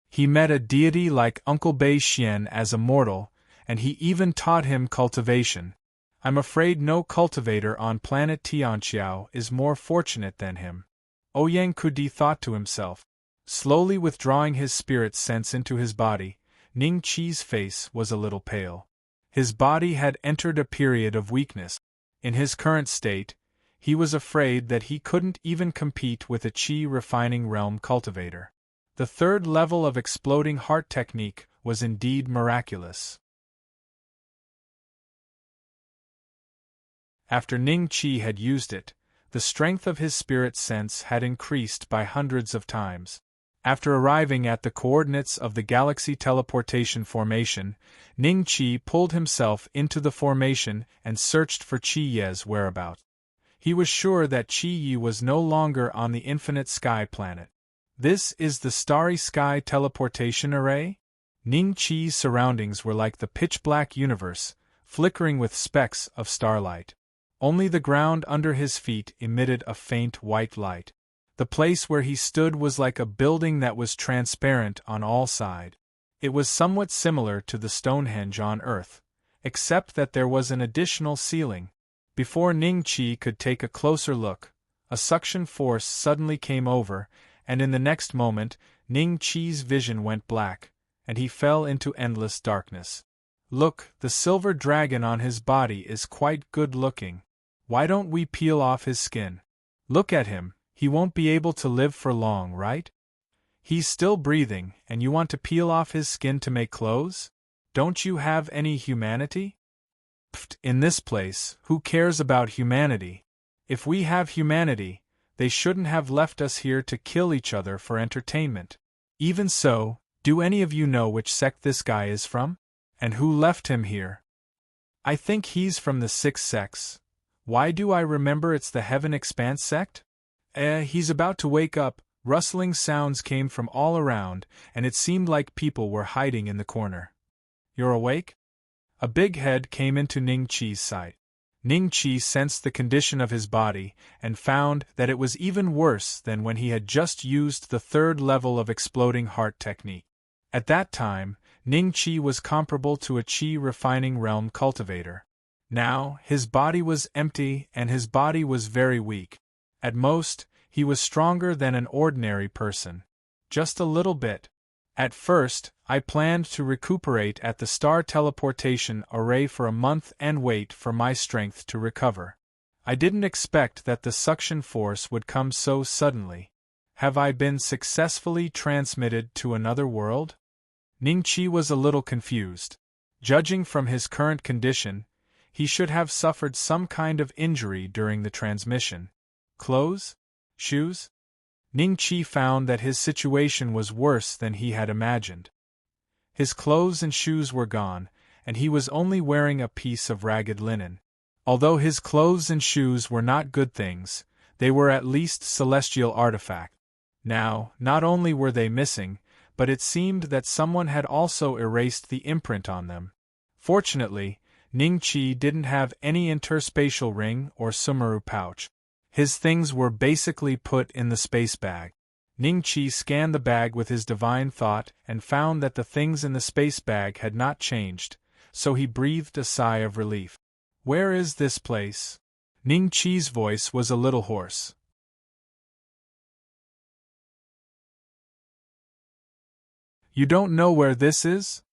He met a deity like Uncle Bei Xian as a mortal, and he even taught him cultivation. I'm afraid no cultivator on planet Tianqiao is more fortunate than him. Ouyangkudi thought to himself. Slowly withdrawing his spirit sense into his body, Ning Qi's face was a little pale. His body had entered a period of weakness. In his current state, he was afraid that he couldn't even compete with a qi refining realm cultivator. The 3rd level of exploding heart technique was indeed miraculous. After Ning Qi had used it, the strength of his spirit sense had increased by hundreds of times. After arriving at the coordinates of the galaxy teleportation formation, Ning Qi pulled himself into the formation and searched for Qi Ye's whereabouts. He was sure that Qi Yi was no longer on the infinite sky planet. This is the Starry Sky Teleportation Array? Ning Qi's surroundings were like the pitch-black universe, flickering with specks of starlight. Only the ground under his feet emitted a faint white light. The place where he stood was like a building that was transparent on all sides. It was somewhat similar to the Stonehenge on Earth, except that there was an additional ceiling. Before Ning Qi could take a closer look, a suction force suddenly came over, and in the next moment, Ning Qi's vision went black, and he fell into endless darkness. Look, the silver dragon on his body is quite good-looking. Why don't we peel off his skin? Look at him, he won't be able to live for long, right? He's still breathing, and you want to peel off his skin to make clothes? Don't you have any humanity? Pfft, in this place, who cares about humanity? If we have humanity, they shouldn't have left us here to kill each other for entertainment. Even so, do any of you know which sect this guy is from? And who left him here? I think he's from the Sixth Sex. Why do I remember it's the Heaven Expanse sect? He's about to wake up. Rustling sounds came from all around, and it seemed like people were hiding in the corner. You're awake? A big head came into Ning Qi's sight. Ning Qi sensed the condition of his body, and found that it was even worse than when he had just used the third level of exploding heart technique. At that time, Ning Qi was comparable to a Qi refining realm cultivator. Now, his body was empty and his body was very weak. At most, he was stronger than an ordinary person. Just a little bit. At first, I planned to recuperate at the Star Teleportation Array for a month and wait for my strength to recover. I didn't expect that the suction force would come so suddenly. Have I been successfully transmitted to another world? Ning Qi was a little confused. Judging from his current condition, he should have suffered some kind of injury during the transmission. Clothes? Shoes? Ning Qi found that his situation was worse than he had imagined. His clothes and shoes were gone, and he was only wearing a piece of ragged linen. Although his clothes and shoes were not good things, they were at least celestial artifacts. Now, not only were they missing, but it seemed that someone had also erased the imprint on them. Fortunately, Ning Qi didn't have any interspatial ring or sumeru pouch. His things were basically put in the space bag. Ning Qi scanned the bag with his divine thought and found that the things in the space bag had not changed, so he breathed a sigh of relief. Where is this place? Ning Qi's voice was a little hoarse. You don't know where this is?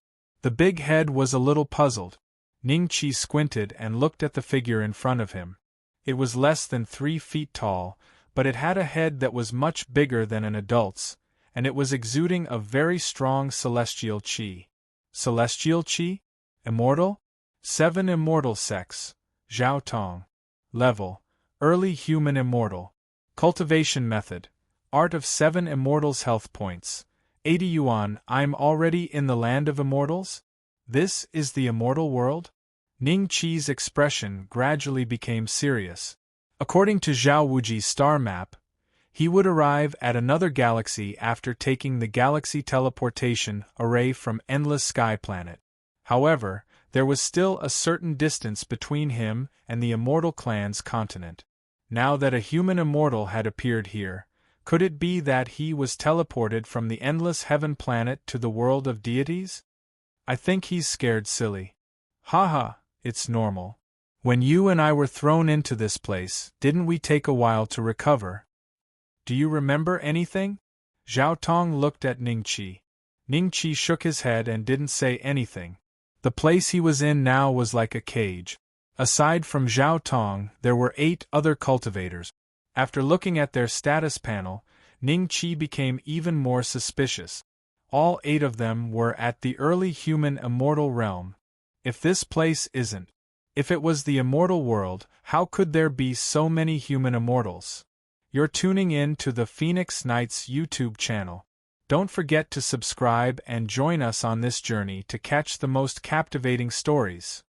The big head was a little puzzled. Ning Qi squinted and looked at the figure in front of him. It was less than 3 feet tall, but it had a head that was much bigger than an adult's, and it was exuding a very strong celestial qi. Celestial qi? Immortal? 7 immortal sects. Zhao Tong. Level: Early Human Immortal. Cultivation Method: Art of 7 Immortals Health Points. 80 yuan. I'm already in the land of immortals? This is the immortal world? Ning Qi's expression gradually became serious. According to Zhao Wuji's star map, he would arrive at another galaxy after taking the galaxy teleportation array from Endless Sky Planet. However, there was still a certain distance between him and the Immortal Clan's continent. Now that a human immortal had appeared here, could it be that he was teleported from the Endless Heaven planet to the world of deities? I think he's scared silly. Haha, it's normal. When you and I were thrown into this place, didn't we take a while to recover? Do you remember anything? Zhao Tong looked at Ning Qi. Ning Qi shook his head and didn't say anything. The place he was in now was like a cage. Aside from Zhao Tong, there were 8 other cultivators. After looking at their status panel, Ning Qi became even more suspicious. All 8 of them were at the early human immortal realm. If this place isn't. If it was the immortal world, how could there be so many human immortals? You're tuning in to the Phoenix Knights YouTube channel. Don't forget to subscribe and join us on this journey to catch the most captivating stories.